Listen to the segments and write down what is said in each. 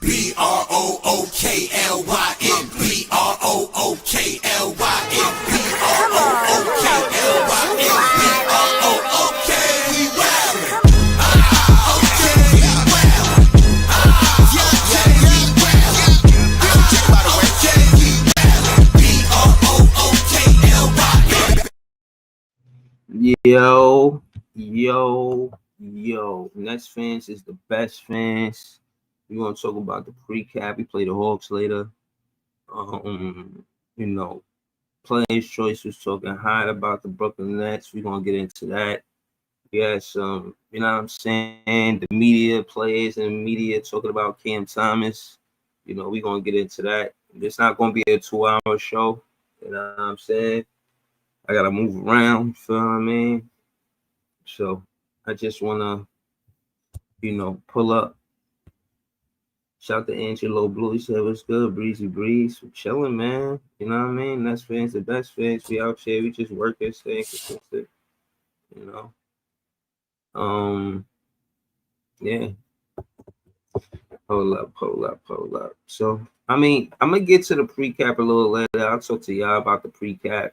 B-R-O-O-K-L-Y-N. B-R-O-O-K-L-Y-N. B-R-O-O-K-L-Y-N. B-R-O-O-K. We well. Okay, we well. Okay, we well. Okay, by the way. Okay, we well. B-R-O-O-K-L-Y-N. Yo. Nets fans is the best fans. We're gonna talk about the precap. We play the Hawks later. Players' choice was talking high about the Brooklyn Nets. We're gonna get into that. Yes, you know what I'm saying? The media, players and media talking about Cam Thomas. You know, we're gonna get into that. It's not gonna be a 2-hour show. You know what I'm saying? I gotta move around, feel what I mean? So I just wanna, pull up. Shout to Angelo Blue. He said, "What's good, Breezy Breeze? We're chilling, man. You know what I mean? That's fans, the best fans. We out here. We just working, staying consistent. You know. Yeah. Hold up. So, I mean, I'm gonna get to the precap a little later. I'll talk to y'all about the precap.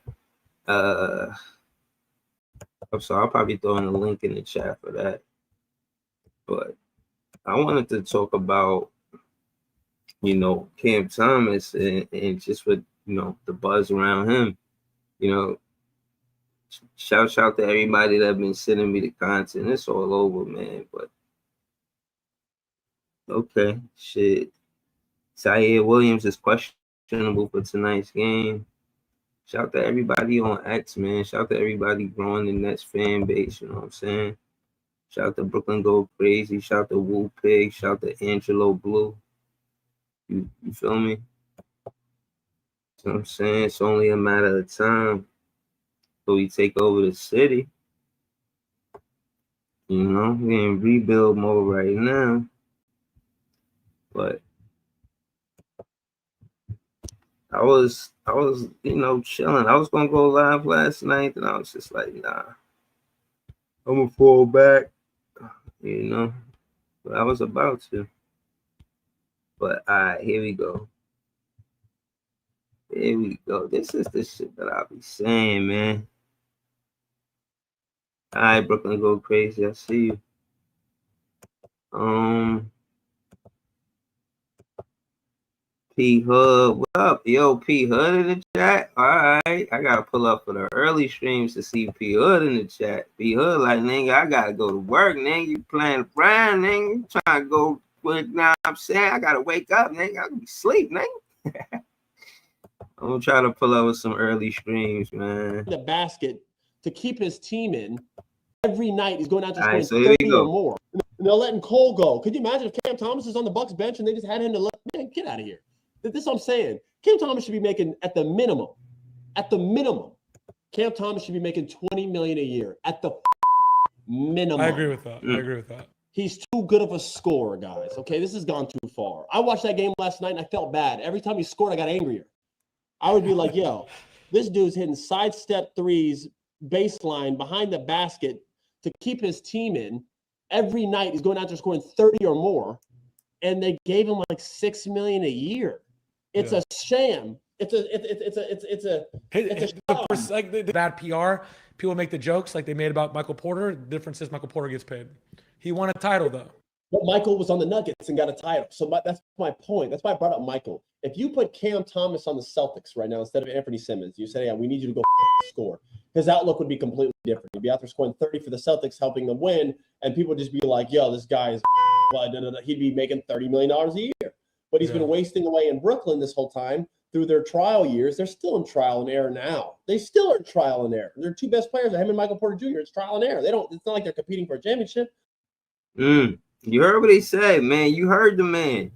So I'll probably throw in a link in the chat for that. But I wanted to talk about, Cam Thomas and just with, the buzz around him. Shout out to everybody that been sending me the content. It's all over, man. But okay, shit. Zaire Williams is questionable for tonight's game. Shout out to everybody on X, man. Shout out to everybody growing the Nets fan base. You know what I'm saying? Shout out to Brooklyn Go Crazy. Shout out to Woo Pig. Shout out to Angelo Blue. You feel me? You know what I'm saying? It's only a matter of time till we take over the city. We're in rebuild mode right now. But I was, chilling. I was gonna go live last night, and I was just like, nah, I'm gonna fall back, But I was about to. But all right, here we go. This is the shit that I'll be saying, man. All right, Brooklyn Go Crazy. I see you. P Hood, what up? Yo, P Hood in the chat. All right, I gotta pull up for the early streams to see P Hood in the chat. P Hood, like, nigga, I gotta go to work, nigga. You playing around, nigga. You trying to go quick now. I'm saying I gotta wake up, nigga. I gotta be asleep, nigga. I'm gonna try to pull up with some early streams, man. The basket to keep his team in every night. He's going out to scoring 30 or more. And they're letting Cole go. Could you imagine if Cam Thomas is on the Bucks bench and they just had him to let, man, get out of here? This is what I'm saying. Cam Thomas should be making at the minimum, Cam Thomas should be making $20 million a year at the minimum. I agree with that. He's too good of a scorer, guys. Okay, this has gone too far. I watched that game last night and I felt bad. Every time he scored, I got angrier. I would be like, yo, this dude's hitting sidestep threes, baseline, behind the basket to keep his team in. Every night he's going out there scoring 30 or more, and they gave him like $6 million a year. It's a sham. It's a like the bad PR. People make the jokes like they made about Michael Porter. The difference is Michael Porter gets paid. He won a title though. But Michael was on the Nuggets and got a title. So that's my point. That's why I brought up Michael. If you put Cam Thomas on the Celtics right now instead of Anthony Simmons, you say, yeah, we need you to go score. His outlook would be completely different. He'd be out there scoring 30 for the Celtics, helping them win, and people would just be like, yo, this guy is he'd be making $30 million a year. But he's been wasting away in Brooklyn this whole time through their trial years. They're still in trial and error now. They still are in trial and error. Their two best players are him and Michael Porter Jr. It's trial and error. It's not like they're competing for a championship. You heard what he said, man. You heard the man.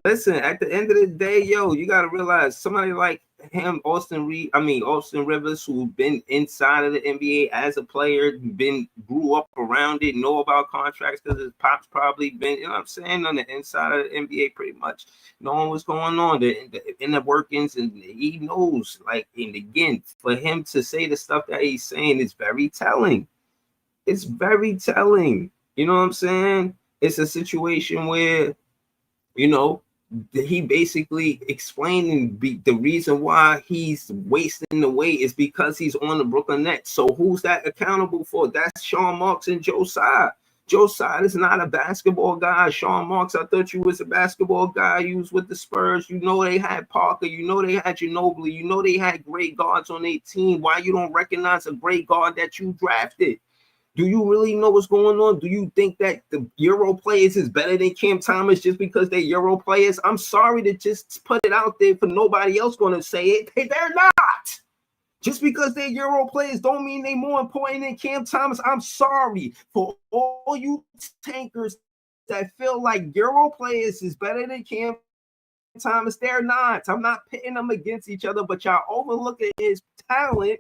Listen, at the end of the day, yo, you got to realize somebody like him, Austin Rivers, who's been inside of the NBA as a player, grew up around it, know about contracts because his pop's probably been, you know what I'm saying, on the inside of the NBA pretty much, knowing what's going on, the inner workings, and he knows, like, and again, for him to say the stuff that he's saying is very telling. It's very telling. You know what I'm saying? It's a situation where, he basically explaining the reason why he's wasting the weight is because he's on the Brooklyn Nets. So who's that accountable for? That's Sean Marks and Joe Tsai. Joe Tsai is not a basketball guy. Sean Marks, I thought you was a basketball guy. You was with the Spurs. You know they had Parker. You know they had Ginobili. You know they had great guards on their team. Why you don't recognize a great guard that you drafted? Do you really know what's going on? Do you think that the Euro players is better than Cam Thomas just because they're Euro players? I'm sorry to just put it out there for nobody else going to say it. They're not. Just because they're Euro players don't mean they're more important than Cam Thomas. I'm sorry for all you tankers that feel like Euro players is better than Cam Thomas. They're not. I'm not pitting them against each other, but y'all overlooking his talent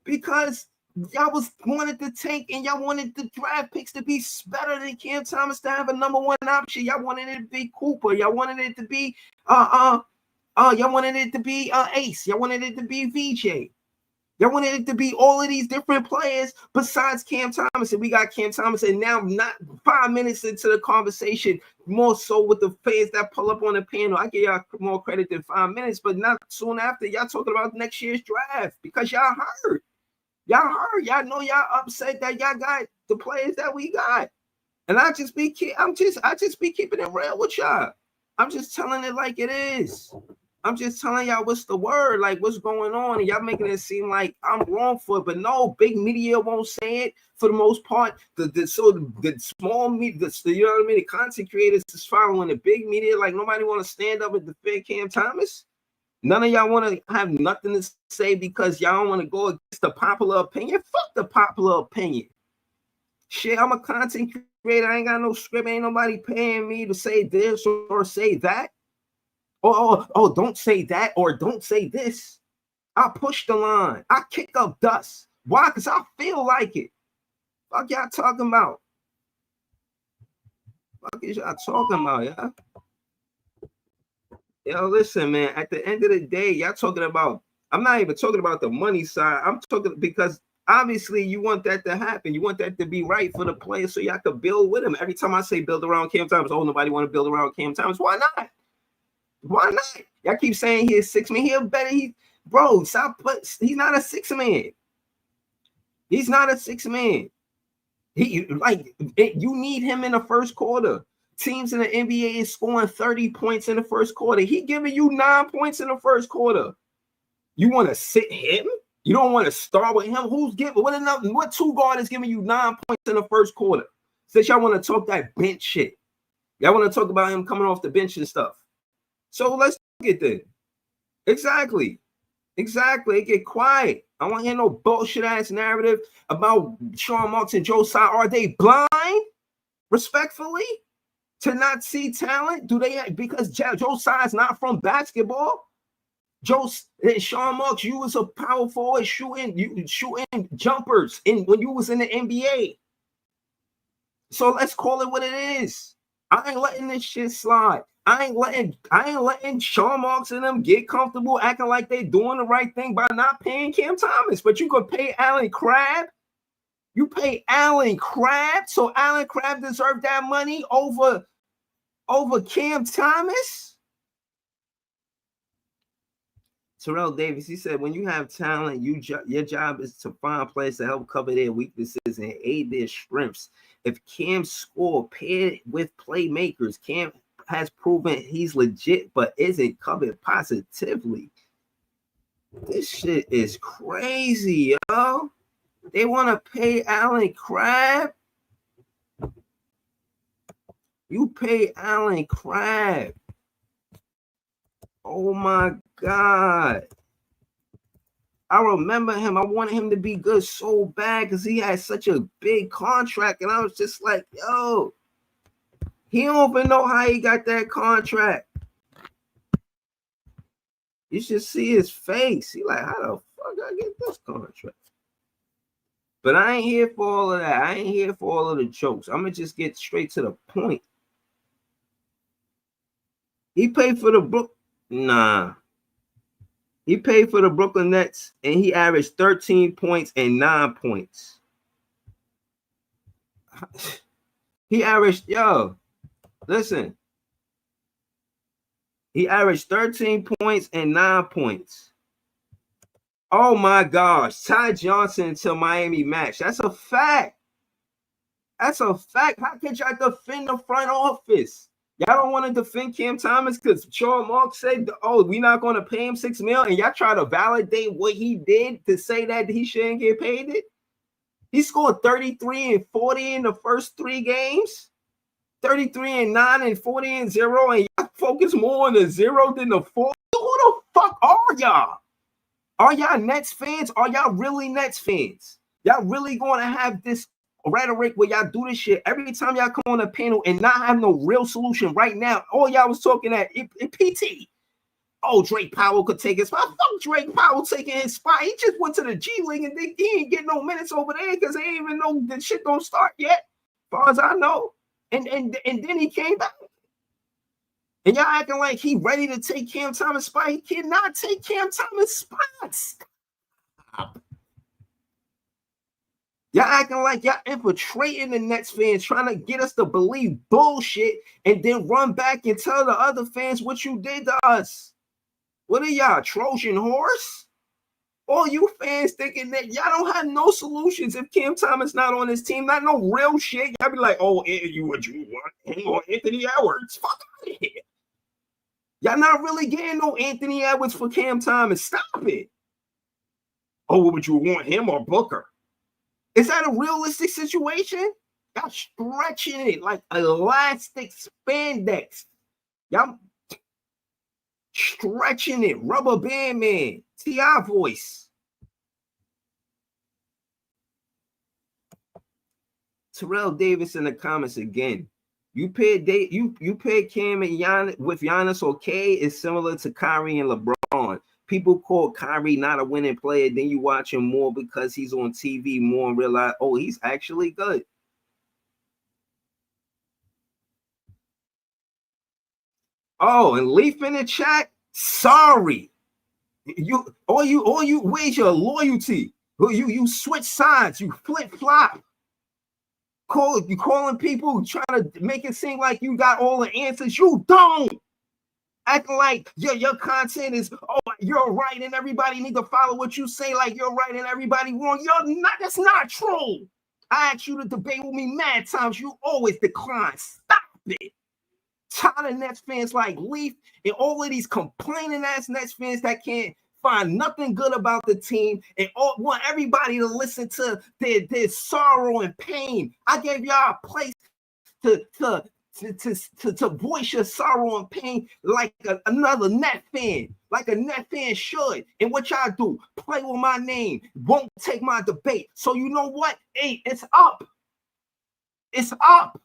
because y'all wanted to tank and y'all wanted the draft picks to be better than Cam Thomas to have a number one option. Y'all wanted it to be Cooper. Y'all wanted it to be y'all wanted it to be Ace. Y'all wanted it to be VJ. Y'all wanted it to be all of these different players besides Cam Thomas, and we got Cam Thomas, and now not 5 minutes into the conversation, more so with the fans that pull up on the panel. I give y'all more credit than 5 minutes, but not soon after, y'all talking about next year's draft because y'all heard. Y'all heard. Y'all know y'all upset that y'all got the players that we got. And I just be keeping it real with y'all. I'm just telling it like it is. I'm just telling y'all what's the word, like what's going on, and y'all making it seem like I'm wrong for it. But no, big media won't say it for the most part. The small media, you know what I mean? The content creators is following the big media. Like nobody want to stand up and defend Cam Thomas. None of y'all want to have nothing to say because y'all don't want to go against the popular opinion. Fuck the popular opinion. Shit, I'm a content creator. I ain't got no script. Ain't nobody paying me to say this or say that. Oh, don't say that or don't say this. I push the line. I kick up dust. Why? Because I feel like it. Fuck y'all talking about? Fuck is y'all talking about, y'all? Yo, listen, man. At the end of the day, y'all talking about, I'm not even talking about the money side. I'm talking because obviously you want that to happen. You want that to be right for the players so y'all could build with him. Every time I say build around Cam Thomas, oh, nobody want to build around Cam Thomas. Why not? Why not? Y'all keep saying he's 6 man. He'll better. Bro, stop. He's not a 6 man. He's not a 6 man. You need him in the first quarter. Teams in the NBA is scoring 30 points in the first quarter. He giving you 9 points in the first quarter. You want to sit him? You don't want to start with him? Who's giving? What two guard is giving you 9 points in the first quarter? Since y'all want to talk that bench shit, y'all want to talk about him coming off the bench and stuff. So let's get there. Exactly. Get quiet. I don't want to hear no bullshit ass narrative about Sean Marks and Joe Tsai. Are they blind? Respectfully, to not see talent? Do they? Because Joe Tsai is not from basketball. Sean Marks, you was a power forward shooting jumpers when you was in the NBA. So let's call it what it is. I ain't letting this shit slide. I ain't letting Sean Marks and them get comfortable acting like they doing the right thing by not paying Cam Thomas. But you could pay Allen Crabbe. You pay Allen Crabbe, so Allen Crabbe deserved that money over Cam Thomas. Terrell Davis, he said, when you have talent, your job is to find players to help cover their weaknesses and aid their strengths. If Cam score paired with playmakers, Cam has proven he's legit, but isn't covered positively. This shit is crazy, yo. They want to pay Allen Crabbe. You pay Allen Crabbe. Oh my God. I remember him. I wanted him to be good so bad because he had such a big contract. And I was just like, yo, he don't even know how he got that contract. You should see his face. He like, how the fuck I get this contract? But I ain't here for all of that. I ain't here for all of the jokes. I'm going to just get straight to the point. He paid for the book. Nah. He paid for the Brooklyn Nets, and he averaged 13 points and 9 points. He averaged, yo, listen. He averaged 13 points and 9 points. Oh my gosh. Ty Johnson to Miami match. That's a fact. That's a fact. How could y'all defend the front office? Y'all don't want to defend Cam Thomas because Sean Mark said, oh, we're not going to pay him $6 million, and y'all try to validate what he did to say that he shouldn't get paid it? He scored 33 and 40 in the first 3 games, 33 and 9 and 40 and 0, and y'all focus more on the 0 than the 4. Who the fuck are y'all? Are y'all Nets fans? Are y'all really Nets fans? Y'all really going to have this rhetoric where y'all do this shit every time y'all come on a panel and not have no real solution right now? All y'all was talking at PT. Oh, Drake Powell could take his spot. Fuck Drake Powell taking his spot. He just went to the G League and he ain't getting no minutes over there because they ain't even know the shit don't start yet, as far as I know. And then he came back. And y'all acting like he ready to take Cam Thomas' spot. He cannot take Cam Thomas' spot. Stop. Y'all acting like y'all infiltrating the Nets fans, trying to get us to believe bullshit and then run back and tell the other fans what you did to us. What are y'all, Trojan horse? All you fans thinking that y'all don't have no solutions if Cam Thomas not on his team, not no real shit. Y'all be like, oh, you want him or Anthony Edwards? Fuck out of here. Y'all not really getting no Anthony Edwards for Cam Thomas. Stop it. Oh, what would you want, him or Booker? Is that a realistic situation? Y'all stretching it like elastic spandex. Y'all stretching it. Rubber band man. T.I. voice. Terrell Davis in the comments again. You paired Cam and Giannis with Giannis or K is similar to Kyrie and LeBron. People call Kyrie not a winning player. Then you watch him more because he's on TV more and realize, oh, he's actually good. Oh, and Leaf in the chat. Sorry, where's your loyalty? You switch sides. You flip flop. You calling people, trying to make it seem like you got all the answers. You don't. Acting like your content is, oh, you're right and everybody need to follow what you say like you're right and everybody wrong. You're not. That's not true. I asked you to debate with me mad times. You always decline. Stop it. Tired of Nets fans like Leaf and all of these complaining ass Nets fans that can't find nothing good about the team and want everybody to listen to their sorrow and pain. I gave y'all a place to voice your sorrow and pain like another Net fan, like a Net fan should. And what y'all do? Play with my name. Won't take my debate. So you know what? Hey, it's up. It's up.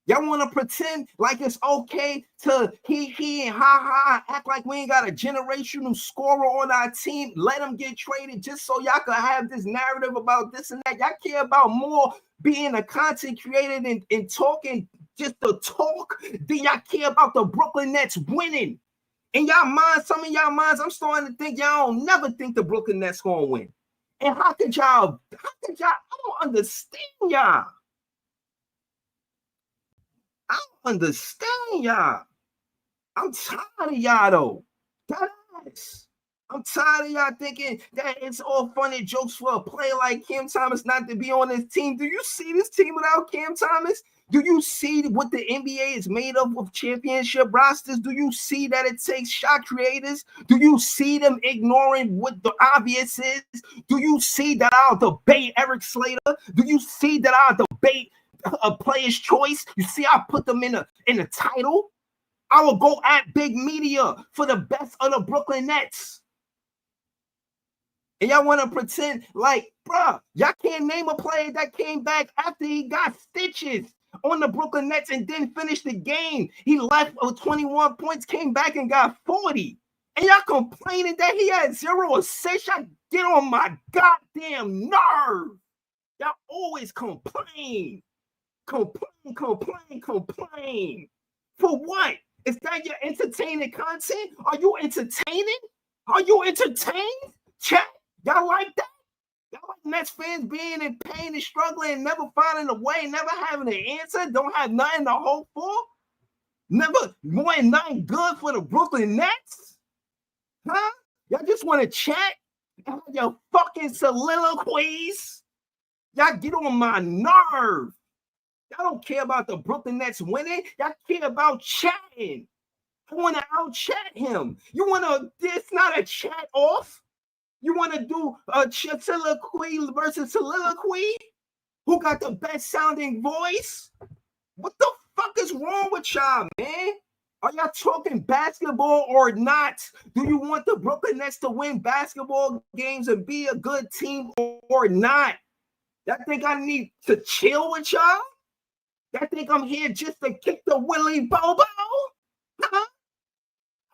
Y'all want to pretend like it's okay to he and ha act like we ain't got a generational scorer on our team. Let him get traded just so y'all can have this narrative about this and that. Y'all care about more being a content creator and talking just to talk than y'all care about the Brooklyn Nets winning. In y'all minds, some of y'all minds, I'm starting to think y'all don't never think the Brooklyn Nets gonna win. And how could y'all, I don't understand y'all. I don't understand y'all. I'm tired of y'all though. I'm tired of y'all thinking that it's all fun and jokes for a player like Cam Thomas not to be on this team. Do you see this team without Cam Thomas? Do you see what the NBA is made of with championship rosters? Do you see that it takes shot creators? Do you see them ignoring what the obvious is? Do you see that I'll debate Eric Slater? Do you see that I'll debate a player's choice? You see, I put them in the title. I will go at big media for the best of the Brooklyn Nets. And y'all want to pretend like, bruh, y'all can't name a player that came back after he got stitches on the Brooklyn Nets and didn't finish the game. He left with 21 points, came back and got 40. And y'all complaining that he had 0 assists. Y'all get on my goddamn nerve. Y'all always complain. Complain. For what? Is that your entertaining content? Are you entertaining? Are you entertained? Chat. Y'all like that? Y'all like Nets fans being in pain and struggling and never finding a way, never having an answer, don't have nothing to hope for? Never won nothing good for the Brooklyn Nets? Huh? Y'all just want to chat and have your fucking soliloquies? Y'all get on my nerve. Y'all don't care about the Brooklyn Nets winning. Y'all care about chatting. I want to out-chat him. You want to, it's not a chat off. You want to do a soliloquy versus soliloquy? Who got the best sounding voice? What the fuck is wrong with y'all, man? Are y'all talking basketball or not? Do you want the Brooklyn Nets to win basketball games and be a good team or not? Y'all think I need to chill with y'all? Y'all think I'm here just to kick the Willy Bobo? Huh?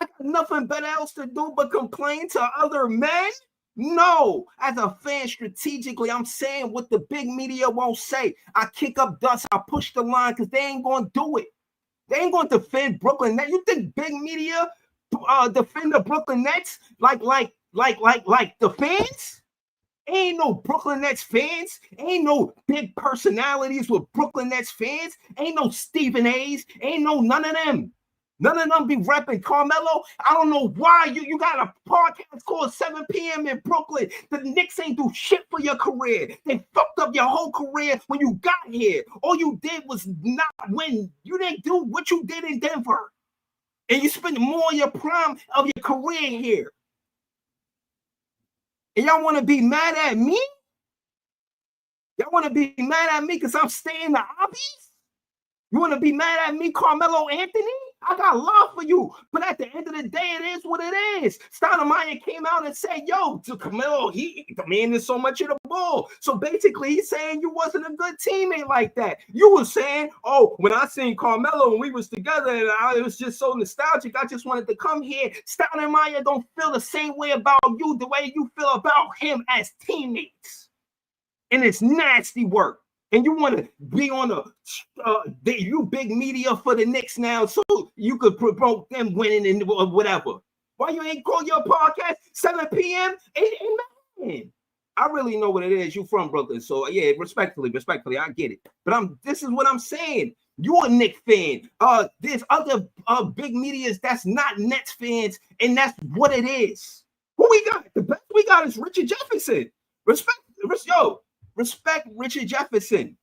I got nothing better else to do but complain to other men? No. As a fan, strategically, I'm saying what the big media won't say. I kick up dust. I push the line because they ain't going to do it. They ain't going to defend Brooklyn Nets. You think big media defend the Brooklyn Nets like the fans? Ain't no Brooklyn Nets fans. Ain't no big personalities with Brooklyn Nets fans. Ain't no Stephen A's. Ain't no none of them. None of them be repping Carmelo. I don't know why you got a podcast called 7 p.m. in Brooklyn. The Knicks ain't do shit for your career. They fucked up your whole career when you got here. All you did was not win. You didn't do what you did in Denver. And you spent more of your prime of your career here. And y'all want to be mad at me? Y'all want to be mad at me because I'm staying the obvious? You want to be mad at me, Carmelo Anthony? I got love for you. But at the end of the day, it is what it is. Stoudemire came out and said, yo, to Carmelo, he demanded so much of the ball. So basically, he's saying you wasn't a good teammate like that. You were saying, oh, when I seen Carmelo and we was together, and it was just so nostalgic, I just wanted to come here. Stoudemire don't feel the same way about you the way you feel about him as teammates. And it's nasty work. And you want to be on you big media for the Knicks now so you could promote them winning and whatever. Why you ain't call your podcast 7 p.m.? Amen. I really know what it is. You from Brooklyn. So, yeah, respectfully, I get it. But this is what I'm saying. You a Knicks fan. There's other big medias that's not Nets fans, and that's what it is. Who we got? The best we got is Richard Jefferson. Respect Richard Jefferson.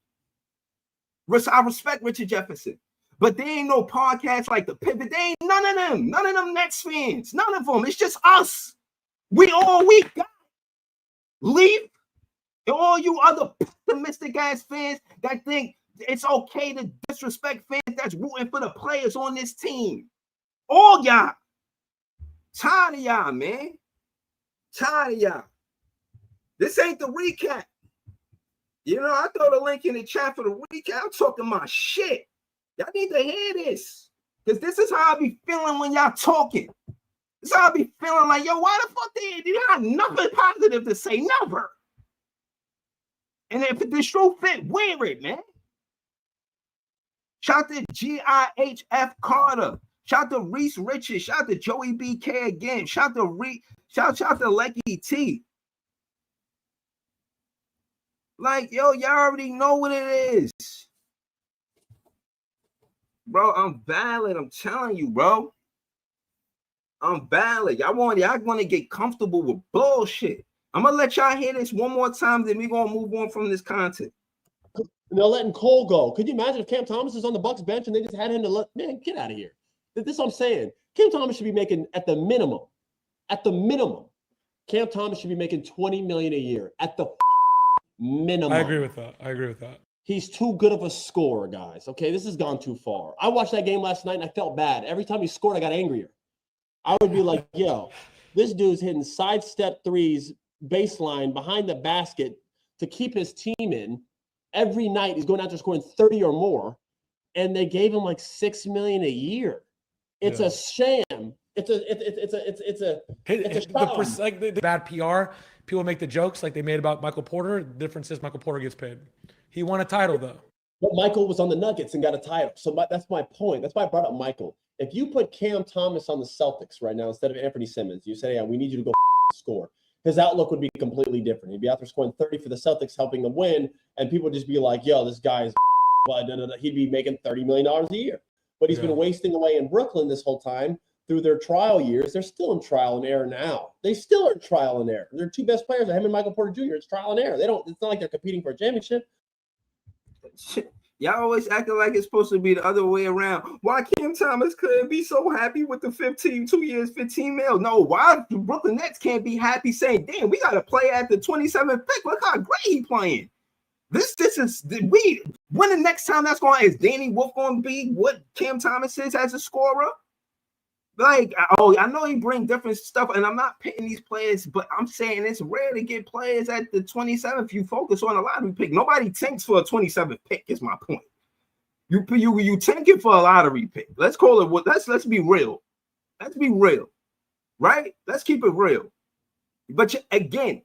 I respect Richard Jefferson. But there ain't no podcast like The Pivot. They ain't none of them Nets fans. None of them. It's just us. We got. Leave. And all you other pessimistic ass fans that think it's okay to disrespect fans that's rooting for the players on this team. All y'all. Tired of y'all, man. Tired of y'all. This ain't the recap. You know, I throw the link in the chat for the recap. I'm talking my shit. Y'all need to hear this. Because this is how I be feeling when y'all talking. This is how I be feeling like, yo, why the fuck they have nothing positive to say? Never. And if the shoe fit, wear it, man. Shout to GIHF Carter. Shout to Reese Richards. Shout to Joey BK again. Shout to Lecky T. Like, yo, y'all already know what it is. Bro, I'm valid. I'm telling you, bro. I'm valid. Y'all want to get comfortable with bullshit. I'm going to let y'all hear this one more time, then we're going to move on from this content. And they're letting Cole go. Could you imagine if Cam Thomas is on the Bucks bench and they just had him man, get out of here. This is what I'm saying. Cam Thomas should be making, at the minimum, Cam Thomas should be making $20 million a year. At the minimum. I agree with that. He's too good of a scorer, guys. Okay, this has gone too far. I watched that game last night and I felt bad. Every time he scored, I got angrier. I would be like, yo, this dude's hitting sidestep threes, baseline, behind the basket to keep his team in. Every night he's going out there scoring 30 or more, and they gave him like $6 million a year. It's a sham. It's the bad PR. People make the jokes like they made about Michael Porter. The difference is Michael Porter gets paid. He won a title though. But Michael was on the Nuggets and got a title. So that's my point. That's why I brought up Michael. If you put Cam Thomas on the Celtics right now instead of Anthony Simmons, you say, yeah, we need you to go score. His outlook would be completely different. He'd be out there scoring 30 for the Celtics, helping them win, and people would just be like, yo, this guy is he'd be making $30 million a year. but he's Yeah. been wasting away in Brooklyn this whole time through their trial years. They're still in trial and error now. They still are in trial and error. Their two best players are him and Michael Porter Jr. It's trial and error. It's not like they're competing for a championship. Y'all always acting like it's supposed to be the other way around. Why Cam Thomas couldn't be so happy with the 2 years, 15 mil? No, why the Brooklyn Nets can't be happy saying, damn, we got to play at the 27th pick. Look how great he playing. This is when the next time that's going is Danny Wolf going to be what Cam Thomas is as a scorer? Like, I know he bring different stuff, and I'm not pitting these players, but I'm saying it's rare to get players at the 27th. You focus on a lottery pick. Nobody tanks for a 27th pick, is my point. You tank it for a lottery pick. Let's call it what. Let's be real. Let's be real, right? Let's keep it real. But again,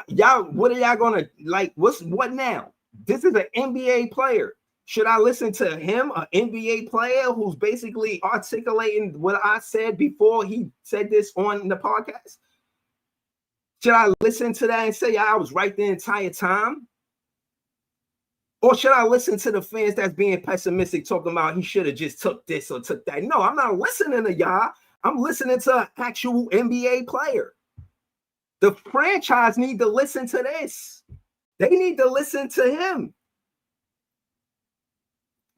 y'all, what are y'all gonna like? What now? This is an NBA player. Should I listen to him, an NBA player who's basically articulating what I said before he said this on the podcast? Should I listen to that and say, yeah, I was right the entire time? Or should I listen to the fans that's being pessimistic, talking about he should have just took this or took that? No, I'm not listening to y'all. I'm listening to an actual NBA player. The franchise need to listen to this. They need to listen to him.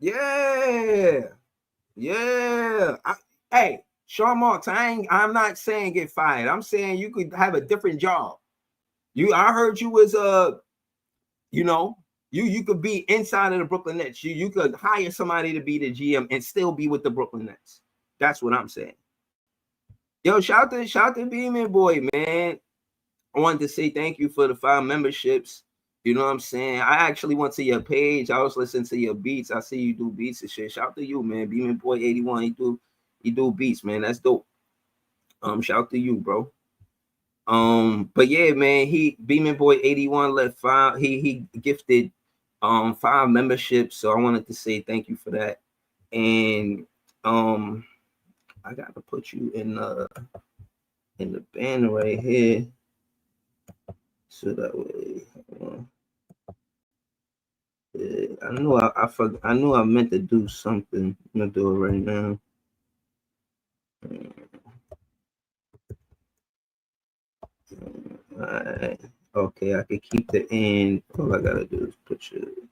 Yeah. Hey, Sean Marks, I'm not saying get fired. I'm saying you could have a different job. I heard you was you could be inside of the Brooklyn Nets. You could hire somebody to be the GM and still be with the Brooklyn Nets. That's what I'm saying. Yo, shout to Beeman Boy, man. I wanted to say thank you for the 5 memberships. You know what I'm saying? I actually went to your page. I was listening to your beats. I see you do beats and shit. Shout to you, man. Beeman Boy 81. He do beats, man. That's dope. Shout to you, bro. But yeah, man, Beeman Boy 81 left 5. He gifted 5 memberships. So I wanted to say thank you for that. And I gotta put you in the banner right here. So that way, I knew I meant to do something. I'm gonna do it right now. All right. Okay, I can keep the end. All I gotta do is put you.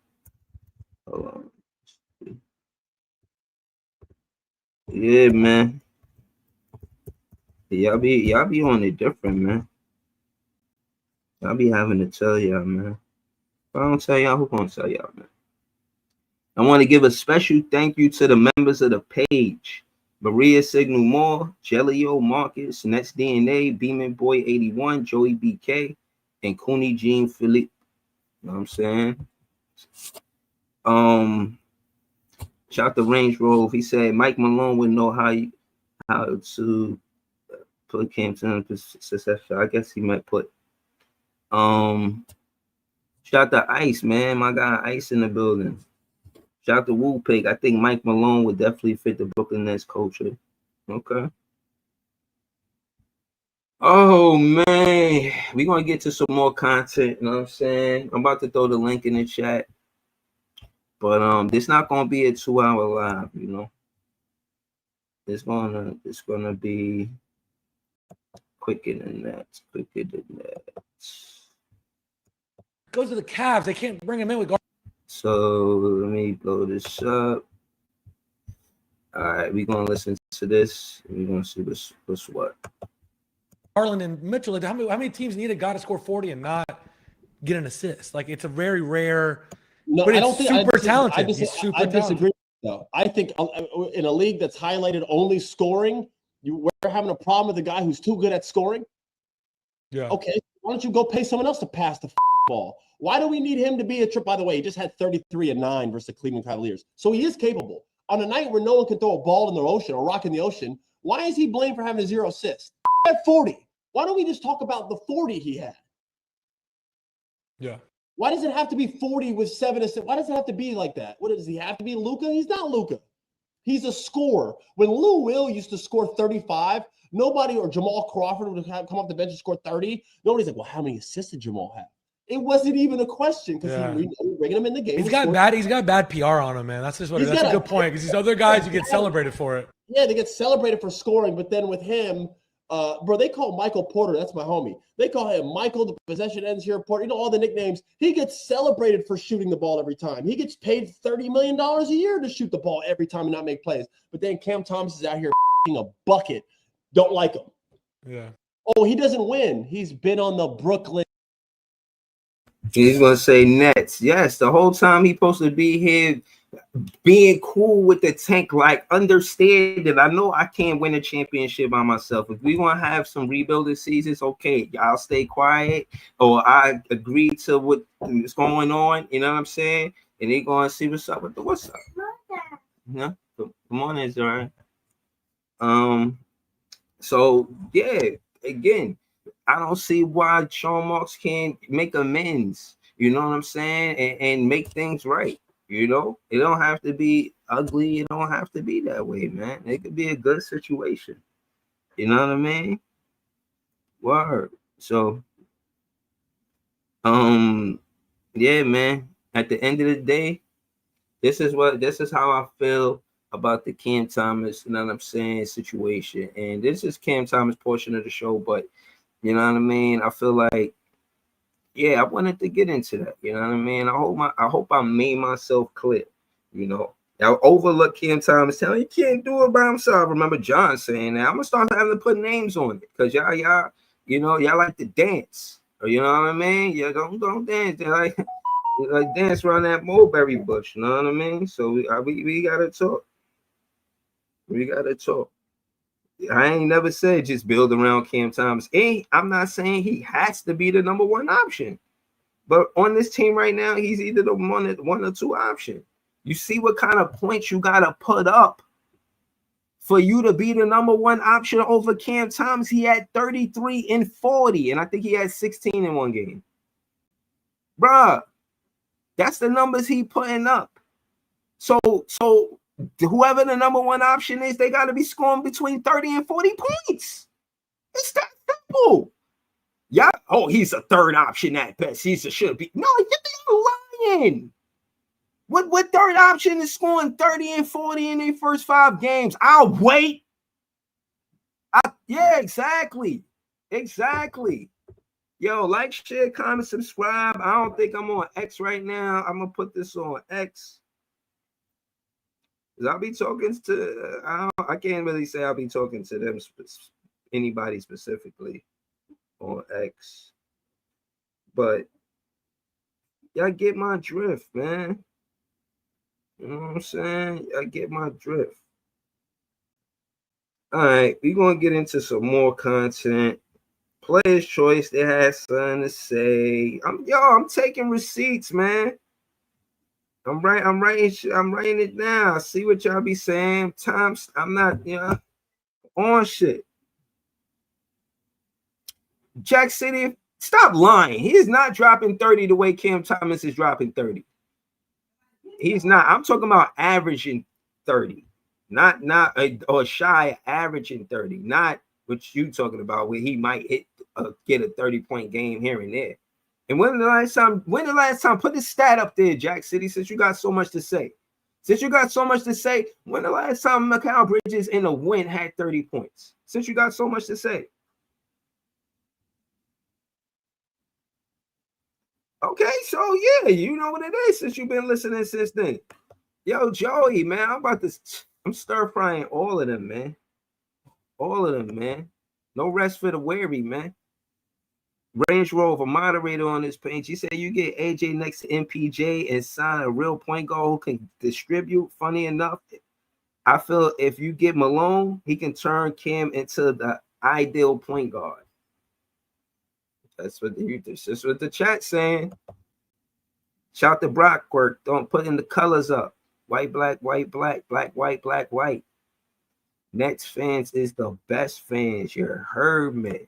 Hold on. Yeah, man. Y'all be on it different, man. I'll be having to tell y'all, man. If I don't tell y'all, who gonna tell y'all, man? I want to give a special thank you to the members of the page. Maria Signal Moore, Jellio Marcus, Nets DNA, Beeman Boy 81, Joey BK, and Cooney Jean Philippe. You know what I'm saying? Shout to Range Rove. He said Mike Malone would know how to put Cam Thomas successful. I guess he might put shout to Ice, man. My guy Ice in the building. Shout to Woo Pig. I think Mike Malone would definitely fit the Brooklyn Nets culture. Okay. Oh man, we're gonna get to some more content, you know what I'm saying? I'm about to throw the link in the chat. But this not gonna be a 2-hour live, you know. It's gonna be quicker than that. Goes to the Cavs. They can't bring him in with guard. So let me blow this up. All right, we're gonna listen to this. We're gonna see what's what. Garland and Mitchell. Like, how many teams need a guy to score 40 and not get an assist? Like, it's a very rare. No, but I it's don't think super talented. He's super I talented. disagree. Though I think in a league that's highlighted only scoring, we're having a problem with a guy who's too good at scoring. Yeah. Okay, why don't you go pay someone else to pass the ball? Why do we need him to be a trip? By the way, he just had 33 and 9 versus the Cleveland Cavaliers, so he is capable. On a night where no one can throw a ball in the ocean or rock in the ocean, why is he blamed for having a 0 assist? At 40, why don't we just talk about the 40 he had? Yeah. Why does it have to be 40 with 7 assists? Why does it have to be like that? What does he have to be, Luka? He's not Luka. He's a scorer. When Lou Will used to score 35, nobody, or Jamal Crawford would have come off the bench and score 30. Nobody's like, well, how many assists did Jamal have? It wasn't even a question because Yeah. he bringing him in the game. He's got bad PR on him, man. That's just what He's it is. That's a got good point because these other guys, you get bad- celebrated for it. Yeah, they get celebrated for scoring, but then with him, bro, they call Michael Porter. That's my homie. They call him Michael. The possession ends here. Porter. You know all the nicknames. He gets celebrated for shooting the ball every time. He gets paid $30 million a year to shoot the ball every time and not make plays. But then Cam Thomas is out here a bucket. Don't like him. Yeah. Oh, he doesn't win. He's been on the Brooklyn. He's gonna say Nets. Yes, the whole time he's supposed to be here being cool with the tank, like understand that I know I can't win a championship by myself. If we want to have some rebuilding seasons, okay, y'all stay quiet, or I agree to what is going on. You know what I'm saying? And they gonna see what's up with the what's up. Yeah, good morning, is all right. So yeah, again, I don't see why Sean Marks can't make amends. You know what I'm saying, and make things right. You know, it don't have to be ugly. It don't have to be that way, man. It could be a good situation. You know what I mean? Word. So, yeah, man. At the end of the day, this is how I feel about the Cam Thomas, you know what I'm saying, situation. And this is Cam Thomas portion of the show, but you know what I mean? I feel like, yeah, I wanted to get into that. You know what I mean? I hope I made myself clear. You know, I overlook Cam Thomas telling you can't do it by himself. I remember John saying that. I'm gonna start having to put names on it because y'all, you know, y'all like to dance. Or you know what I mean? Yeah, don't dance. They like dance around that mulberry bush. You know what I mean? So we gotta talk. We gotta talk. I ain't never said just build around Cam Thomas. I'm not saying he has to be the number one option, but on this team right now, he's either the one or two option. You see what kind of points you gotta put up for you to be the number one option over Cam Thomas. He had 33 and 40, and I think he had 16 in one game. Bruh, that's the numbers he putting up. So whoever the number one option is, they got to be scoring between 30 and 40 points. It's that simple. Yeah. Oh, he's a third option at best. Should be. No, you're lying. What third option is scoring 30 and 40 in their first 5 games? I'll wait. Yeah, exactly. Exactly. Yo, like, share, comment, subscribe. I don't think I'm on X right now. I'm going to put this on X. I'll be talking to, I can't really say I'll be talking to them, anybody specifically on X. But y'all get my drift, man. You know what I'm saying? I get my drift. All right, we're going to get into some more content. Player's choice, they had something to say. I'm taking receipts, man. I'm writing it down. I see what y'all be saying. Times I'm not, on shit. Jack City, stop lying. He is not dropping 30 the way Cam Thomas is dropping 30. He's not. I'm talking about averaging 30, not or shy averaging 30, not what you talking about where he might get a 30-point game here and there. And when the last time, put the stat up there, Jack City, since you got so much to say. When the last time Mikal Bridges in a win had 30 points? Since you got so much to say. Okay, so yeah, you know what it is since you've been listening since then. Yo, Joey, man, I'm stir frying all of them, man. All of them, man. No rest for the weary, man. Range Rover moderator on this page. He said you get AJ next to MPJ and sign a real point guard who can distribute. Funny enough, I feel if you get Malone, he can turn Cam into the ideal point guard. That's what the chat's saying. Shout to Brockwork. Don't put in the colors up. White, black, white, black, black, white, black, white. Nets fans is the best fans. You heard me.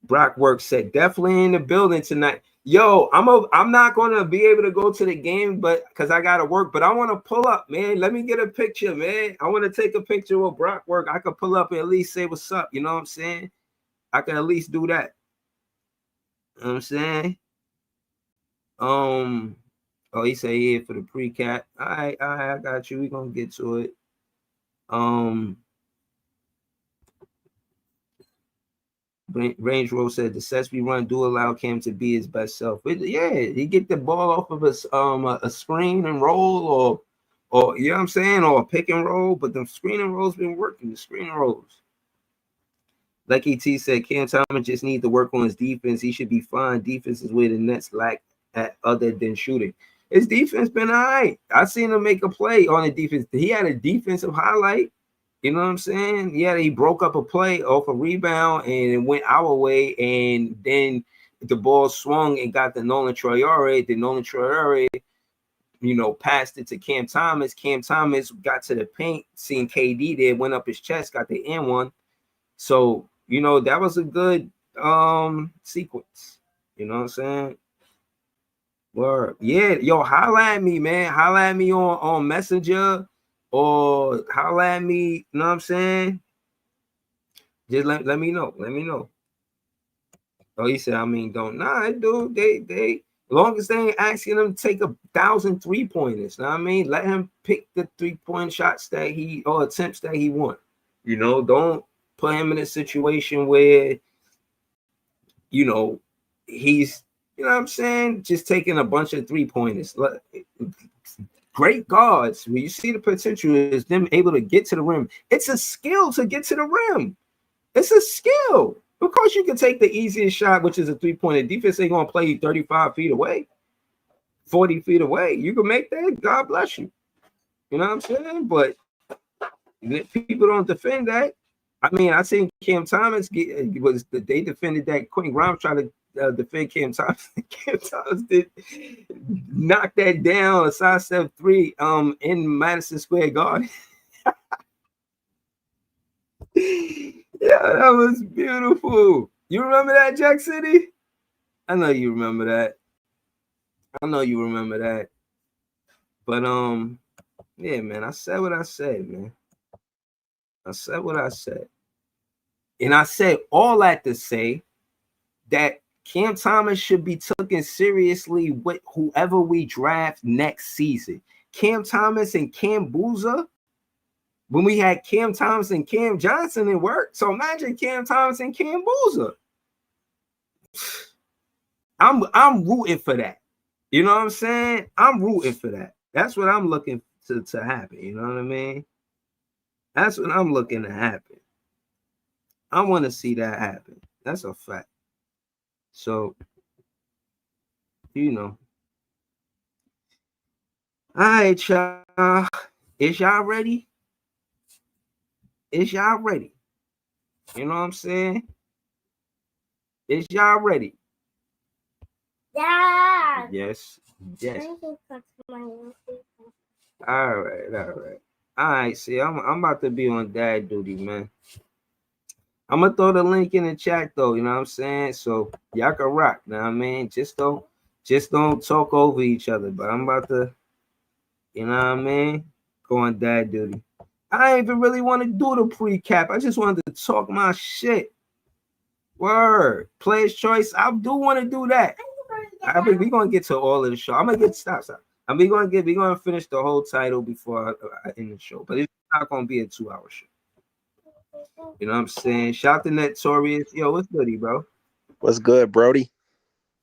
Brockwork said definitely in the building tonight. Yo, I'm not gonna be able to go to the game, but because I gotta work. But I want to pull up, man. Let me get a picture, man. I want to take a picture with Brockwork. I could pull up and at least say what's up. You know what I'm saying? I can at least do that. You know what I'm saying? Oh, he say yeah for the precap. All right, I got you. We gonna get to it. Range Rover said the sets we run do allow Cam to be his best self. Yeah, he get the ball off of a screen and roll, or you know what I'm saying, or a pick and roll. But the screen and rolls been working. The screen and rolls. Like ET said, Cam Thomas just need to work on his defense. He should be fine. Defense is where the Nets lack at other than shooting. His defense been all right. I seen him make a play on the defense. He had a defensive highlight. You know what I'm saying? Yeah, he broke up a play off a rebound and it went our way. And then the ball swung and got the Nolan Traore. The Nolan Traore, passed it to Cam Thomas. Cam Thomas got to the paint, seeing KD there, went up his chest, got the N1. So, that was a good sequence. You know what I'm saying? Word. Yeah, yo, holla at me, man. Holla at me on Messenger or holla at me, you know what I'm saying? Just let me know. Let me know. Oh, he said, don't. Nah, dude, they as long as they ain't asking him to take 1,000 3-pointers, know what I mean? Let him pick the 3-point shots that or attempts that he want. Don't put him in a situation where, he's, you know what I'm saying, just taking a bunch of 3-pointers. Great guards, when you see the potential is them able to get to the rim. It's a skill to get to the rim. It's a skill. Of course, you can take the easiest shot, which is a 3-pointer. Defense ain't going to play you 35 feet away, 40 feet away. You can make that. God bless you. You know what I'm saying? But people don't defend that. I seen Cam Thomas they defended that. Quentin Grimes tried to defend Cam Thomas. Cam Thomas did knock that down, a sidestep 3 in Madison Square Garden. Yeah, that was beautiful. You remember that, Jack City? I know you remember that. But yeah, man, I said what I said, man. I said what I said. And I said all that to say that Cam Thomas should be taken seriously with whoever we draft next season. Cam Thomas and Cam Boozer. When we had Cam Thomas and Cam Johnson, it worked. So imagine Cam Thomas and Cam Boozer. I'm rooting for that. You know what I'm saying? I'm rooting for that. That's what I'm looking to happen. You know what I mean? That's what I'm looking to happen. I want to see that happen. That's a fact. So, all right, y'all. Is y'all ready? Is y'all ready? You know what I'm saying? Is y'all ready? Yeah. Yes. All right. See, I'm about to be on dad duty, man. I'm gonna throw the link in the chat though, you know what I'm saying? So y'all can rock, you know what I mean? Just don't talk over each other, but I'm about to, you know what I mean? Go on dad duty. I ain't even really want to do the pre-cap. I just wanted to talk my shit. Word. Player's choice. I do want to do that. We're gonna get to all of the show. I'm gonna get stop. We're gonna finish the whole title before I end the show, but it's not gonna be a 2-hour show. You know what I'm saying? Shout to Notorious. Yo, what's goody, bro? What's good, Brody?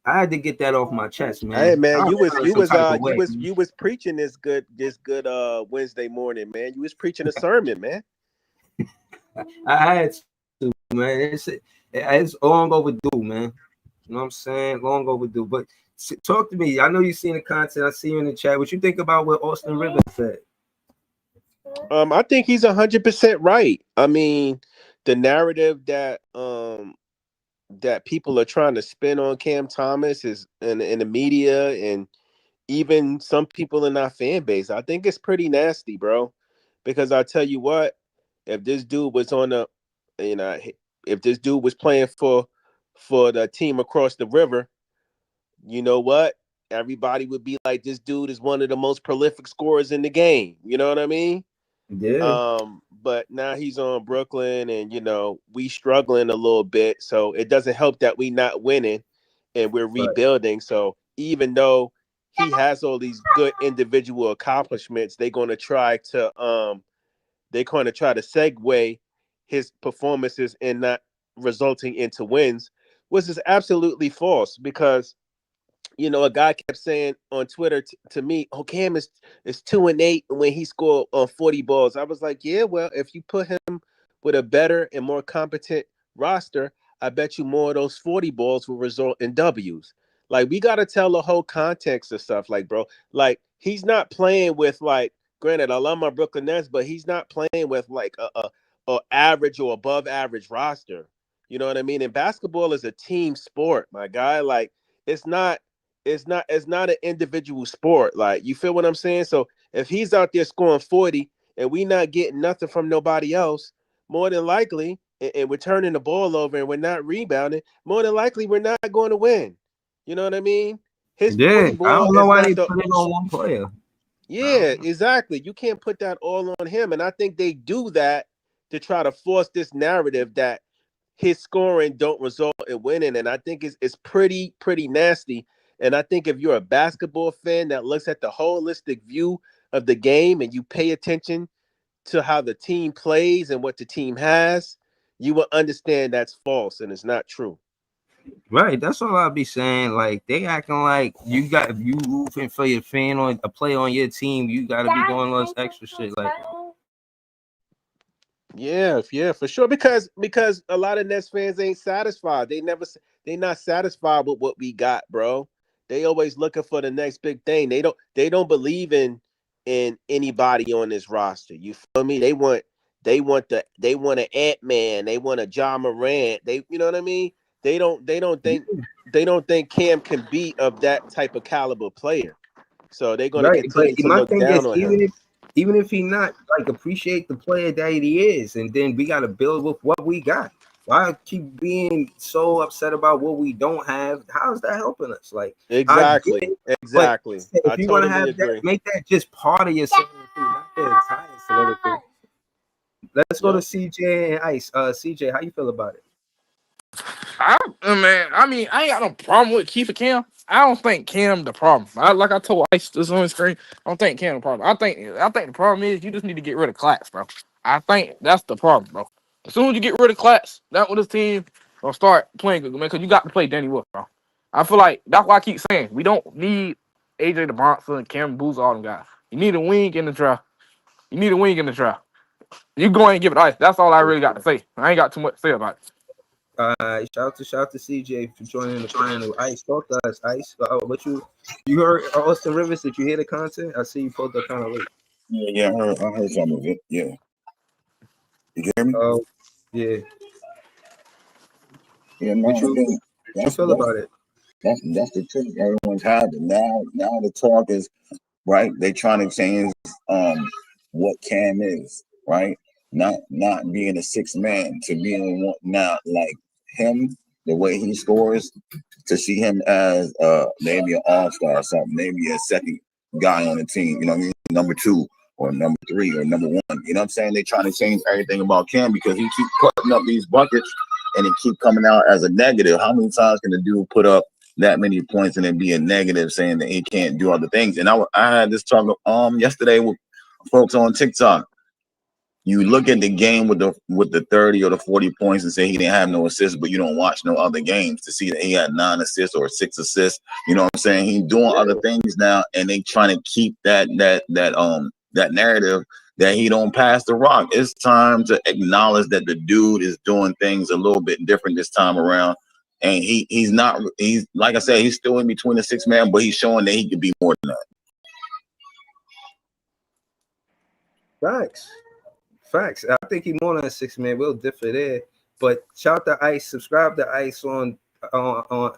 I had to get that off my chest, man. Hey man, you was preaching this good Wednesday morning, man. You was preaching a sermon, man. I had to, man. It's long overdue, man. You know what I'm saying? Long overdue. But talk to me. I know you seen the content. I see you in the chat. What you think about what Austin Rivers said? I think he's 100% right. I mean, the narrative that that people are trying to spin on Cam Thomas is in the media and even some people in our fan base. I think it's pretty nasty, bro. Because I tell you what, if this dude was if this dude was playing for the team across the river, you know what? Everybody would be like, this dude is one of the most prolific scorers in the game. You know what I mean? Yeah. But now he's on Brooklyn and we struggling a little bit. So it doesn't help that we not winning. and we're Right. rebuilding. So even though he has all these good individual accomplishments, they're going to try to segue his performances and not resulting into wins, which is absolutely false because a guy kept saying on Twitter to me, "Oh, Cam is 2-8 when he scored on 40 balls." I was like, "Yeah, well, if you put him with a better and more competent roster, I bet you more of those 40 balls will result in W's." Like we got to tell the whole context of stuff. Like, bro, like he's not playing with like. Granted, I love my Brooklyn Nets, but he's not playing with like a average or above average roster. You know what I mean? And basketball is a team sport, my guy. Like it's not it's not an individual sport. Like you feel what I'm saying? So if he's out there scoring 40 and we not getting nothing from nobody else, more than likely, and we're turning the ball over and we're not rebounding, more than likely we're not going to win. You know what I mean? His Yeah, 40 I ball don't know is why not they the put it on one player. yeah, exactly. You can't put that all on him. And I think they do that to try to force this narrative that his scoring don't result in winning. And I think it's pretty nasty. And I think if you're a basketball fan that looks at the holistic view of the game and you pay attention to how the team plays and what the team has, you will understand that's false and it's not true. Right, that's all I'll be saying. Like they acting like you got if you rooting for your fan on a play on your team, you got to be doing all this extra shit. Like Yeah, for sure. Because a lot of Nets fans ain't satisfied. They not satisfied with what we got, bro. They always looking for the next big thing. They don't believe in anybody on this roster. You feel me? They want an Ant-Man. They want a John Morant. You know what I mean? They don't think Cam can be of that type of caliber player. So they're going to right, but continue to my look thing down is on him. even if he not like appreciate the player that he is, and then we got to build with what we got. Why keep being so upset about what we don't have? How's that helping us? Like I get Exactly. it, but Exactly. if I you're gonna totally have that, agree. make that just part of your solidarity, not the entire solidarity. Let's go to Yep. CJ and Ice. CJ, how you feel about it? Man, I mean, I ain't got no problem with keeping Cam. I don't think Cam the problem. Like I told Ice this on the screen, I don't think Cam the problem. I think the problem is you just need to get rid of Clax, bro. I think that's the problem, bro. As soon as you get rid of Clax, that with this team will start playing good, man. Because you got to play Danny Wolf, bro. I feel like that's why I keep saying we don't need AJ the Bronson, Cam Booz, all them guys. You need a wing in the draft. You need a wing in the draft. You go ahead and give it Ice. That's all I really got to say. I ain't got too much to say about it. Shout out to CJ for joining the panel. Ice, talk to us. Ice, what you heard Austin Rivers? Did you hear the content? I see you pulled up kind of late. Yeah, I heard some of it. Yeah. You hear me? Oh, yeah. Yeah, no, What I you mean what you that's feel that's about it? that's the truth everyone's having. Now the talk is right. They trying to change what Cam is, right? Not being a six man to being one now like him, the way he scores, to see him as maybe an all-star or something, maybe a second guy on the team, you know what I mean? Number two or number three or number one. You know what I'm saying? They trying to change everything about Cam because he keep putting up these buckets and it keep coming out as a negative. How many times can the dude put up that many points and then be a negative saying that he can't do other things? And I had this talk yesterday with folks on TikTok. You look at the game with the 30 or the 40 points and say he didn't have no assists, but you don't watch no other games to see that he had 9 assists or 6 assists. You know what I'm saying? He's doing other things now, and they trying to keep that narrative that he don't pass the rock. It's time to acknowledge that the dude is doing things a little bit different this time around. And he's not, he's like I said, he's still in between the six man, but he's showing that he could be more than that. Facts. I think he more than a 6 man. We'll differ there. But shout to Ice. Subscribe to Ice on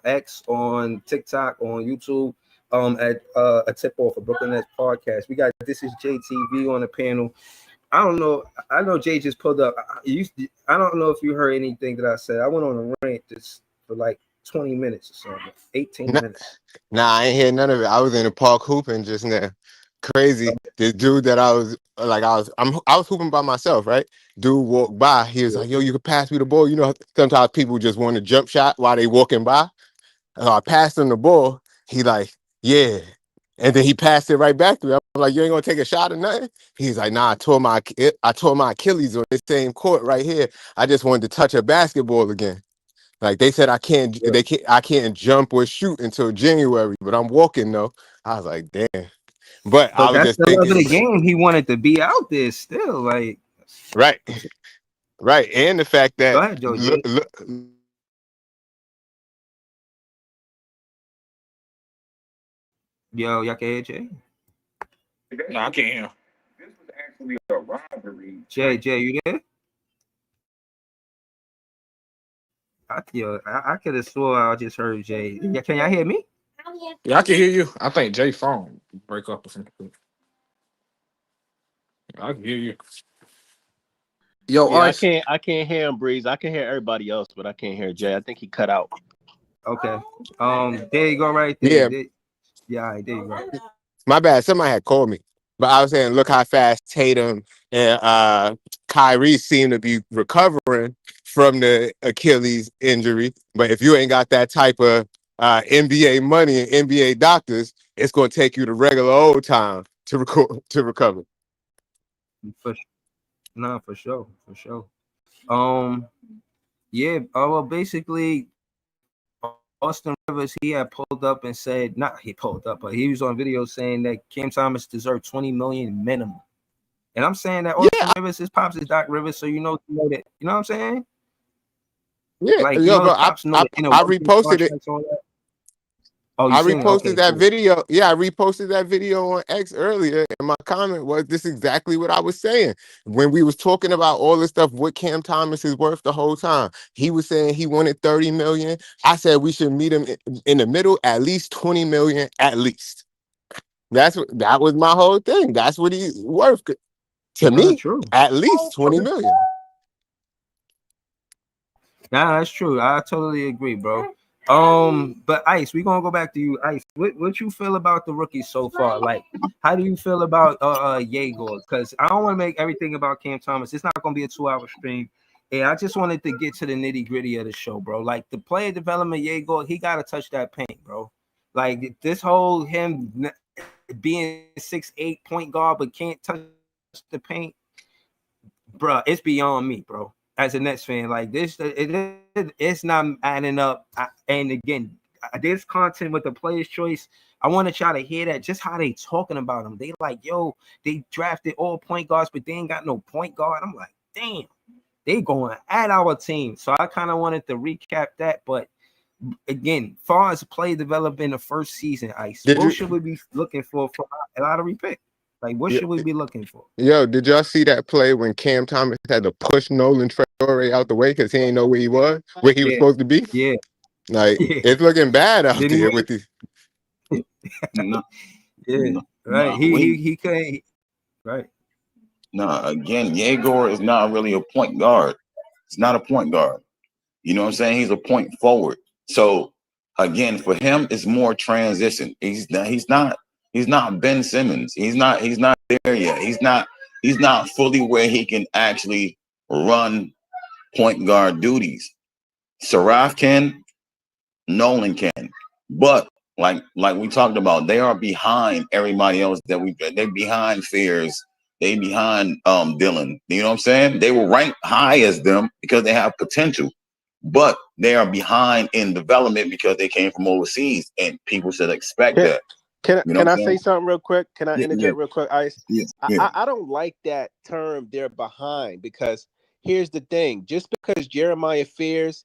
X, on TikTok, on YouTube. At a tip off of Brooklyn Nets podcast. We got This Is JTV on the panel. I don't know. I know Jay just pulled up. I don't know if you heard anything that I said. I went on a rant just for like 20 minutes or something, 18 minutes. Nah, I ain't hear none of it. I was in the park hooping just now. Crazy. This dude that I was hooping by myself, right? Dude walked by. He was like, "Yo, you can pass me the ball." You know, sometimes people just want to jump shot while they walking by. So I passed him the ball. He like, yeah. And then he passed it right back to me. I'm like, you ain't gonna take a shot or nothing? He's like, nah, I tore my Achilles on this same court right here. I just wanted to touch a basketball again. Like they said, I can't jump or shoot until January, but I'm walking though. I was like, damn. But I But was that's just the love of the thinking, game. He wanted to be out there still. Like, right, right, and the fact go that ahead, Joe G. Yo, y'all can hear Jay? No, I can't hear. Jay, you there? I could have swore I just heard Jay. Yeah, can y'all hear me? Yeah, I can hear you. I think Jay phone break up or something. I can hear you. Yo, Yeah, Ice. I can't hear him, Breeze. I can hear everybody else, but I can't hear Jay. I think he cut out. Okay. There you go, right there. yeah, Yeah, all right, there you go. my bad. Somebody had called me, but I was saying, look how fast Tatum and Kyrie seem to be recovering from the Achilles injury. But if you ain't got that type of NBA money and NBA doctors, it's going to take you the regular old time to recover. For nah, for sure, for sure. Um, yeah. Well, basically, Austin Rivers, he had pulled up and said, not he pulled up, but he was on video saying that Cam Thomas deserved 20 million minimum. And I'm saying that Austin Yeah, Rivers, his pops is Doc Rivers, so you know that. You know what I'm saying? yeah, Like, you yo, know, bro. his pops know that, I working reposted it. contracts, all that. Oh, you I seen it? reposted Okay, that cool. video. Yeah, I reposted that video on X earlier, and my comment was this is exactly what I was saying when we was talking about all this stuff. What Cam Thomas is worth the whole time. He was saying he wanted 30 million. I said we should meet him in the middle, at least 20 million, at least. That was my whole thing. That's what he's worth to Nah, me. true. At least 20 million. Nah, that's true. I totally agree, bro. But Ice, we're gonna go back to you, Ice. What you feel about the rookies so far? Like, how do you feel about Yegor? Because I don't want to make everything about Cam Thomas. It's not gonna be a 2-hour stream. And I just wanted to get to the nitty-gritty of the show, bro. Like the player development, Yegor, he gotta touch that paint, bro. Like this whole him being 6'8" point guard but can't touch the paint, bro. It's beyond me, bro. As a Nets fan, like this, it's not adding up. And again, this content with the player's choice, I want to try to hear that just how they talking about them. They like, yo, they drafted all point guards, but they ain't got no point guard. I'm like, damn, they going at our team. So I kind of wanted to recap that, but again, far as play development in the first season, Ice, Did what you? should we be looking for a lottery pick? Like, what Yeah, should we be looking for? yo, did y'all see that play when Cam Thomas had to push Nolan Traore out the way because he ain't know where he was Yeah, supposed to be? yeah, Like yeah. it's looking bad out Did he there win? with these. No, Yeah, no, right. no. He couldn't. Right. No. Again, Yegor is not really a point guard. He's not a point guard. You know what I'm saying? He's a point forward. So again, for him, it's more transition. He's not Ben Simmons. He's not there yet. He's not fully where he can actually run point guard duties. Saraf can, Nolan can. But like we talked about, they are behind everybody else they're behind Fears. They behind Dylan. You know what I'm saying? They will rank high as them because they have potential. But they are behind in development because they came from overseas, and people should expect Can that. You know can what I I'm say saying? something real quick? Can I Yeah, yeah, interject real quick, Ice? yeah, yeah. I don't like that term. They're behind because here's the thing: just because Jeremiah Fears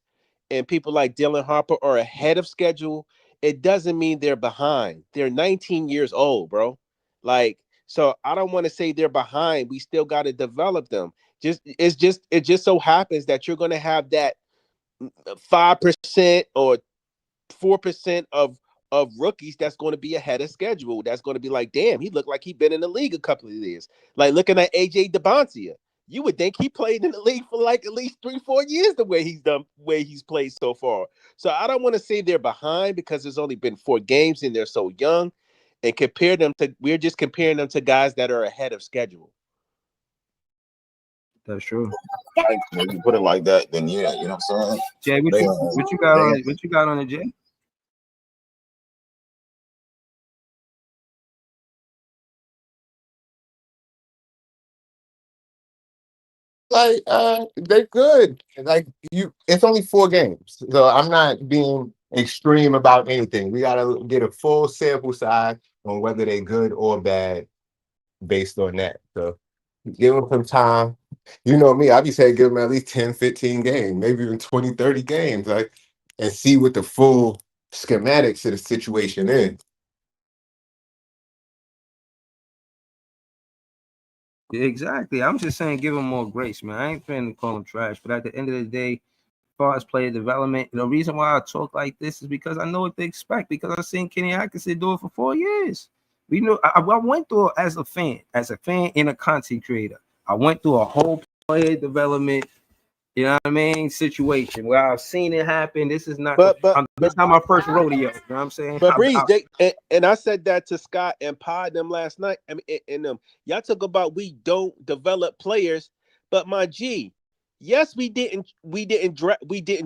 and people like Dylan Harper are ahead of schedule, it doesn't mean they're behind. They're 19 years old, bro. Like, so I don't want to say they're behind. We still got to develop them. It just so happens that you're going to have that 5% or 4% of rookies that's going to be ahead of schedule. That's going to be like, damn, he looked like he been in the league a couple of years. Like looking at AJ DeBontia, you would think he played in the league for like at least 3-4 years the way he's played so far. So I don't want to say they're behind because there's only been 4 games and they're so young, and we're just comparing them to guys that are ahead of schedule. That's true. Like, when you put it like that, then yeah, you know what I'm saying? Jay, They what you got they on? What you got on the Jay? like they're good. Like it's only 4 games, so I'm not being extreme about anything. We gotta get a full sample size on whether they're good or bad based on that. So give them some time. You know me, I be saying give them at least 10, 15 games, maybe even 20, 30 games, like, and see what the full schematics of the situation is. Exactly. I'm just saying, give him more grace, man. I ain't finna call him trash, but at the end of the day, as far as player development, the reason why I talk like this is because I know what they expect. Because I've seen Kenny Atkinson do it for 4 years. We know I went through it as a fan and a content creator. I went through a whole player development, you know what I mean, situation where I've seen it happen. This is not But this is not my first rodeo. You know what I'm saying? But Breeze, and I said that to Scott and Pod them last night. I mean, and them, y'all talk about we don't develop players, but my G, yes, we didn't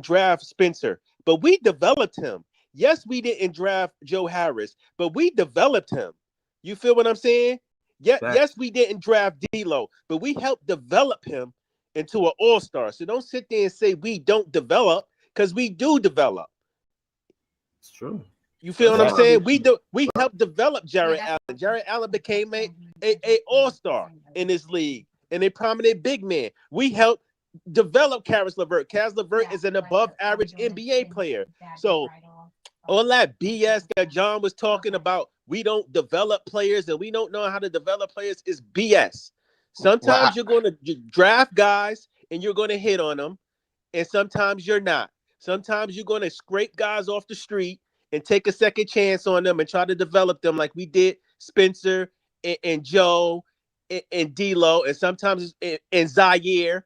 draft Spencer, but we developed him. Yes, we didn't draft Joe Harris, but we developed him. You feel what I'm saying? Yeah, yes, Facts. we didn't draft D'Lo, but we helped develop him into an all-star. So don't sit there and say we don't develop, because we do develop. It's true. You feel what I'm Right. saying? We helped develop Jared Allen. Jared Allen became a all-star in this league and a prominent big man. We helped develop Karis LeVert. Karis LeVert is an above average NBA player. So all that BS that John was talking about, we don't develop players and we don't know how to develop players, is BS. Well, Sometimes you're going to draft guys and you're going to hit on them, and sometimes you're not. Sometimes you're going to scrape guys off the street and take a second chance on them and try to develop them like we did Spencer and Joe and D'Lo, and sometimes and Zaire,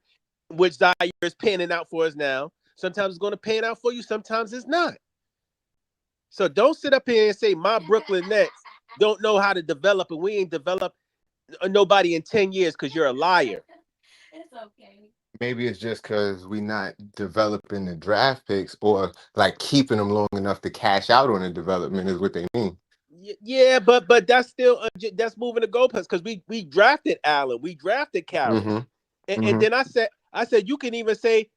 which Zaire is panning out for us now. Sometimes it's going to pan out for you. Sometimes it's not. So don't sit up here and say my Brooklyn Nets don't know how to develop, and we ain't developed nobody in 10 years, because you're a liar. maybe it's just because we not developing the draft picks or like keeping them long enough to cash out on the development is what they mean. Yeah, but that's still that's moving the goalposts, because we drafted Allen, we drafted Karras, Mm-hmm. and Mm-hmm. then I said you can even say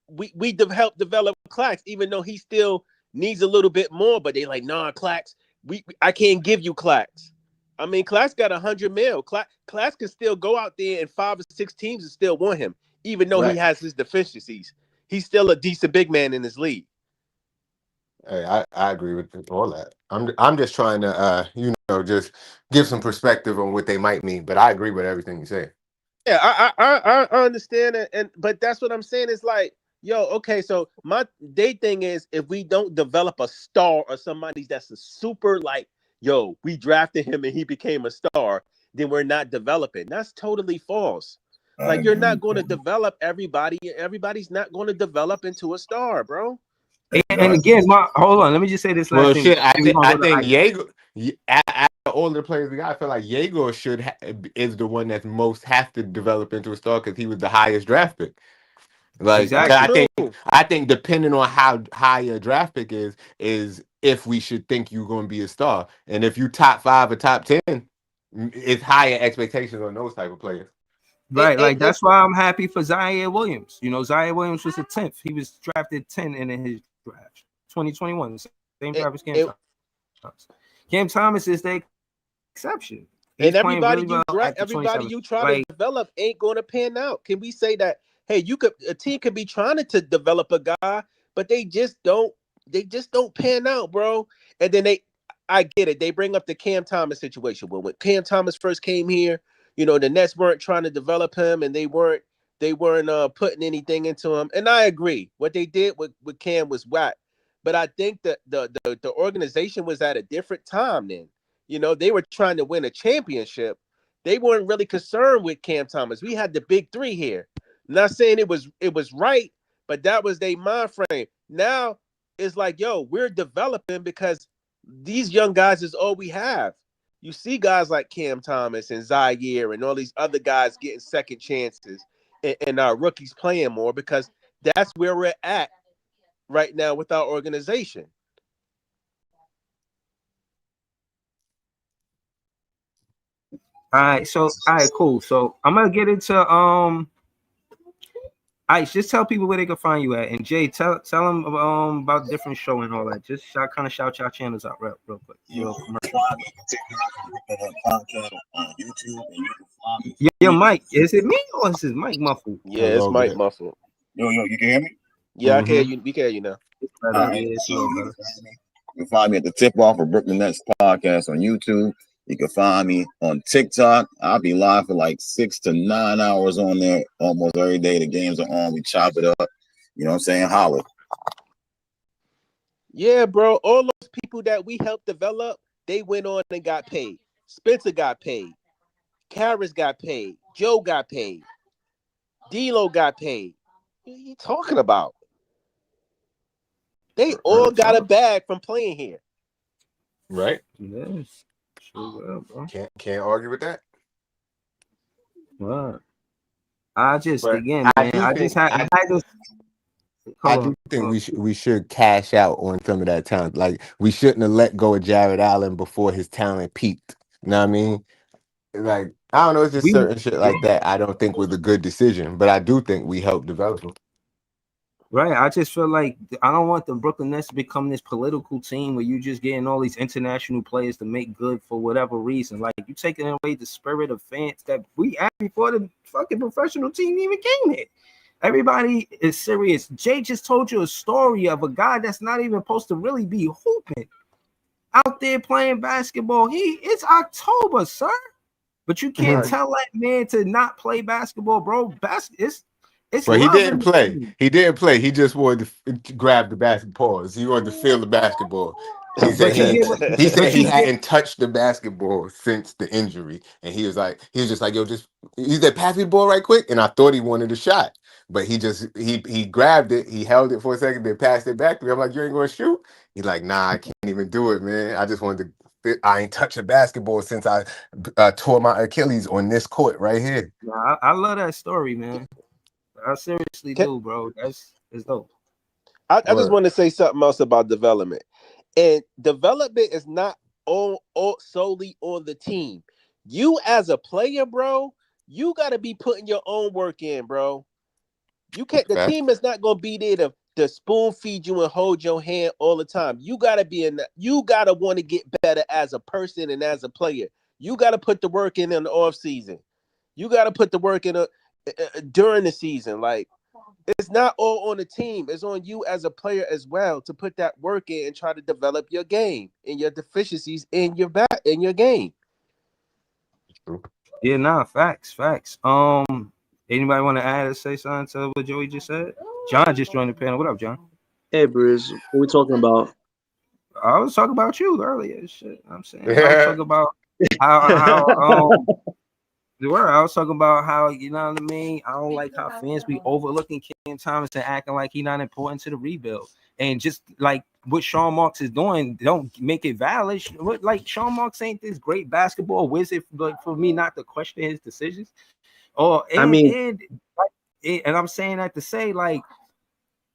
we helped develop Clax, even though he still needs a little bit more. But they like, nah, Clax, I can't give you Clax. I mean, Clax got 100 mil. Clax can still go out there and 5 or 6 teams and still want him, even though he Right. has his deficiencies. He's still a decent big man in this league. Hey, I agree with all that. I'm just trying to just give some perspective on what they might mean, but I agree with everything you say. Yeah, I understand it, and but that's what I'm saying. Is like, yo, okay, so they thing is, if we don't develop a star or somebody that's a super, like, yo, we drafted him and he became a star, then we're not developing. That's totally false. I Like, you're agree. not going to develop everybody. Everybody's not going to develop into a star, bro. And again, Exactly. hold on. Let me just say this last Well, thing. shit, I And we're think gonna I go to think Ice. Jaeger, out of all the players we got, I feel like Jaeger is the one that's most have to develop into a star because he was the highest draft pick. Like, 'cause That's Exactly. true. I think depending on how high your draft pick is if we should think you're going to be a star, and if you top 5 or top 10, it's higher expectations on those type of players. Right, like And that's why I'm happy for Zaire Williams. You know, Zaire Williams was the 10th. He was drafted 10 in his draft, 2021, same and, draft as Cam and, Thomas. Cam Thomas is the exception. He's And playing everybody really well at the everybody 27th. you try to Like, develop ain't going to pan out. Can we say that? Hey, a team could be trying to develop a guy, but they just don't pan out, bro. And then I get it. They bring up the Cam Thomas situation. Well, when Cam Thomas first came here, the Nets weren't trying to develop him, and they weren't putting anything into him. And I agree. What they did with Cam was whack. But I think that the organization was at a different time then. They were trying to win a championship. They weren't really concerned with Cam Thomas. We had the big three here. Not saying it was right, but that was their mind frame. Now it's like, yo, we're developing because these young guys is all we have. You see guys like Cam Thomas and Zaire and all these other guys getting second chances, and our rookies playing more, because that's where we're at right now with our organization. all right, cool. So I'm gonna get into Ice, just tell people where they can find you at. And Jay, tell them about the different show and all that. Just kind of shout your channels out real quick. You can find me podcast on YouTube, and you can find me. Your mic, is it me or is his mic muffled? Yeah, it's little Mike bit. Muffled. Yo, you can hear me? Yeah, I can hear you. We can hear you now. All right. So you can find me at the Tip Off of Brooklyn Nets podcast on YouTube. You can find me on TikTok. I'll be live for like 6 to 9 hours on there almost every day. The games are on. We chop it up. You know what I'm saying? Holla. Yeah, bro. All those people that we helped develop, they went on and got paid. Spencer got paid. Karras got paid. Joe got paid. D-Lo got paid. What are you talking about? They all got a bag from playing here. Right? Yes. Sure will, bro. Can't argue with that. What? I just But again, I man. do I think- just had this. I do think we should cash out on some of that talent. Like we shouldn't have let go of Jared Allen before his talent peaked. You know what I mean? Like I don't know, it's just certain shit like that. I don't think was a good decision, but I do think we helped develop him. Right. I just feel like I don't want the Brooklyn Nets to become this political team where you just getting all these international players to make good for whatever reason. Like you taking away the spirit of fans that we had before the fucking professional team even came here. Everybody is serious. Jay just told you a story of a guy that's not even supposed to really be hooping out there playing basketball. It's October, sir. But you can't tell that man to not play basketball, bro. It's But he love didn't in the play. team. He didn't play. He just wanted to grab the basketball. He wanted to feel the basketball. He said he hadn't touched the basketball since the injury, and he was just like, yo, he said, pass me the ball right quick, and I thought he wanted a shot, but he grabbed it, he held it for a second, then passed it back to me. I'm like, you ain't gonna shoot? He's like, nah, I can't even do it, man. I just wanted to. I ain't touched a basketball since I tore my Achilles on this court right here. Nah, I love that story, man. I seriously do, bro. It's dope. I just want to say something else about development. And development is not all solely on the team. You as a player, bro, you got to be putting your own work in, bro. You can't. The team is not going to be there to spoon feed you and hold your hand all the time. You got to be in. You got to want to get better as a person and as a player. You got to put the work in the off season. You got to put the work in during the season. Like, it's not all on the team. It's on you as a player as well to put that work in and try to develop your game and your deficiencies in your game. Yeah, nah, facts. Anybody want to add or say something to what Joey just said? John just joined the panel. What up, John? Hey, Bruce. What are we talking about? I was talking about you earlier. Shit, I'm saying. I was talking about how I was talking about how, you know what I mean? I don't like how fans be overlooking Cam Thomas and acting like he's not important to the rebuild. And just like what Sean Marks is doing, don't make it valid. Like Sean Marks ain't this great basketball wizard for me not to question his decisions. And I'm saying that to say, like,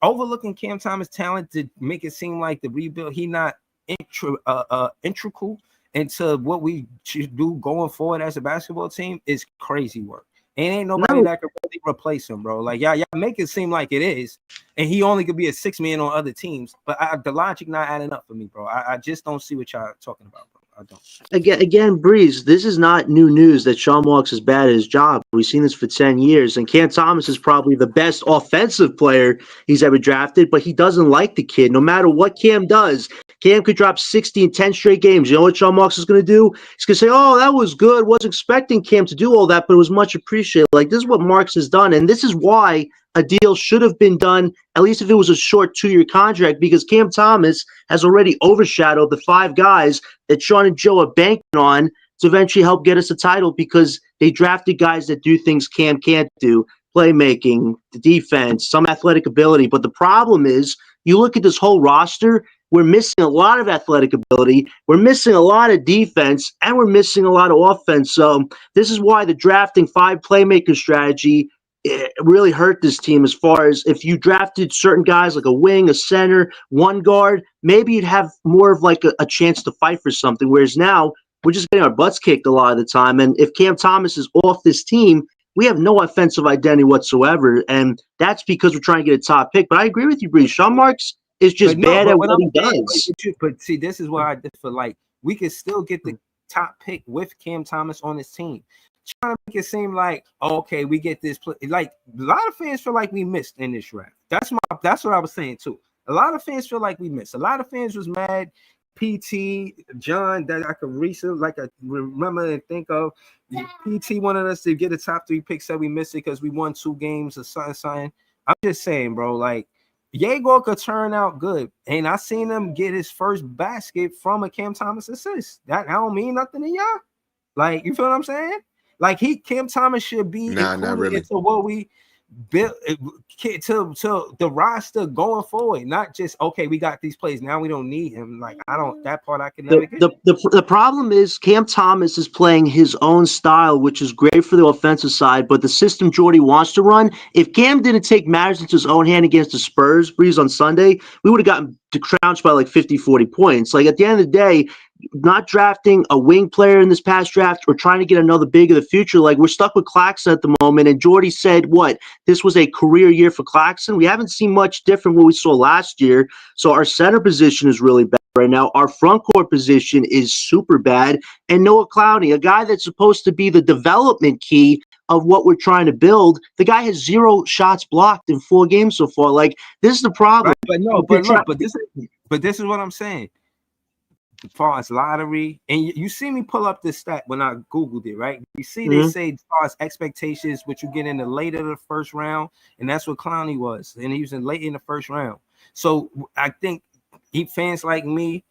overlooking Cam Thomas' talent to make it seem like the rebuild, he not integral into what we should do going forward as a basketball team is crazy work. And ain't nobody that could really replace him, bro. Like, y'all make it seem like it is, and he only could be a 6-man on other teams. But the logic not adding up for me, bro. I just don't see what y'all talking about, bro. I don't. Again, Breeze, this is not new news that Sean Marks is bad at his job. We've seen this for 10 years, and Cam Thomas is probably the best offensive player he's ever drafted, but he doesn't like the kid. No matter what Cam does, Cam could drop 60 in 10 straight games. You know what Sean Marks is going to do? He's going to say, oh, that was good. Wasn't expecting Cam to do all that, but it was much appreciated. Like, this is what Marks has done, and this is why a deal should have been done, at least if it was a short 2-year contract, because Cam Thomas has already overshadowed the 5 guys that Sean and Joe are banking on to eventually help get us a title, because they drafted guys that do things Cam can't do: playmaking, the defense, some athletic ability. But the problem is, you look at this whole roster, we're missing a lot of athletic ability, we're missing a lot of defense, and we're missing a lot of offense. So this is why the drafting 5 playmaker strategy, it really hurt this team, as far as if you drafted certain guys like a wing, a center, one guard, maybe you'd have more of like a chance to fight for something. Whereas now we're just getting our butts kicked a lot of the time. And if Cam Thomas is off this team, we have no offensive identity whatsoever, and that's because we're trying to get a top pick. But I agree with you, Bree. Sean Marks is But just no, bad but at what what I'm he saying, does. but see, this is why I differ. Like, we can still get the top pick with Cam Thomas on his team. Trying to make it seem like, okay, we get this play. Like, a lot of fans feel like we missed in this draft. That's what I was saying too. A lot of fans feel like we missed. A lot of fans was mad. PT John, that I could recently, like, I remember and think of. PT wanted us to get a top 3 pick, said we missed it because we won 2 games or something. I'm just saying, bro, like, Yegor could turn out good, and I seen him get his first basket from a Cam Thomas assist. That don't mean nothing to y'all. Like, you feel what I'm saying? Like, Cam Thomas should be Nah, not included really. into what we built to the roster going forward. Not just, okay, we got these plays, now we don't need him. Like, I don't, that part I can never get. The problem is Cam Thomas is playing his own style, which is great for the offensive side, but the system Jordy wants to run, if Cam didn't take matters into his own hand against the Spurs, Breeze, on Sunday, we would have gotten trounced by like 50, 40 points. Like, at the end of the day, not drafting a wing player in this past draft or trying to get another big of the future, like, we're stuck with Claxton at the moment, and Jordy said, what, this was a career year for Claxton? We haven't seen much different what we saw last year, so our center position is really bad right now. Our front court position is super bad. And Noah Clowney, a guy that's supposed to be the development key of what we're trying to build, the guy has 0 shots blocked in 4 games so far. Like, this is the problem. Right, but no, but look, but this is what I'm saying. As far as lottery, and you see me pull up this stat when I Googled it, right? You see, they say as far as expectations, what you get in the later the first round, and that's what Clowney was, and he was in late in the first round. So I think fans like me,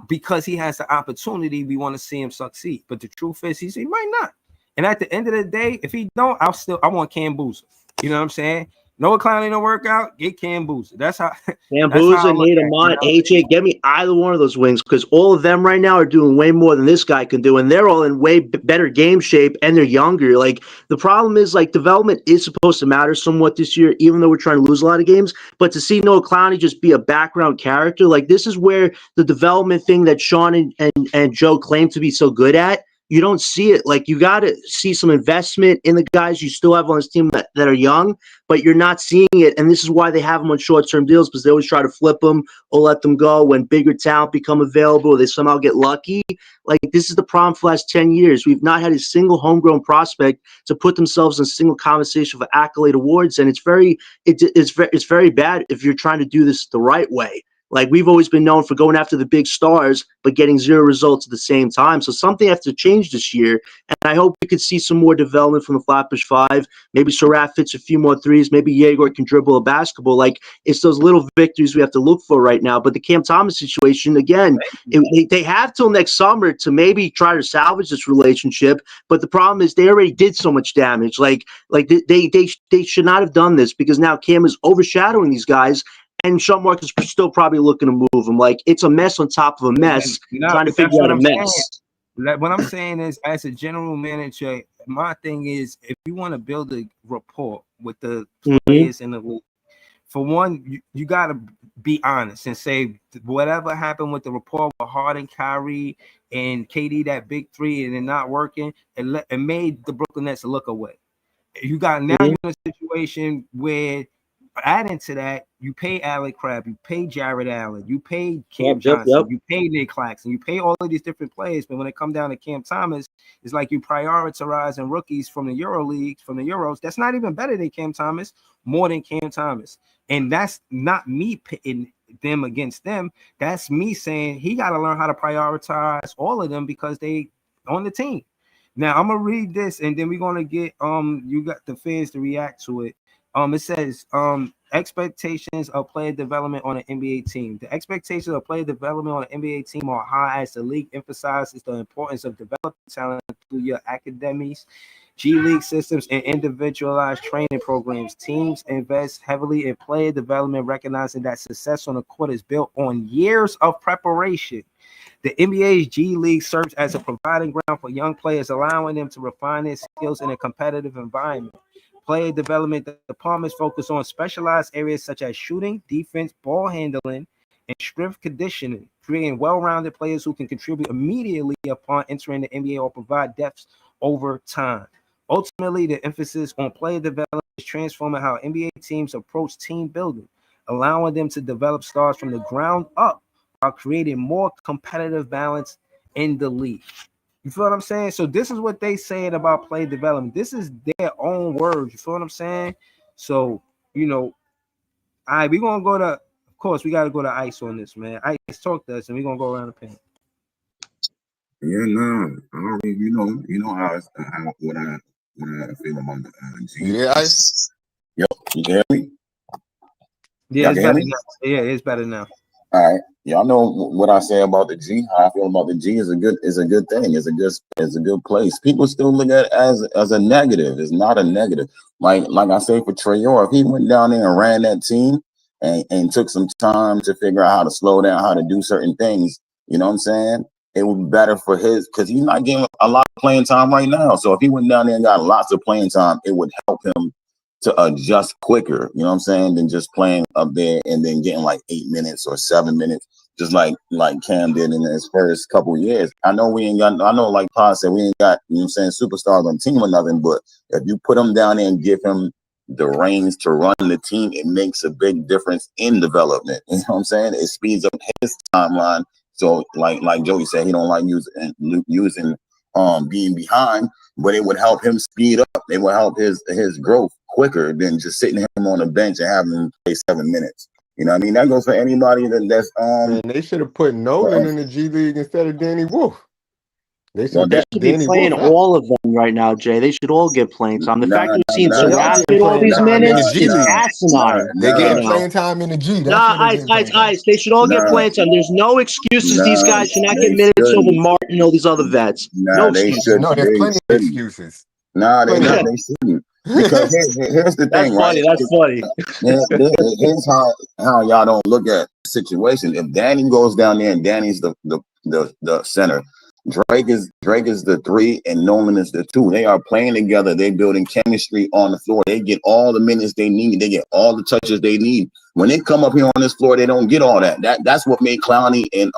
because he has the opportunity, we want to see him succeed. But the truth is, he might not. And at the end of the day, if he don't, I want Cam Boozer. You know what I'm saying? Noah Clowney don't work out, get Cam Boozer. That's how. Bambuza, Nate Amont, AJ, get me either one of those wings, because all of them right now are doing way more than this guy can do, and they're all in way better game shape, and they're younger. Like, the problem is, like, development is supposed to matter somewhat this year, even though we're trying to lose a lot of games. But to see Noah Clowney just be a background character, like, this is where the development thing that Sean and Joe claim to be so good at, you don't see it. Like, you got to see some investment in the guys you still have on this team that are young, but you're not seeing it. And this is why they have them on short-term deals, because they always try to flip them or let them go when bigger talent become available, or they somehow get lucky. Like, this is the problem for the last 10 years. We've not had a single homegrown prospect to put themselves in a single conversation for accolade awards. And it's very bad if you're trying to do this the right way. Like, we've always been known for going after the big stars, but getting 0 results at the same time. So something has to change this year. And I hope we could see some more development from the Flatbush Five. Maybe Surratt fits a few more threes. Maybe Yegor can dribble a basketball. Like, it's those little victories we have to look for right now. But the Cam Thomas situation, again, they have till next summer to maybe try to salvage this relationship. But the problem is they already did so much damage. Like they should not have done this, because now Cam is overshadowing these guys. And Sean Marks is still probably looking to move him. Like, it's a mess on top of a mess, trying to figure out a mess. Like, what I'm saying is, as a general manager, my thing is, if you want to build a rapport with the players in the league, for one, you got to be honest and say whatever happened with the rapport with Harden, Kyrie, and KD, that big 3, and it not working, it made the Brooklyn Nets look away. You got now you're in a situation where, adding to that, you pay Alec Crabbe, you pay Jared Allen, you pay Cam Johnson, you pay Nick Claxton, you pay all of these different players. But when it comes down to Cam Thomas, it's like you prioritizing rookies from the Euro League, from the Euros. That's not even better than Cam Thomas, more than Cam Thomas. And that's not me pitting them against them. That's me saying he got to learn how to prioritize all of them because they on the team. Now I'm gonna read this, and then we're gonna get you got the fans to react to it. It says expectations of player development on an NBA team. The expectations of player development on an NBA team are high as the league emphasizes the importance of developing talent through your academies, G League systems, and individualized training programs. Teams invest heavily in player development, recognizing that success on the court is built on years of preparation. The NBA's G League serves as a providing ground for young players, allowing them to refine their skills in a competitive environment. Player development departments focus on specialized areas such as shooting, defense, ball handling, and strength conditioning, creating well-rounded players who can contribute immediately upon entering the NBA or provide depth over time. Ultimately, the emphasis on player development is transforming how NBA teams approach team building, allowing them to develop stars from the ground up while creating more competitive balance in the league. You feel what I'm saying? So this is what they saying about player development. This is their own words. You feel what I'm saying? So, you know, all right, we're gonna go to, of course, we gotta go to Ice on this, man. Ice, talk to us, and we're gonna go around the pen. Yeah, no, I already, you know what I feel about the G. Yeah, Ice. Yep, you can hear me? Yeah, Y'all it's can hear better me? now. Yeah, it's better now. All right. Y'all know what I say about the G. How I feel about the G is a good thing. It's a good place. People still look at it as a negative. It's not a negative. Like I say for Trayor, if he went down there and ran that team and took some time to figure out how to slow down, how to do certain things, you know what I'm saying? It would be better for his because he's not getting a lot of playing time right now. So if he went down there and got lots of playing time, it would help him to adjust quicker, you know what I'm saying, than just playing up there and then getting like 8 minutes or 7 minutes, just like Cam did in his first couple of years. I know like Pa said, we ain't got, you know what I'm saying, superstars on the team or nothing, but if you put him down there and give him the reins to run the team, it makes a big difference in development. You know what I'm saying? It speeds up his timeline. So like Joey said, he don't like using being behind, but it would help him speed up. It would help his growth quicker than just sitting him on the bench and having him play 7 minutes. You know what I mean? That goes for anybody that's Man, they should have put Nolan in the G League instead of Danny Wolf. They should well, have They got should be Danny playing Wolf out. all of them right now, Jay. They should all get playing time. The fact that you're seeing They are getting Seraphic all playing these time in the minutes G is League. asinine They right getting now. playing time in the G. That's Nah, where they ice, getting ice, playing time. ice. They should all get playing time. There's no excuses. These guys should not get they minutes over shouldn't. Martin and all these other vets. No They excuses. should. No, there's They plenty of shouldn't. excuses. They Plenty not. of They shouldn't. Because here's the That's thing, right? funny. That's funny. Here's how y'all don't look at the situation. If Danny goes down there and Danny's the center, Drake is the three and Nolan is the two. They are playing together. They building chemistry on the floor. They get all the minutes they need. They get all the touches they need. When they come up here on this floor, they don't get all that. That's what made Clowney and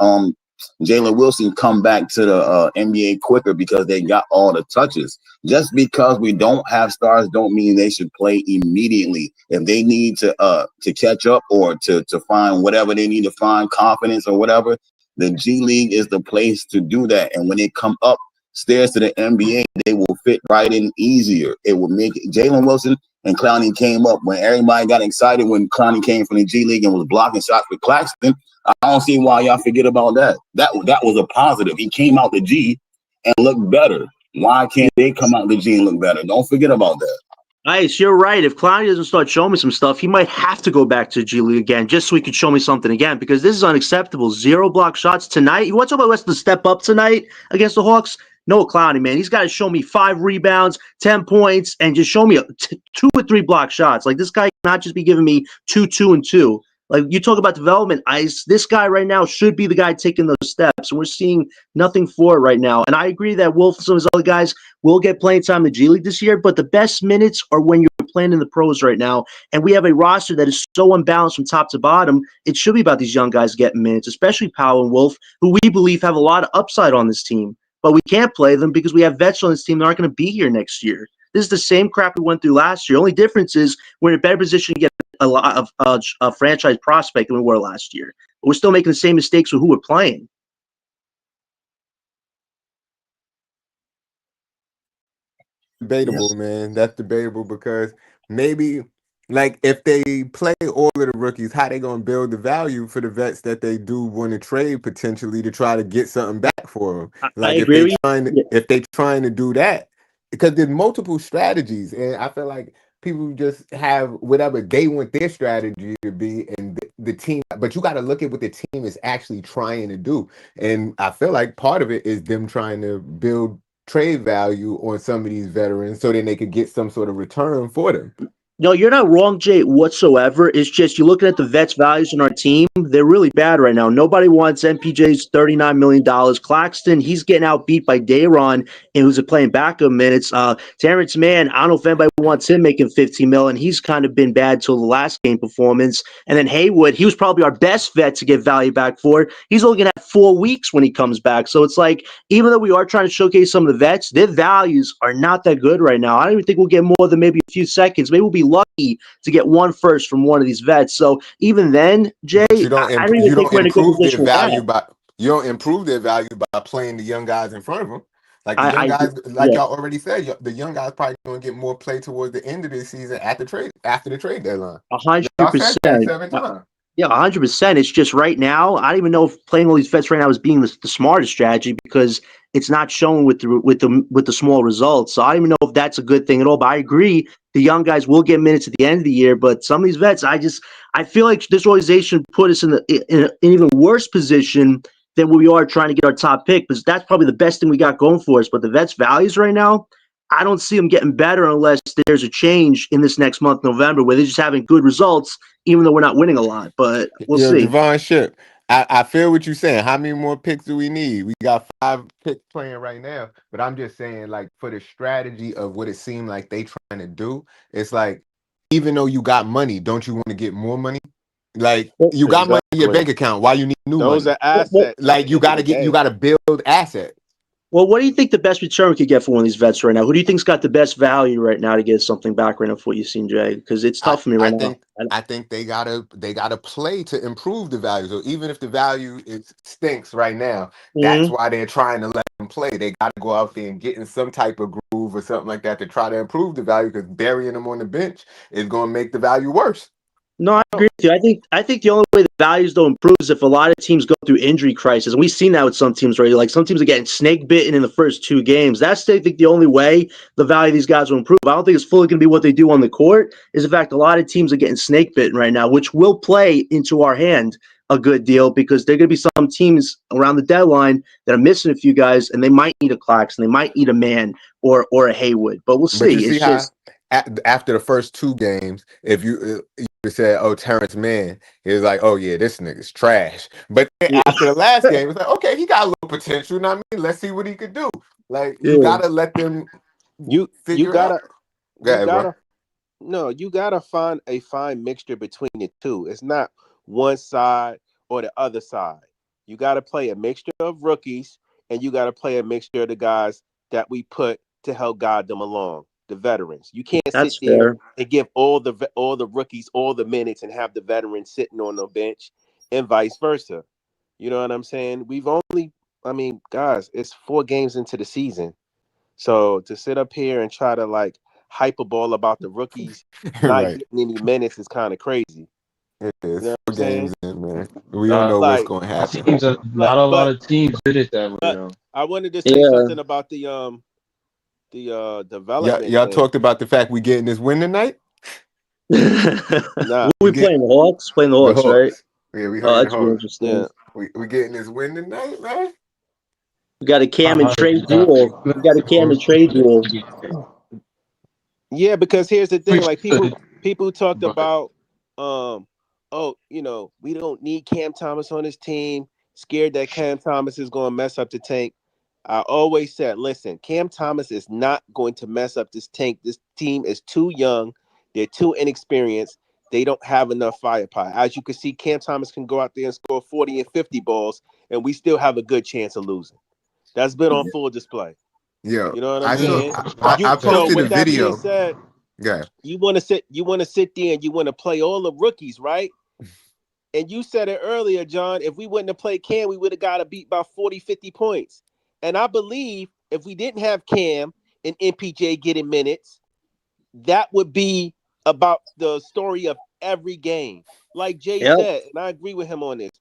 Jalen Wilson come back to the NBA quicker because they got all the touches. Just because we don't have stars don't mean they should play immediately. If they need to catch up or to find whatever they need to find, confidence or whatever, the G League is the place to do that. And when they come up stairs to the NBA, they will fit right in easier. It will make it. Jalen Wilson and Clowney came up when everybody got excited when Clowney came from the G League and was blocking shots for Claxton. I don't see why y'all forget about that. That was a positive. He came out the G and looked better. Why can't they come out the G and look better? Don't forget about that. Ice, you're right. If Clowney doesn't start showing me some stuff, he might have to go back to G League again just so he could show me something again because this is unacceptable. 0 block shots tonight. You want to talk about West to step up tonight against the Hawks? No, Clowney, man. He's got to show me 5 rebounds, 10 points, and just show me 2 or 3 block shots. Like, this guy cannot just be giving me 2, 2, and 2. Like, you talk about development, Ice. This guy right now should be the guy taking those steps, and we're seeing nothing for it right now. And I agree that Wolf and some of his other guys will get playing time in the G League this year, but the best minutes are when you're playing in the pros right now. And we have a roster that is so unbalanced from top to bottom. It should be about these young guys getting minutes, especially Powell and Wolf, who we believe have a lot of upside on this team. But we can't play them because we have vets on this team that aren't going to be here next year. This is the same crap we went through last year. Only difference is we're in a better position to get a lot of a franchise prospect than we were last year. But we're still making the same mistakes with who we're playing. Debatable, man. That's debatable because maybe like if they play all of the rookies, how they gonna build the value for the vets that they do want to trade potentially to try to get something back for them? I Like agree with you. if they trying to do that, because there's multiple strategies, and I feel like people just have whatever they want their strategy to be, and the team. But you got to look at what the team is actually trying to do, and I feel like part of it is them trying to build trade value on some of these veterans so then they could get some sort of return for them. No, you're not wrong, Jay, whatsoever. It's just you're looking at the vets' values on our team. They're really bad right now. Nobody wants MPJ's $39 million. Claxton, he's getting outbeat by Dayron, and who's playing backup minutes. Terrence Mann, I don't know if anybody wants him making $15 million. He's kind of been bad till the last game performance. And then Haywood, he was probably our best vet to get value back for. He's looking at 4 weeks when he comes back. So it's like, even though we are trying to showcase some of the vets, their values are not that good right now. I don't even think we'll get more than maybe a few seconds. Maybe we'll be lucky to get one first from one of these vets. So even then, Jay, But I don't even think we're in a good position with that. you don't improve their value by playing the young guys in front of them. Like the young I guys, like yeah, y'all already said, the young guys probably gonna get more play towards the end of the season after the trade deadline. Y'all said that 100%. 7 times. Yeah, 100%. It's just right now, I don't even know if playing all these vets right now is being the smartest strategy because it's not showing with the small results. So I don't even know if that's a good thing at all. But I agree, the young guys will get minutes at the end of the year. But some of these vets, I feel like this organization put us in an even worse position than we are trying to get our top pick, because that's probably the best thing we got going for us. But the vets' values right now, I don't see them getting better unless there's a change in this next month, November, where they're just having good results, even though we're not winning a lot. But we'll Yo, see. Javon Ship, I feel what you're saying. How many more picks do we need? We got 5 picks playing right now, but I'm just saying, like, for the strategy of what it seemed like they trying to do, it's like, even though you got money, don't you want to get more money? Like, you got money in your Exactly. bank account. Why you need new Those money? are assets at Like, the end of the you day. gotta build assets. Well, what do you think the best return we could get for one of these vets right now? Who do you think's got the best value right now to get something back right now for what you've seen, Jay? Because it's I, tough for me I right now. think I think they gotta play to improve the value. So even if the value is stinks right now, that's Mhm. why they're trying to let them play. They gotta go out there and get in some type of groove or something like that to try to improve the value, because burying them on the bench is gonna make the value worse. No, I agree with you. I think the only way the values don't improve is if a lot of teams go through injury crisis. And we've seen that with some teams already. Like some teams are getting snake bitten in the first 2 games. That's I think the only way the value of these guys will improve. I don't think it's fully going to be what they do on the court. Is in fact a lot of teams are getting snake bitten right now, which will play into our hand a good deal because there are going to be some teams around the deadline that are missing a few guys, and they might need a Claxton, they might need a Man or a Haywood. But we'll But you see. see It's how just after the first 2 games, if you said, "Oh, Terrence Mann," he was like, "Oh yeah, this nigga's trash." But then yeah, after the last game, it's like, "Okay, he got a little potential." You know what I mean? Let's see what he could do. Like you yeah. gotta let them You figure it out. gotta Go you ahead, bro. gotta no, you gotta find a fine mixture between the two. It's not one side or the other side. You gotta play a mixture of rookies, and you gotta play a mixture of the guys that we put to help guide them along, the veterans. You can't sit That's there fair. and give all the rookies all the minutes and have the veterans sitting on the bench, and vice versa. You know what I'm saying? I mean, guys, it's 4 games into the season. So to sit up here and try to like hype a ball about the rookies not Right. getting any minutes is kind of crazy. It You know is what I'm 4 games saying? in, man. We don't Not know what's Like, gonna not happen. teams are but not a lot but of teams did it that way but though. I wanted to say Yeah. something about the Yeah, development y'all thing. talked about the fact we getting this win tonight. Who Nah, we We get playing? The Hawks? Playing the the Hawks, right? Hawks. Yeah, we Oh, hugging that the should be Hawks. interesting. yeah. We getting this win tonight, man. We got a Cam and hundred Trey percent. duel. We got a Cam and Trey duel. Yeah, because here's the thing, like But people talked about oh, we don't need Cam Thomas on this team, scared that Cam Thomas is going to mess up the tank. I always said, listen, Cam Thomas is not going to mess up this tank. This team is too young. They're too inexperienced. They don't have enough firepower. As you can see, Cam Thomas can go out there and score 40 and 50 balls, and we still have a good chance of losing. That's been on full display. Yo, You know what I'm I saw. saying? I So posted a with that being video. said, Yeah, you want to sit there and you want to play all the rookies, right? And you said it earlier, John, if we wouldn't have played Cam, we would have got to beat by 40, 50 points. And I believe if we didn't have Cam and MPJ getting minutes, that would be about the story of every game. Like Jay Yep. said, and I agree with him on this.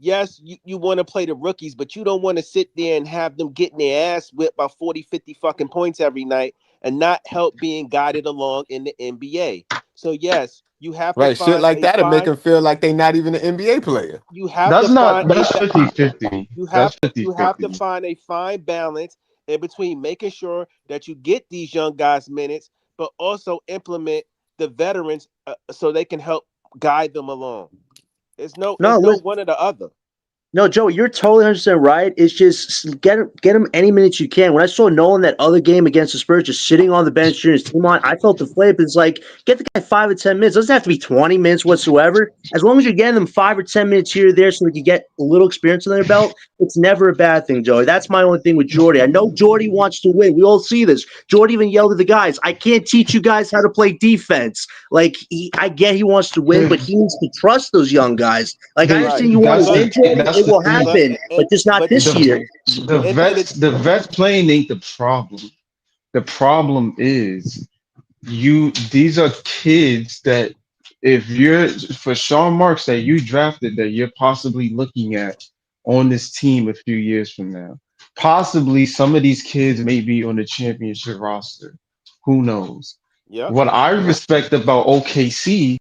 Yes, you want to play the rookies, but you don't want to sit there and have them getting their ass whipped by 40, 50 fucking points every night and not help being guided along in the NBA. So yes, you have to right. Shit find like a that'll make fine them feel like they not even an NBA player. you have to that's find not a that's 50-50. you have That's you have to 50-50. find a fine balance in between making sure that you get these young guys minutes, but also implement the veterans so they can help guide them along. It's no No, one or the other. No, Joe, you're totally 100% right. It's just get him any minutes you can. When I saw Nolan that other game against the Spurs just sitting on the bench cheering his team on, I felt deflated. It's like, get the guy 5 or 10 minutes. It doesn't have to be 20 minutes whatsoever. As long as you're getting them 5 or 10 minutes here or there so they can get a little experience under their belt, it's never a bad thing, Joey. That's my only thing with Jordy. I know Jordy wants to win. We all see this. Jordy even yelled at the guys, I can't teach you guys how to play defense. Like, I get he wants to win, but he needs to trust those young guys. Like, I understand you want to win, Jordy. It will happen, but just not this year. The vets playing ain't the problem. The problem is these are kids that if you're for Sean Marks that you drafted that you're possibly looking at on this team a few years from now. Possibly some of these kids may be on the championship roster. Who knows? Yep. What I respect about OKC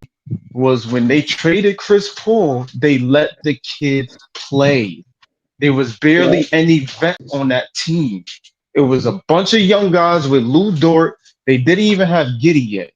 was when they traded Chris Paul, they let the kids play. There was barely any vet on that team. It was a bunch of young guys with Lou Dort. They didn't even have Giddey yet.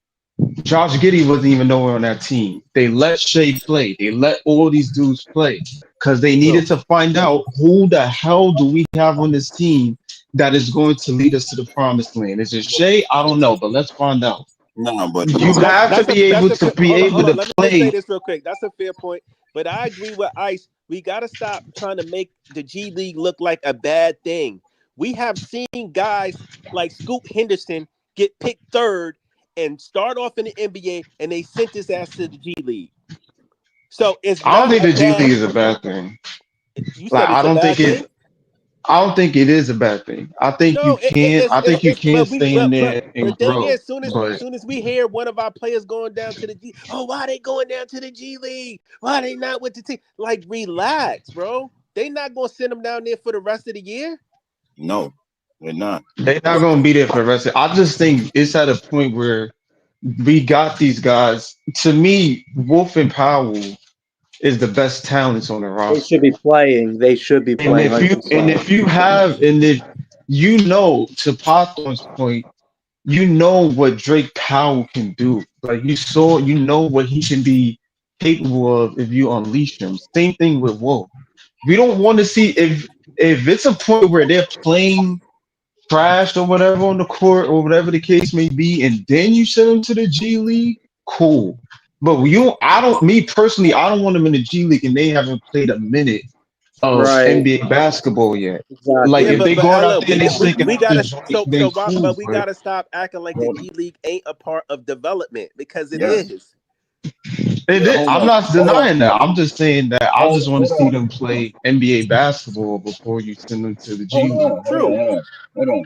Josh Giddey wasn't even nowhere on that team. They let Shea play. They let all these dudes play because they needed to find out who the hell do we have on this team that is going to lead us to the promised land. Is it Shea? I don't know, but let's find out. No, but You have to be able to Hold on. Let me say play. this real quick. That's a fair point. But I agree with Ice. We got to stop trying to make the G League look like a bad thing. We have seen guys like Scoop Henderson get picked third and start off in the NBA, and they sent his ass to the G League. So it's I don't not think a the G bad. League is a bad thing. You Like said it's a bad thing. I don't think it is a bad thing. I think you No, can. I think you can but stay in there the and thing grow. is, But soon as we hear one of our players going down to the G, oh, why they going down to the G League? Why they not with the team? Like, relax, bro. They not gonna send them down there for the rest of the year. no, we're not. they're not going to be there for the rest of it. I just think it's at a point where we got these guys. To me, Wolf and Powell is the best talents on the They should roster. be playing. They should be And playing if 100%. you have and if you know to Pothorn's point, you know what Drake Powell can do. Like you know what he can be capable of if you unleash him. Same thing with Wolf. We don't want to see if it's a point where they're playing trash or whatever on the court or whatever the case may be, and then you send them to the G League, cool. But me personally, I don't want them in the G League and they haven't played a minute of Right. NBA basketball yet. Like Yeah, Exactly. if they but going out Ella, there and they stinking we out the gotta joint, then cool. we But gotta stop acting like the Hold on. G League ain't a part of development because it Yes. is. Hold I'm on. not Hold on. denying that. I'm just saying that I just want to Hold see on. them play NBA basketball before you send them to the G Hold League. on. Hold on. True. Hold on. Hold on.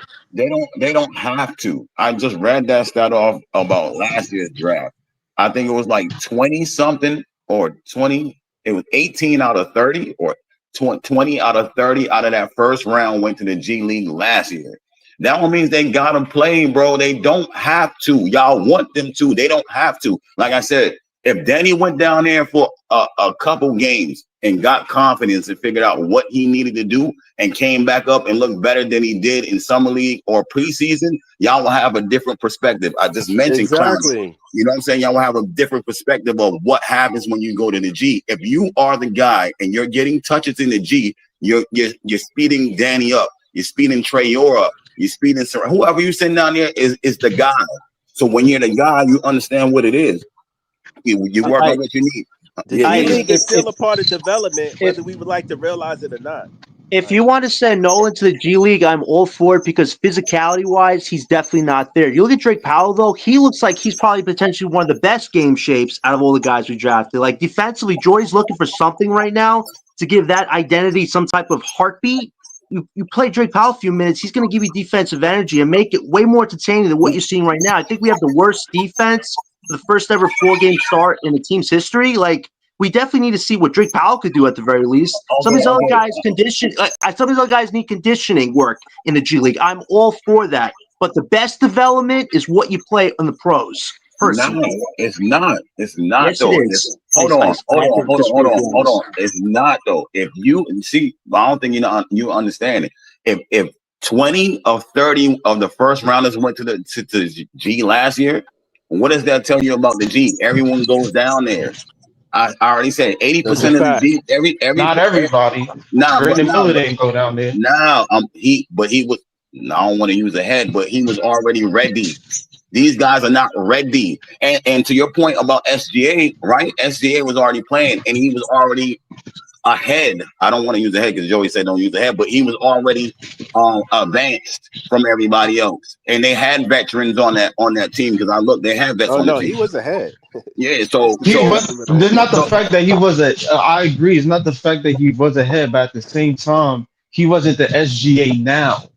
They don't have to. I just read that stat off about last year's draft. I think it was like 20 something or 20. It was 18 out of 30 or 20 out of 30 out of that first round went to the G League last year. That one means they got them playing, bro. They don't have to. Y'all want them to. They don't have to. Like I said, if Danny went down there for a couple games and got confidence and figured out what he needed to do and came back up and looked better than he did in summer league or preseason, y'all will have a different perspective. I just mentioned Clarence. Exactly. You know what I'm saying? Y'all will have a different perspective of what happens when you go to the G. If you are the guy and you're getting touches in the G, you're speeding Danny up. You're speeding Trayor up. You're speeding whoever you send down there is the guy. So when you're the guy, you understand what it is. You work I, on what you need. The Yeah, G yeah, League is if still a part of development, if whether we would like to realize it or not. if you want to send Nolan to the G League, I'm all for it because physicality wise, he's definitely not there. You look at Drake Powell though; he looks like he's probably potentially one of the best game shapes out of all the guys we drafted. Like defensively, Jordy's looking for something right now to give that identity some type of heartbeat. You play Drake Powell a few minutes, he's going to give you defensive energy and make it way more entertaining than what you're seeing right now. I think we have the worst defense for the first ever 4-game start in the team's history. Like, we definitely need to see what Drake Powell could do at the very least. Some of these other guys some of these other guys need conditioning work in the G League. I'm all for that. But the best development is what you play on the pros, No, personally. it's not. It's not Yes, it though. is. Hold I on, hold have on, to hold on, disagree hold with on, you on hold this. on. It's not though. If you see, I don't think you understand it. If 20 of 30 of the first rounders went to the G last year, What does that tell you about the G? Everyone goes down there. I already said That's a 80% of the fact. G. Not everybody. Nah, Brandon Miller didn't go down there. he was. I don't want to use a head, but he was already ready. These guys are not ready. And to your point about SGA, right? SGA was already playing, and he was already ahead. I don't want to use the head because Joey said don't use the head, but he was already advanced from everybody else, and they had veterans on that team because I look, they had vets Oh on the no, team. he was ahead. Yeah, so But there's not the so fact that he was a. I agree. It's not the fact that he was ahead, but at the same time, he wasn't the SGA now.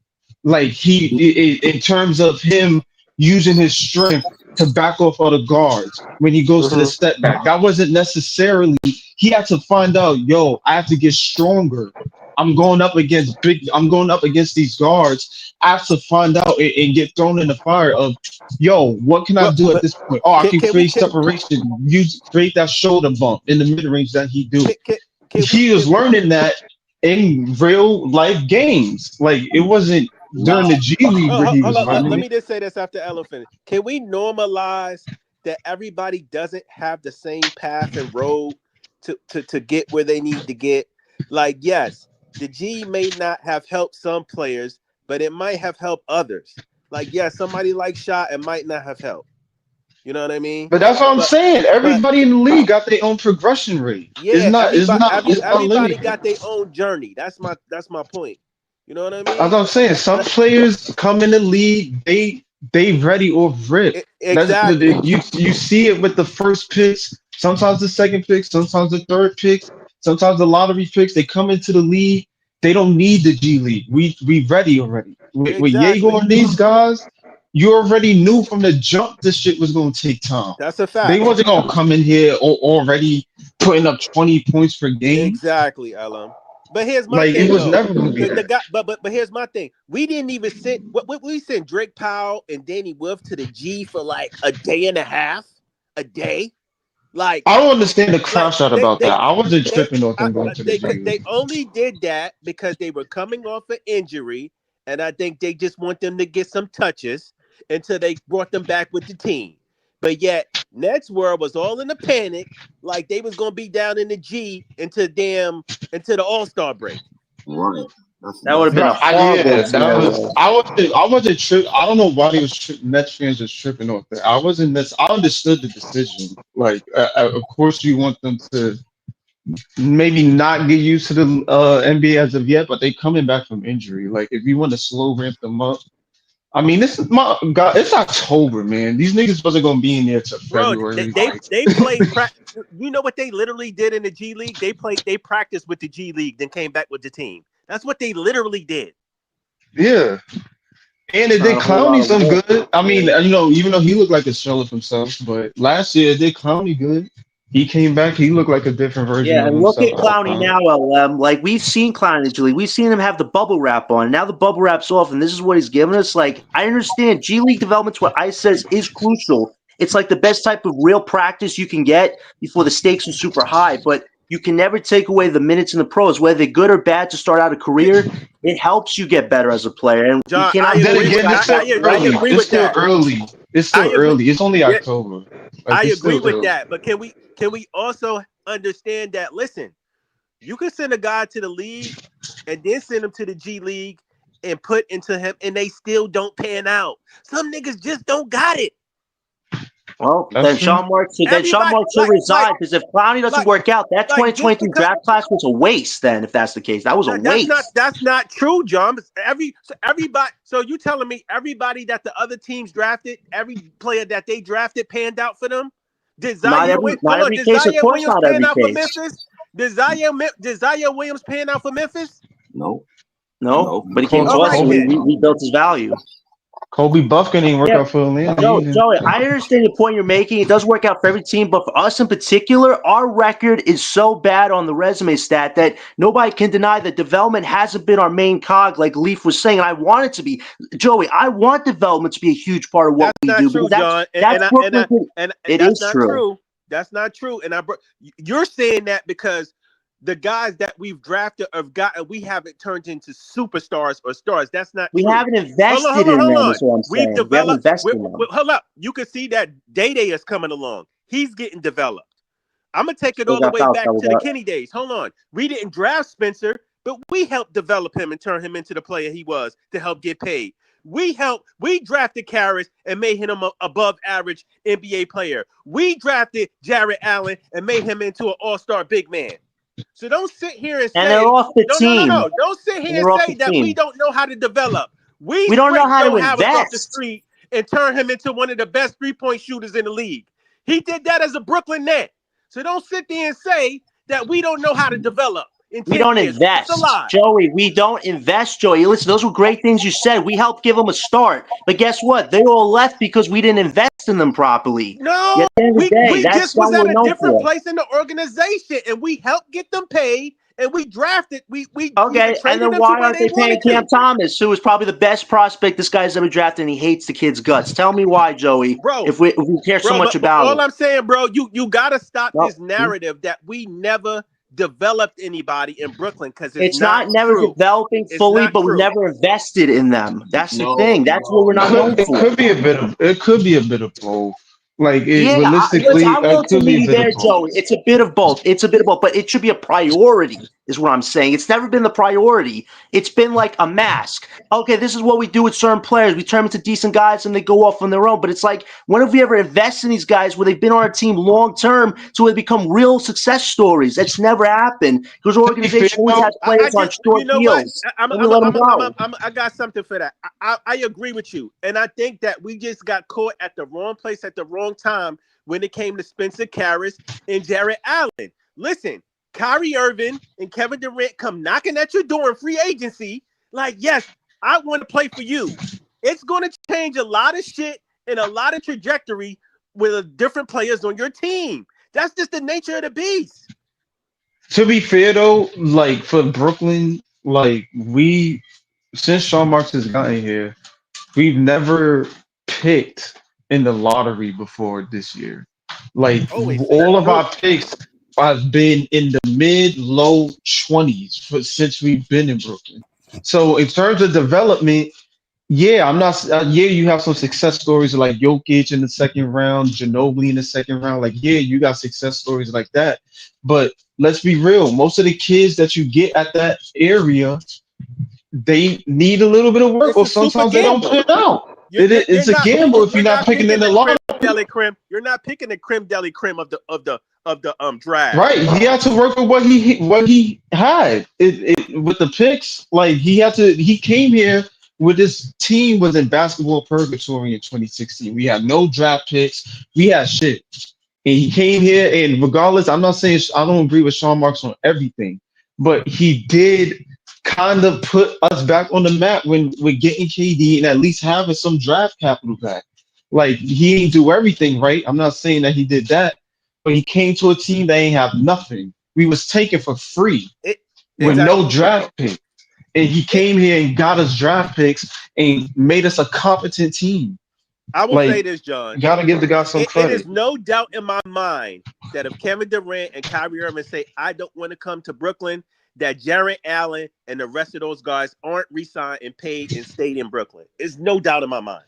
Like in terms of him using his strength to back off other guards when he goes to the Hmm. step back, that wasn't necessarily. He had to find out, yo, I have to get stronger. I'm going up against these guards. I have to find out and get thrown in the fire of, yo, what can I Well, do at but this point? Oh, I can can we create separation, create that shoulder bump in the mid range that he do. can, can, can we He was can learning that in real life games. Like it wasn't now, during the G League where he hold was on, learning let it. me just say this after Elephant. Can we normalize that everybody doesn't have the same path and road to get where they need to get? Like, yes, the G may not have helped some players, but it might have helped others. Like, yes, somebody like Shot, it might not have helped. You know what I mean? But that's what I'm But saying. but Everybody in the league got their own progression rate. It's yeah, not. It's not. It's not everybody linear. got their own journey. That's my point. You know what I As mean? I'm saying, some players come in the league, they ready off rip. That's what Exactly. you see it with the first picks, sometimes the second pick, sometimes the third picks, sometimes the lottery picks. They come into the league, they don't need the G League. We ready already. With Diego Exactly. and these guys, you already knew from the jump this shit was gonna take time. That's a They fact. wasn't gonna come in here already putting up 20 points per game. Exactly, LM. But here's my Like it thing was though. never gonna be The that. guy, but here's my thing. We didn't even send what we sent Drake Powell and Danny Wolf to the G for like a day and a half, a day. Like I don't understand the like crash out they about that. they I wasn't they tripping off them going to the they G they League. only did that because they were coming off an injury, and I think they just want them to get some touches until they brought them back with the team. But yet Nets world was all in a panic, like they was gonna be down in the G into the All-Star break. right? That's That would have been a horrible Yeah, that was scenario. I wasn't tripping. I don't know why they was Nets fans was tripping off that. I wasn't Nets. I understood the decision. Like, of course, you want them to maybe not get used to the NBA as of yet, but they coming back from injury. Like, if you want to slow ramp them up, I mean, this is my God. It's October, man. These niggas wasn't gonna be in there till Bro, February. Like, they played you know what they literally did in the G League? They practiced with the G League, then came back with the team. That's what they literally did. yeah. And it Not did a whole lot Clowney of some work. good. I mean, Yeah. even though he looked like a shell of himself, but last year it did Clowney good. He came back. He looked like a different version Yeah, of and look himself at at the Clowney time. now, LM. Like we've seen Clowney in G League. We've seen him have the bubble wrap on. Now the bubble wrap's off, and this is what he's giving us. Like I understand G League development's what ICE says is crucial. It's like the best type of real practice you can get before the stakes are super high. But you can never take away the minutes in the pros, whether they're good or bad to start out a career. It helps you get better as a player, and we John, I cannot Then agree with again, it's still I early. agree It's with still that. early. It's I still agree. early. It's only Yeah, October. Like I it's agree still with early. that. But can we also understand that? Listen, you can send a guy to the league and then send him to the G League and put into him, and they still don't pan out. Some niggas just don't got it. Well, That's then true. Sean Everybody Marks should resign because if Clowney doesn't like work out, that just 2023 because draft class was a waste. Then, if that's the case, that was a waste. that's not true, John. Everybody. So you telling me everybody that the other teams drafted, every player that they drafted panned out for them? Not Hold on. every Did case. Of Zaire course, Williams not pan every out for case. Memphis? Did Zaire Williams pan out for Memphis? No, No, no. but he came to All us right and Kobe, then. we built his value. Kobe Buffkin didn't work Yeah, out for Atlanta either. Joey, I understand the point you're making. It does work out for every team, but for us in particular, our record is so bad on the resume stat that nobody can deny that development hasn't been our main cog, like Leaf was saying. And I want it to be, Joey. I want development to be a huge part of what That's we not do because true, John. that's Brooklyn. And It that's is not true. true. That's not true. And you're saying that because the guys that we've drafted or gotten, we haven't turned into superstars or stars. That's not We true. haven't invested in Hold them, on. is what I'm We've saying. We haven't developed. invested in them. Hold up. You can see that Day Day is coming along. He's getting developed. I'm gonna take it Still all the got way foul back trouble, to the but Kenny days. Hold on. We didn't draft Spencer, but we helped develop him and turn him into the player he was to help get paid. We drafted Karras and made him an above average NBA player. We drafted Jarrett Allen and made him into an all-star big man. So don't sit here and and they're say, off the team. no. Don't sit And here and they're off say the that we team. don't know how to develop. We We don't know scraped how Joe to Harris off the invest. street and turned him into one of the best three-point shooters in the league. He did that as a Brooklyn Net. So don't sit there and say that we don't know how to develop in We 10 don't years. It's a invest, lie. Joey. We don't invest, Joey. Listen, those were great things you said. We helped give them a start, but guess what? They all left because we didn't invest in them properly. No, At the end of the day, we that's just not was what at we're a known different for. place in the organization, and we helped get them paid, and we drafted. We either Okay, and traded then them to why where aren't they they paying wanted Cam to. Thomas, who is probably the best prospect this guy's ever drafted, and he hates the kid's guts? Tell me why, Joey. Bro, If we care so much but about all it. I'm saying, bro, you gotta stop No, this narrative that we never developed anybody in Brooklyn because it's it's not not never true. developing It's fully, not but we true. never invested in them. That's the No, thing. That's what we're not no. known It for. could be a bit of both. Like Yeah, realistically, I'm willing it to could be meet a you bit there, of both. Joey. It's a bit of both. It's a bit of both, but it should be a priority, is what I'm saying. It's never been the priority. It's been like a mask. Okay, this is what we do with certain players. We turn them into decent guys and they go off on their own. But it's like, when have we ever invested in these guys where they've been on our team long term to where they become real success stories? That's never happened because our To be fair, organization always though, has I players on get, you short know what? deals and we let them go. I got something for that. I agree with you, and I think that we just got caught at the wrong place at the wrong time when it came to Spencer Karras and Jarrett Allen. Listen, Kyrie Irving and Kevin Durant come knocking at your door in free agency. Like, yes, I want to play for you. It's going to change a lot of shit and a lot of trajectory with different players on your team. That's just the nature of the beast. to be fair though, like for Brooklyn, like we since Sean Marks has gotten here, we've never picked in the lottery before this year. Like Always say all that. of our picks have been in the mid low 20s for since we've been in Brooklyn. So in terms of development, yeah, I'm not. Yeah, you have some success stories like Jokic in the second round, Ginobili in the second round. Like, yeah, you got success stories like that. But let's be real. Most of the kids that you get at that area, they need a little bit of work, It's or a super sometimes they don't gamble. pan out. It's a gamble if you're You're not not picking in picking the the lottery. creme deli creme. You're not picking the creme deli creme of the draft. Right, he had to work with what he had. With the picks, like he had to. He came here with this team was in basketball purgatory in 2016. We had no draft picks. We had shit, and he came here. And regardless, I'm not saying I don't agree with Sean Marks on everything, but he did kind of put us back on the map when we're getting KD and at least having some draft capital back. Like he ain't do everything right. I'm not saying that he did that, but he came to a team that ain't have nothing. We was taken for free It, with exactly. no draft pick. And he It, came here and got us draft picks and made us a competent team. I will say Like, this, John. you gotta give the guy some It is credit. no doubt in my mind that if Kevin Durant and Kyrie Irving say, I don't want to come to Brooklyn, that Jarrett Allen and the rest of those guys aren't re-signed and paid and stayed in Brooklyn. It's no doubt in my mind.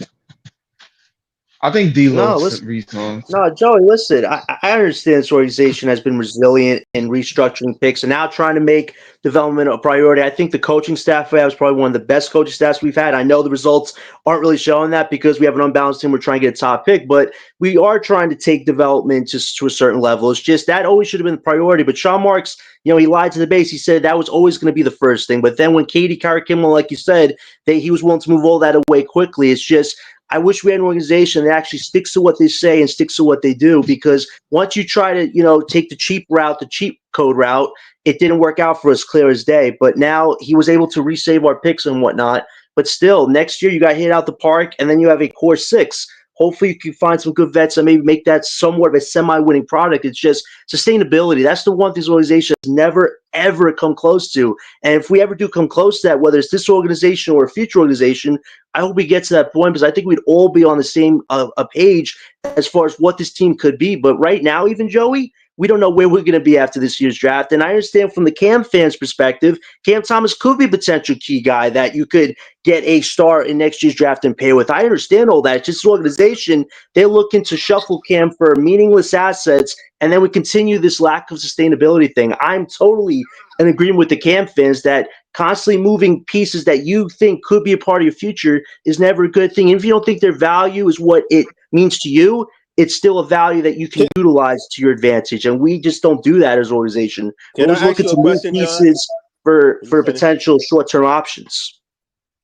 I think No, D'Lo listen. reasons. No, Joey, listen, I understand this organization has been resilient in restructuring picks and now trying to make development a priority. I think the coaching staff we have is probably one of the best coaching staffs we've had. I know the results aren't really showing that because we have an unbalanced team. We're trying to get a top pick, but we are trying to take development just to a certain level. It's just that always should have been the priority. But Sean Marks, he lied to the base. He said that was always going to be the first thing. But then when Katie Kyrie Kimmel, like you said, he was willing to move all that away quickly. It's just I wish we had an organization that actually sticks to what they say and sticks to what they do, because once you try to, take the cheap route, the cheap code route, it didn't work out for us clear as day. But now he was able to resave our picks and whatnot. But still, next year you got hit out the park, and then you have a core six. Hopefully you can find some good vets and maybe make that somewhat of a semi-winning product. It's just sustainability. That's the one thing this organization has never, ever come close to. And if we ever do come close to that, whether it's this organization or a future organization, I hope we get to that point, because I think we'd all be on the same a page as far as what this team could be. But right now, even Joey, we don't know where we're going to be after this year's draft. And I understand from the Cam fans' perspective, Cam Thomas could be a potential key guy that you could get a star in next year's draft and pay with. I understand all that. It's just an organization, they're looking to shuffle Cam for meaningless assets, and then we continue this lack of sustainability thing. I'm totally in agreement with the Cam fans that constantly moving pieces that you think could be a part of your future is never a good thing. And if you don't think their value is what it means to you, it's still a value that you can utilize to your advantage. And we just don't do that as an organization. We're Can I always ask looking you to a move question, John? pieces for When you finish, potential short-term options.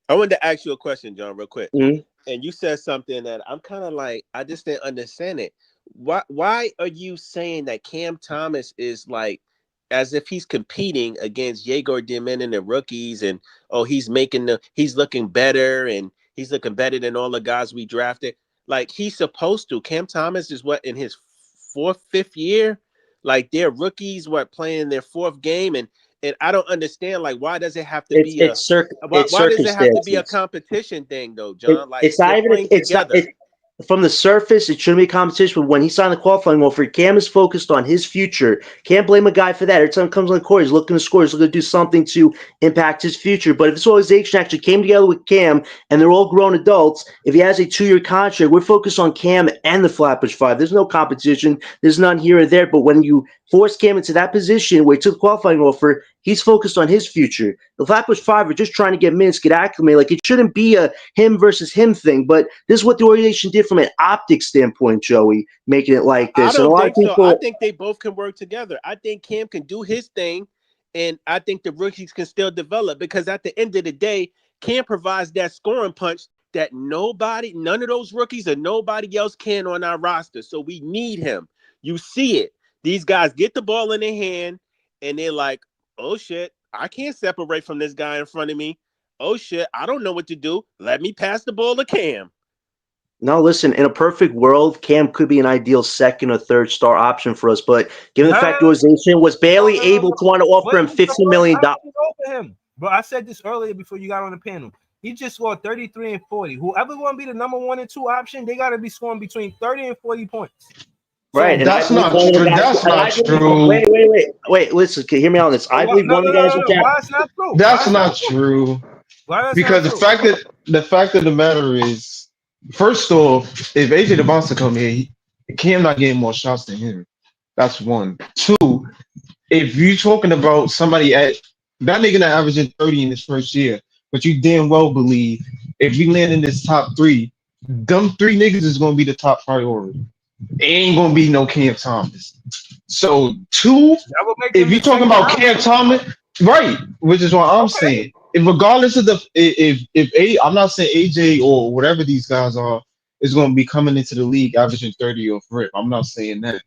I wanted to ask you a question, John, real quick. Mhm. And you said something that I'm kind of like, I just didn't understand it. Why are you saying that Cam Thomas is like, as if he's competing against Yegor Dimin and the rookies, and he's looking better, and he's looking better than all the guys we drafted? Like, he's supposed to. Cam Thomas is what, in his fifth year? Like, they're rookies, playing their fourth game, and I don't understand, like, why does it have to It's be it's cir- it's why does it have to be a circumstances. competition thing though, John? Like, It's not they're even. playing It's not. together. From the surface, it shouldn't be a competition. But when he signed the qualifying offer, Cam is focused on his future. Can't blame a guy for that. Every time he comes on the court, he's looking to score. He's looking to do something to impact his future. But if this organization actually came together with Cam and they're all grown adults, if he has a 2-year contract, we're focused on Cam and the Flatbush Five. There's no competition. There's none here or there. But when you force Cam into that position where he took the qualifying offer, he's focused on his future. The Flatbush Five are just trying to get minutes, get acclimated. Like, it shouldn't be a him versus him thing. But this is what the organization did from an optics standpoint, Joey, making it like I this. And a don't lot of think so. I people, think they both can work together. I think Cam can do his thing, and I think the rookies can still develop, because at the end of the day, Cam provides that scoring punch that none of those rookies or nobody else can on our roster. So we need him. You see it. These guys get the ball in their hand, and they're like, oh shit, I can't separate from this guy in front of me. Oh shit, I don't know what to do. Let me pass the ball to Cam. no, listen, in a perfect world, Cam could be an ideal second or third star option for us. But given the fact the No, organization was no, barely no, no, able no. to want to offer him Wait, $50 million. I didn't go for him. But I said this earlier before you got on the panel. He just scored 33 and 40. Whoever going to be the number 1 and 2 option, they got to be scoring between 30 and 40 points. Right, So, and I That's believe not one of the true. guys. That's And not I believe. true. Wait. Listen, hear me on this. I believe no, one of no, the no, guys no, was no. Jack. Why it's not true? Why That's it's not not true? true. Why that's Because not true? the fact of the matter is, first off, if AJ DeBonsa come here, Cam not getting more shots than him. That's one. Two, if you're talking about somebody at that nigga not averaging 30 in his first year, but you damn well believe if you land in this top three, them three niggas is gonna be the top priority. It ain't gonna be no Cam Thomas. So two, That would make if them you the talking second about Cam option. Thomas, right, which is what I'm Okay. saying. If regardless of the I'm not saying AJ or whatever these guys are is gonna be coming into the league averaging 30 off rip. I'm not saying that.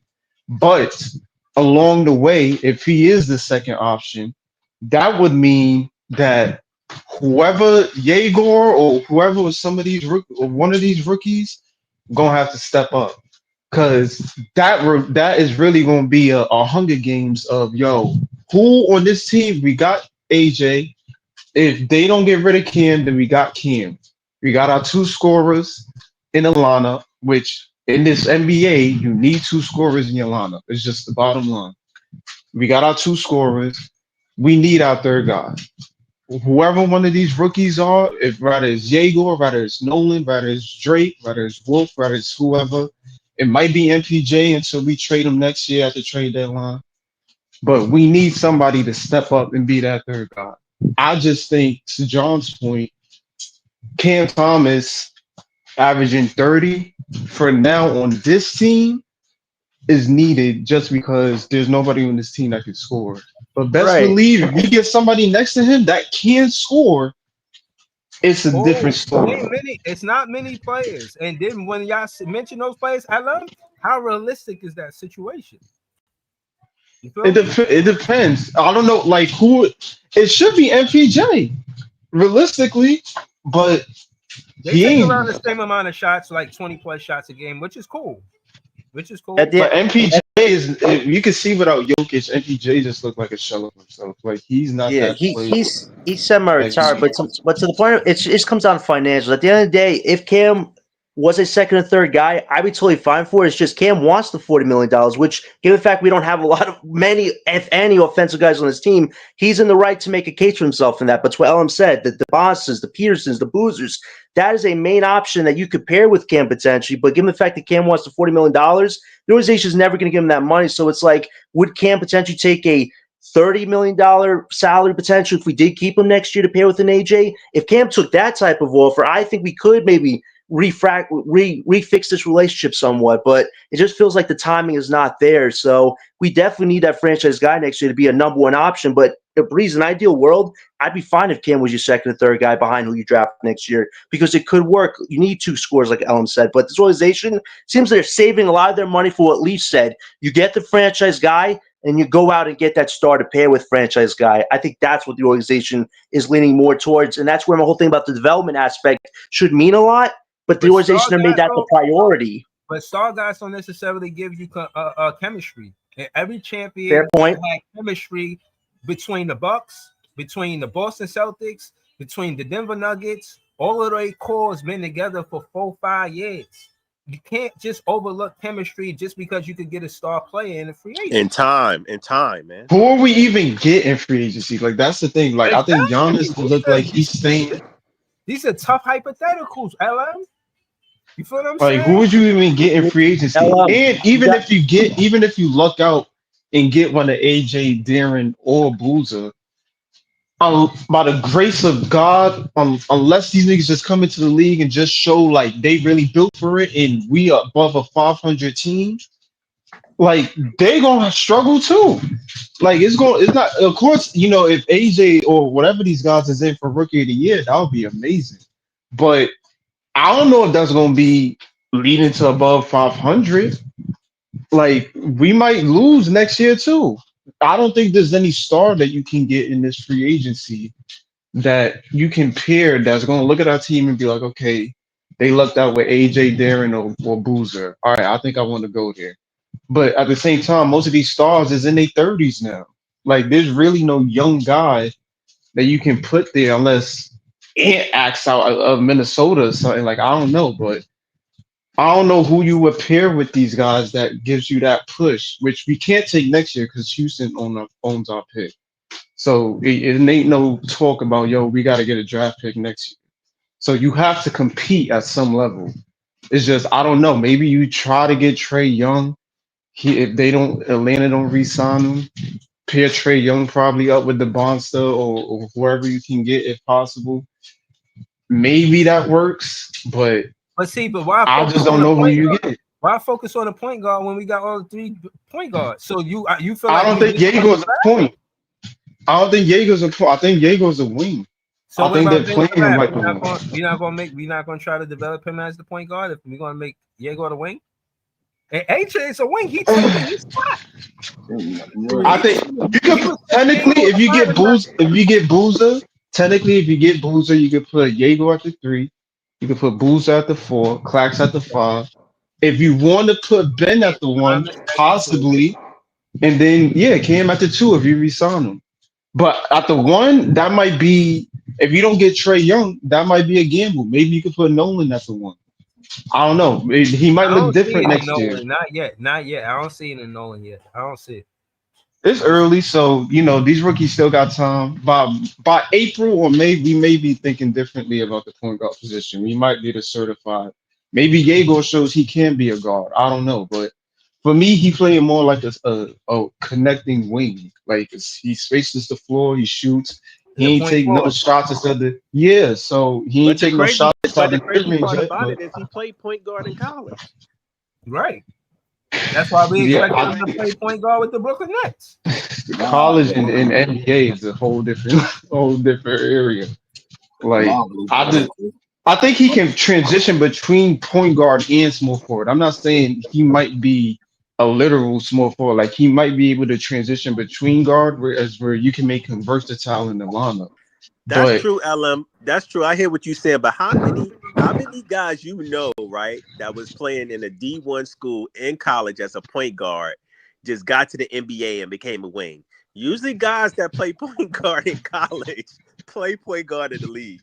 But along the way, if he is the second option, that would mean that whoever Yegor or whoever was some of these or one of these rookies gonna have to step up, because that is really gonna be a Hunger Games of, yo, who on this team? We got AJ. If they don't get rid of Cam, then we got Cam. We got our two scorers in the lineup, which in this NBA, you need two scorers in your lineup. It's just the bottom line. We got our two scorers. We need our third guy. Whoever one of these rookies are, if rather it's Jaeger, rather it's Nolan, rather it's Drake, rather it's Wolf, rather it's whoever, it might be MPJ until we trade him next year at the trade deadline. But we need somebody to step up and be that third guy. I just think, to John's point, Cam Thomas averaging 30 for now on this team is needed just because there's nobody on this team that can score. But best Right. believe if you get somebody next to him that can score, it's a different Oh, story. it's not many players. And then when y'all mention those players, I love how realistic is that situation. You feel me? It depends. I don't know, like who it should be MPJ, realistically, but They he take ain't. around the same amount of shots, like 20 plus shots a game, which is cool. At the But MPJ is, you can see without Jokic, MPJ just looked like a shell of himself. Like he's not Yeah, that player. he's semi-retired, Like, but to the point, it just comes down to financials. At the end of the day, if Cam was a second or third guy, I'd be totally fine for it. It's just Cam wants the $40 million, which, given the fact we don't have a lot of many, if any, offensive guys on this team, he's in the right to make a case for himself in that. But it's what Ellen said, the Bosses, the Petersons, the Boozers, that is a main option that you could pair with Cam potentially. But given the fact that Cam wants the $40 million, the organization is never going to give him that money. So it's like, would Cam potentially take a $30 million salary potential if we did keep him next year to pair with an AJ? If Cam took that type of offer, I think we could maybe refix this relationship somewhat, but it just feels like the timing is not there. So we definitely need that franchise guy next year to be a number one option. But Breeze, in an ideal world, I'd be fine if Cam was your second or third guy behind who you draft next year, because it could work. You need two scores, like Ellen said. But this organization seems they're saving a lot of their money for what Leaf said. You get the franchise guy, and you go out and get that star to pair with franchise guy. I think that's what the organization is leaning more towards, and that's where my whole thing about the development aspect should mean a lot. But the organization have made that the priority. But star guys don't necessarily give you chemistry. And every champion Fair point. had chemistry between the Bucks, between the Boston Celtics, between the Denver Nuggets. All of their cores been together for 4-5 years. You can't just overlook chemistry just because you could get a star player in a free agent. In time, man. Who are we even getting free agency? Like, that's the thing. Like, I think Giannis look like he's staying. These are tough hypotheticals, LM. You feel what I'm Like, saying? who would you even get in free agency? And even if you luck out and get one of AJ, Darren, or Boozer, by the grace of God, unless these niggas just come into the league and just show like they really built for it, and we are above a 500 team, like they gonna struggle too. Like it's not. Of course, you know, if AJ or whatever these guys is in for rookie of the year, that would be amazing. But I don't know if that's gonna be leading to above 500. Like we might lose next year too. I don't think there's any star that you can get in this free agency that you can pair that's going to look at our team and be like, okay, they lucked out with AJ, Darren, or Boozer. All right, I think I want to go there. But at the same time, most of these stars is in their 30s now. Like, there's really no young guy that you can put there unless Ant acts out of Minnesota or something. Like, I don't know, but I don't know who you would pair with these guys that gives you that push, which we can't take next year because Houston owns our pick. So it ain't no talk about, yo, we got to get a draft pick next year. So you have to compete at some level. It's just, I don't know. Maybe you try to get Trey Young. If Atlanta don't re-sign him, pair Trey Young probably up with the Bonster or whoever you can get if possible. Maybe that works, but why I just don't know who you get. Why focus on the point guard when we got all the 3 point guards? So you feel I like don't think Jaeger's a point. I don't think Jaeger's a point. I think Jaeger's a wing. So I think they're playing him like we're not gonna try to develop him as the point guard if we're gonna make Jaeger the wing. And AJ is a wing. He taking his spot. I think you could technically, if you get Boozer, technically, if you get Boozer, you could put Jaeger at the 3. You could put Boozer at the 4, Clax at the 5. If you want to put Ben at the 1, possibly, and then Cam at the 2 if you resign him. But at the 1, that might be, if you don't get Trey Young, that might be a gamble. Maybe you could put Nolan at the 1. I don't know. He might look different next year. Not yet. I don't see it in Nolan yet. I don't see it. It's early, so these rookies still got time. By April or May, we may be thinking differently about the point guard position. We might get a certified. Maybe Jaeger shows he can be a guard. I don't know, but for me, he playing more like a connecting wing. Like he spaces the floor, he shoots. He ain't take no shots instead of so he ain't take no shots. But the crazy part about it is he played point guard in college. Right. That's why we expect him to play point guard with the Brooklyn Nets. College and NBA is a whole different area. Like I think he can transition between point guard and small forward. I'm not saying he might be a literal small forward. Like he might be able to transition between guard, where you can make him versatile in the lineup. That's true, LM. That's true. I hear what you're saying, but how many guys right, that was playing in a D1 school in college as a point guard just got to the NBA and became a wing? Usually guys that play point guard in college play point guard in the league.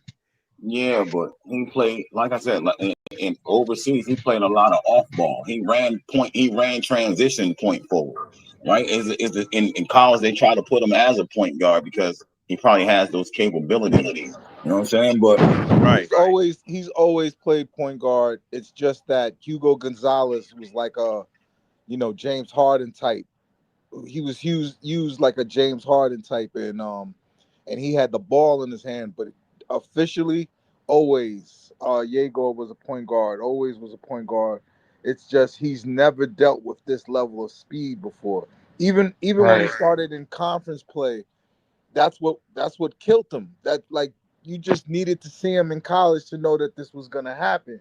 Yeah, but he played, like I said, like in overseas, he played a lot of off ball. He ran transition point forward, right? In college they try to put him as a point guard because he probably has those capabilities. You know what I'm saying? But Right. He's always played point guard. It's just that Hugo Gonzalez was like a James Harden type. He was used like a James Harden type, and he had the ball in his hand. But officially, always Yegor was a point guard. Always was a point guard. It's just he's never dealt with this level of speed before. Even when he Right. started in conference play, that's what killed him. That like you just needed to see him in college to know that this was gonna happen.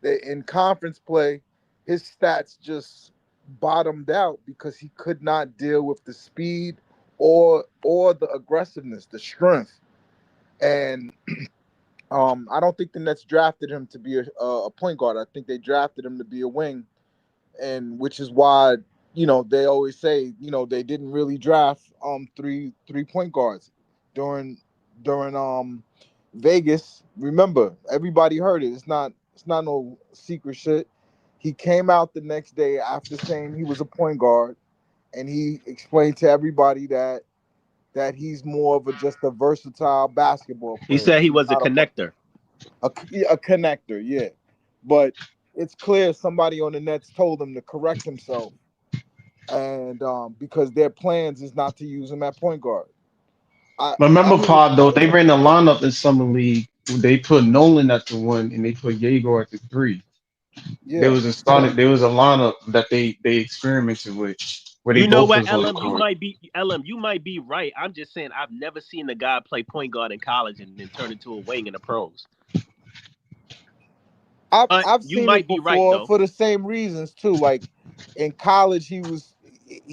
That in conference play, his stats just bottomed out because he could not deal with the speed or the aggressiveness, the strength. And I don't think the Nets drafted him to be a point guard. I think they drafted him to be a wing, and which is why they always say they didn't really draft three point guards during Vegas. Remember, everybody heard it. It's not no secret shit. He came out the next day after saying he was a point guard, and he explained to everybody that he's more of just a versatile basketball He player. said he He's was a not connector. a connector, yeah. But it's clear somebody on the Nets told him to correct himself, and because their plans is not to use him at point guard. I Remember, mean, Pod, though, they ran a lineup in summer league. They put Nolan at the one and they put Yegor at the three. There yeah. was a started. There was a lineup that they experimented with where they You know both what, was on the LM? court. You might be right. I'm just saying I've never seen a guy play point guard in college and then turn into a wing in the pros. But I've you seen it might be right before though. for the same reasons too. Like in college, he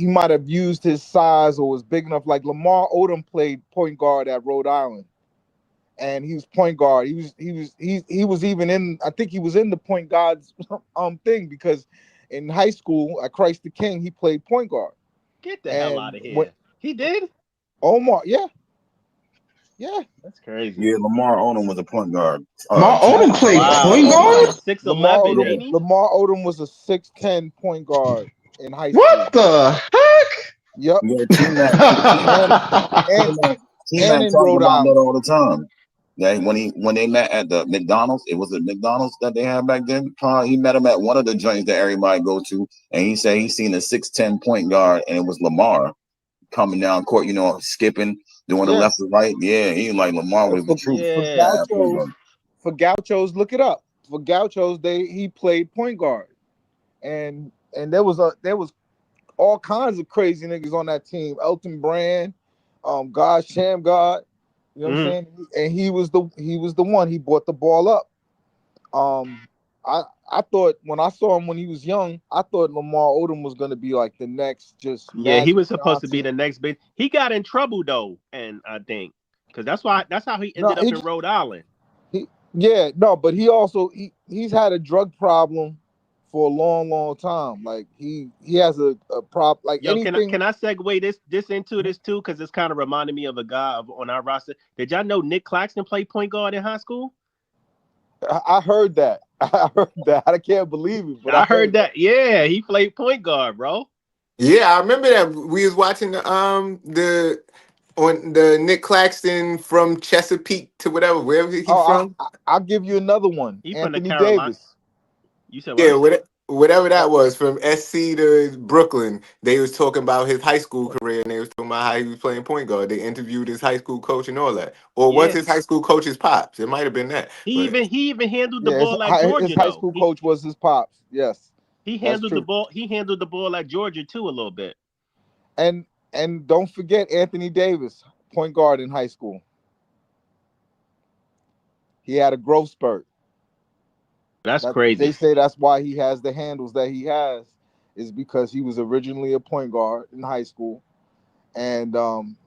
might have used his size or was big enough. Like Lamar Odom played point guard at Rhode Island, and he was point guard. He was even in. I think he was in the point guards thing because in high school at Christ the King he played point guard. Get the hell out And of when here. He did? Omar, yeah, yeah, That's crazy. yeah, Lamar Odom was a point guard. My Track Odom played track Wow. point star. He was guard. like Lamar 6'11", Odom. ain't he? Lamar Odom was a 6'10" point guard in high school. What the Yep, Yeah, T Mac, and heck? and T and Mac in talked Rhode about that Island. all the time. Yeah, when they met at the McDonald's, it was at McDonald's that they had back then. He met him at one of the joints that everybody go to, and he said he seen a 6'10" point guard, and it was Lamar coming down court, skipping, doing the Yeah, left to right. Yeah, he like Lamar was the for truth for Yeah. at point Gauchos, guard. for Gauchos, look it up. For Gauchos, he played point guard, and there was all kinds of crazy niggas on that team. Elton Brand, God Sham God, you know what I'm Mhm. saying? And he was the one. He brought the ball up. Um, I thought when I saw him when he was young, I thought Lamar Odom was gonna be like the next just Yeah, he Magic was supposed to be Johnson. the next big. He got in trouble though, and I think because that's how he No, ended up in Rhode Island. he yeah, no, but he also he's had a drug problem for a long, long time. Like he has a prop like Yo, anything. can I segue this into this too? Because it's kind of reminding me of a guy on our roster. Did y'all know Nick Claxton played point guard in high school? I heard that. I heard that. I can't believe it, but I I heard heard that. that. Yeah, he played point guard, bro. Yeah, I remember that we was watching the on the Nick Claxton from Chesapeake to whatever wherever he Oh, from. I'll give you another one. He from the Anthony Carolina. Davis. You said Yeah, what? whatever Uh, that was from SC to Brooklyn. They was talking about his high school career and they was talking about how he was playing point guard. They interviewed his high school coach and all that. Or was Yeah, his high school coach's pops? It might have been that. But he even handled the yeah, ball at his Georgia high though. school coach was his pops. Yes, He that's handled the true. ball. He handled the ball at Georgia too a little bit. And don't forget Anthony Davis, point guard in high school. He had a growth spurt. That's That they crazy. say that's why he has the handles that he has, is because he was originally a point guard in high school, and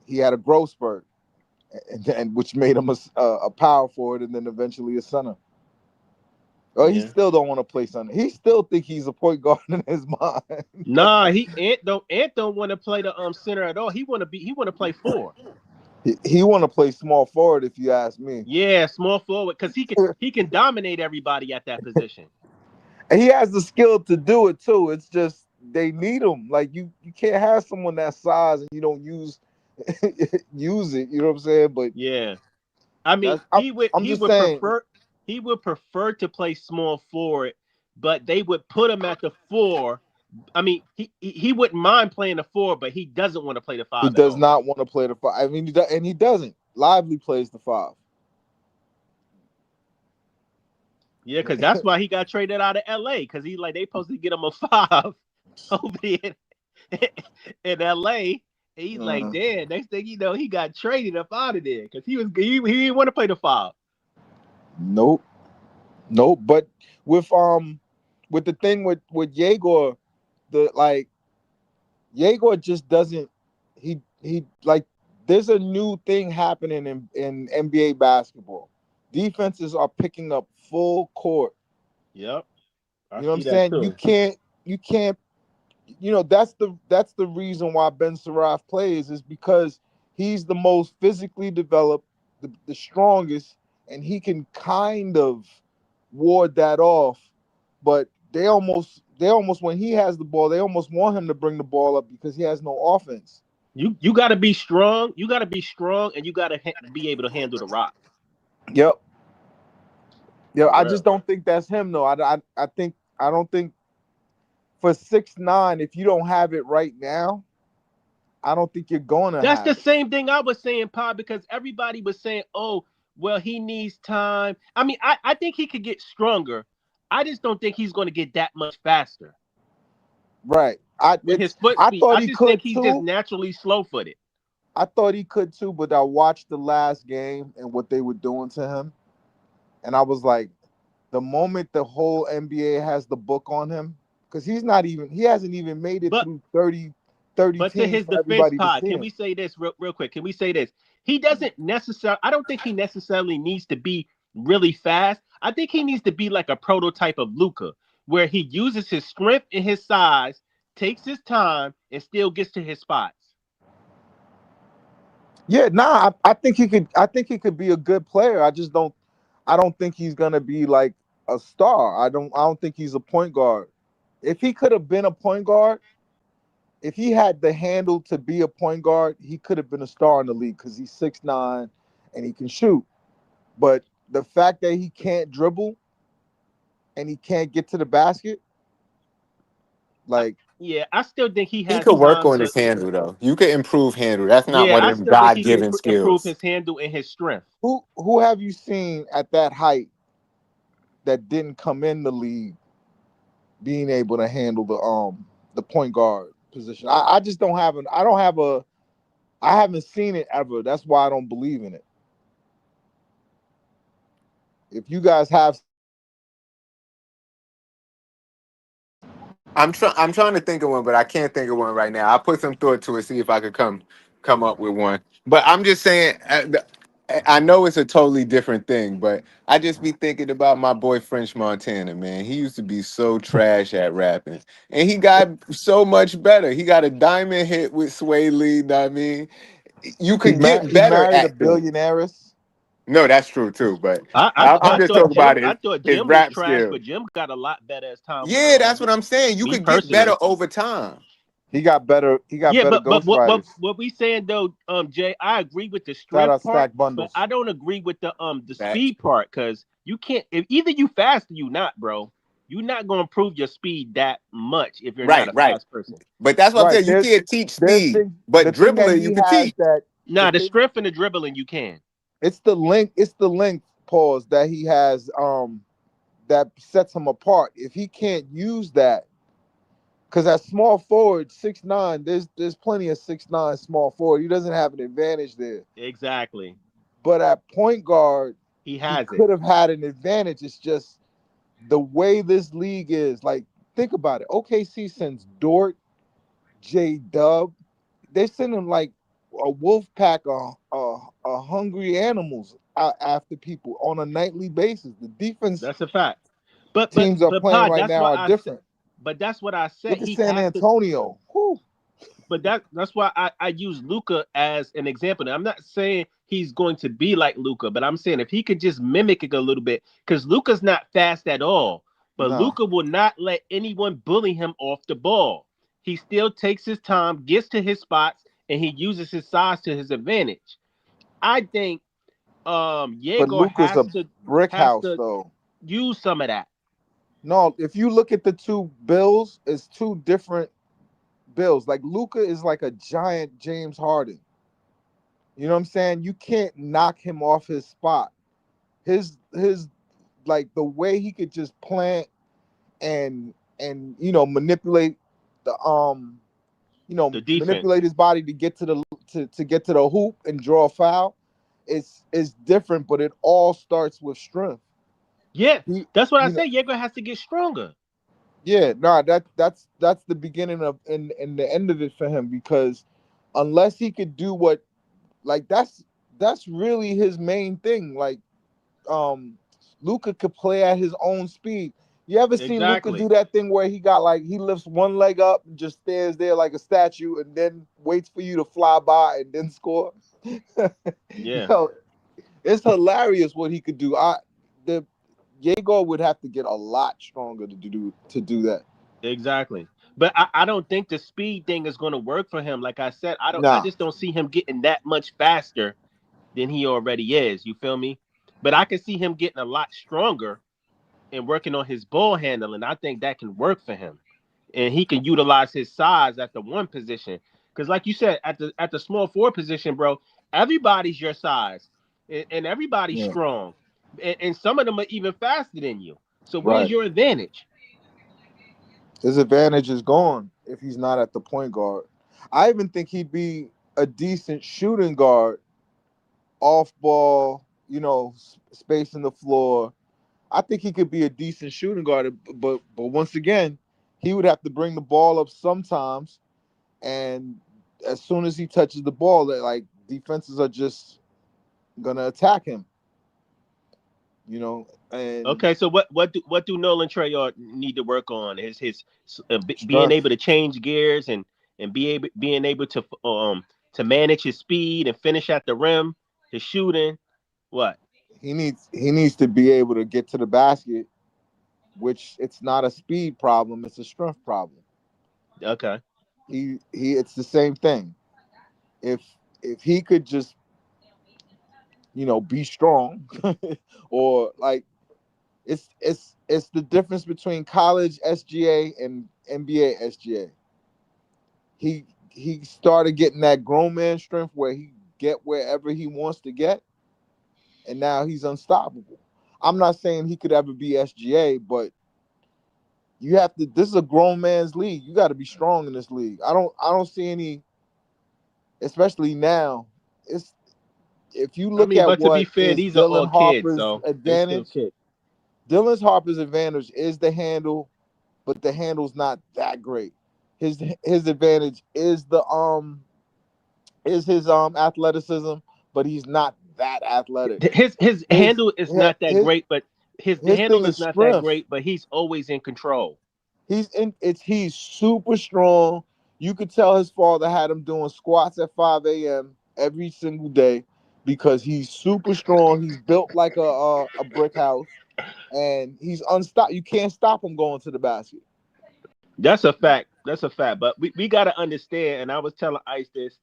he had a growth spurt, and which made him a power forward, and then eventually a center. Oh, he Yeah. still don't want to play center. He still think he's a point guard in his mind. Nah, Ant don't want to play the center at all. He want to play four. He want to play small forward, if you ask me. Yeah, small forward, because he can dominate everybody at that position. And he has the skill to do it too. It's just they need him. Like you can't have someone that size and you don't use it. You know what I'm saying? But Yeah, I mean that's I'm he just would saying prefer to play small forward, but they would put him at the four. I mean, he wouldn't mind playing the four, but he doesn't want to play the he five at does all. not want to play the five. I mean, and he doesn't. Lively plays the five. Yeah, because that's why he got traded out of LA, because he like they supposed to get him a five over there in LA. And he's like, damn, next thing you know, he got traded up out of there because he didn't want to play the five. Nope, nope. But with the thing with Yegor, the like Yegor just doesn't. He like there's a new thing happening in NBA basketball. Defenses are picking up full court. Yep, I You know what I'm see that saying? too. You can't that's the reason why Ben Saraf plays is because he's the most physically developed, the strongest, and he can kind of ward that off. But they almost when he has the ball, they almost want him to bring the ball up because he has no offense. You got to be strong. You got to be strong, and you got to be able to handle the rock. Yep. Yeah, For I just real. don't think that's him though. I don't think for 6'9", if you don't have it right now, I don't think you're gonna That's the have it. same thing I was saying, Pa, because everybody was saying, oh, well, he needs time. I mean, I think he could get stronger. I just don't think he's going to get that much faster Right. with his foot I speed. thought I he just think could he's just too. naturally slow footed. I thought he could too, but I watched the last game and what they were doing to him, and I was like, the moment the whole NBA has the book on him, because he hasn't even made it But through 30 But to teams his for defense, everybody to Pod, see can him. we say this real quick? Can we say this? He doesn't necessarily. I don't think he necessarily needs to be really fast. I think he needs to be like a prototype of Luca, where he uses his strength and his size, takes his time, and still gets to his spots. Yeah, nah, I think he could. I think he could be a good player. I don't think he's gonna be like a star. I don't think he's a point guard. If he could have been a point guard, if he had the handle to be a point guard, he could have been a star in the league because he's 6'9" and he can shoot. But the fact that he can't dribble and he can't get to the basket, like Yeah, I still think he He has could work time on to. his handle though. You could improve handle. That's not Yeah, one I of them still think he God can given improve skills. his handle and his strength. who have you seen at that height that didn't come in the league being able to handle the point guard position? I just don't have an I don't have a I haven't seen it ever. That's why I don't believe in it. If you guys have I'm trying to think of one, but I can't think of one right now. I put some thought to it, see if I could come up with one. But I'm just saying, I know it's a totally different thing, but I just be thinking about my boy French Montana, man. He used to be so trash at rapping, and he got so much better. He got a diamond hit with Sway Lee. Know what I mean, you could get he better married a at things. billionaires. No, that's true too. But I I, I'm I just thought talking Jim about I thought his Jim was rap trash, skills. but Jim got a lot better as time went Yeah, that's on. what I'm saying. You Me could get better personally. over time. He got better. He got Yeah, better but what ghostwriters. what we saying though, Jay, I agree with the Shout strength out part, Stack but Bundles. I don't agree with the That speed part because you can't if either you fast or you not, bro. You're not gonna improve your speed that much if you're not right, a right. fast person. But that's what I'm Right. saying. You can't teach There's speed, things but the thing that dribbling you he can has teach. that the Nah, the thing strength and the dribbling you can. it's the length pause that he has that sets him apart. If he can't use that, because at small forward, 6'9", there's plenty of 6'9" small forward. He doesn't have an advantage there. Exactly. But at point guard, He he has it. could have had an advantage. It's just the way this league is. Like, think about it. OKC sends Dort, J Dub. They're sending like a wolf pack of hungry animals out after people on a nightly basis. The defense That's a fact. But but teams are but playing Pod, right that's now why are I said different. but that's what I said. Look at He San has to Antonio. Whew. but that's why I use Luca as an example. Now, I'm not saying he's going to be like Luca, but I'm saying if he could just mimic it a little bit, because Luca's not fast at all. But No. Luca will not let anyone bully him off the ball. He still takes his time, gets to his spots, and he uses his size to his advantage. I think But Yegor Luca's a brick has house to though. use some of that. No, if you look at the two bills, it's two different bills. Like Luca is like a giant James Harden. You know what I'm saying? You can't knock him off his spot. His like the way he could just plant and manipulate the The defense. manipulate his body to get to the to get to the hoop and draw a foul. It's different, but it all starts with strength. Yeah, He, that's what I you know, say. Yegor has to get stronger. yeah, nah, that's the beginning of and the end of it for him because unless he could do what like that's really his main thing. Like Luca could play at his own speed. You ever seen Luca do Exactly. that thing where he got like he lifts one leg up and just stands there like a statue and then waits for you to fly by and then score? Yeah, Yo, it's hilarious what he could do. The Jaeger would have to get a lot stronger to do that. exactly. But I don't think the speed thing is going to work for him. Like I said, I Nah, just don't see him getting that much faster than he already is. You feel me? But I can see him getting a lot stronger and working on his ball handling. I think that can work for him, and he can utilize his size at the one position. Because, like you said, at the small forward position, bro, everybody's your size, and everybody's yeah, strong, and some of them are even faster than you. So where's right. your advantage? His advantage is gone if he's not at the point guard. I even think he'd be a decent shooting guard, off ball, spacing the floor. I think he could be a decent shooting guard, but once again, he would have to bring the ball up sometimes, and as soon as he touches the ball, that like defenses are just gonna attack him, and Okay, so what do Nolan Treyarch need to work on? His being strength. able to change gears and being able to manage his speed and finish at the rim, his shooting. What? He needs to be able to get to the basket, which it's not a speed problem, it's a strength problem. Okay. He it's the same thing. If if he could just, be strong or like it's the difference between college SGA and NBA SGA. He started getting that grown man strength where he get wherever he wants to get, and now he's unstoppable. I'm not saying he could ever be SGA, but you have to. This is a grown man's league. You got to be strong in this league. I don't see any, especially now. It's if you I look mean, at but to be what fair, is these are all Dylan kids, Harper's so they still advantage. kids. Dylan Harper's advantage is the handle, but the handle's not that great. His advantage is his athleticism, but he's not that athletic. His His handle is his not that great, but his his thing handle is is not that strength. great, but he's always in control. He's super strong. You could tell his father had him doing squats at 5 a.m. every single day because he's super strong. He's built like a brick house, and he's unstoppable. You can't stop him going to the basket. That's a fact. That's a fact. But we got to understand, and I was telling Ice this.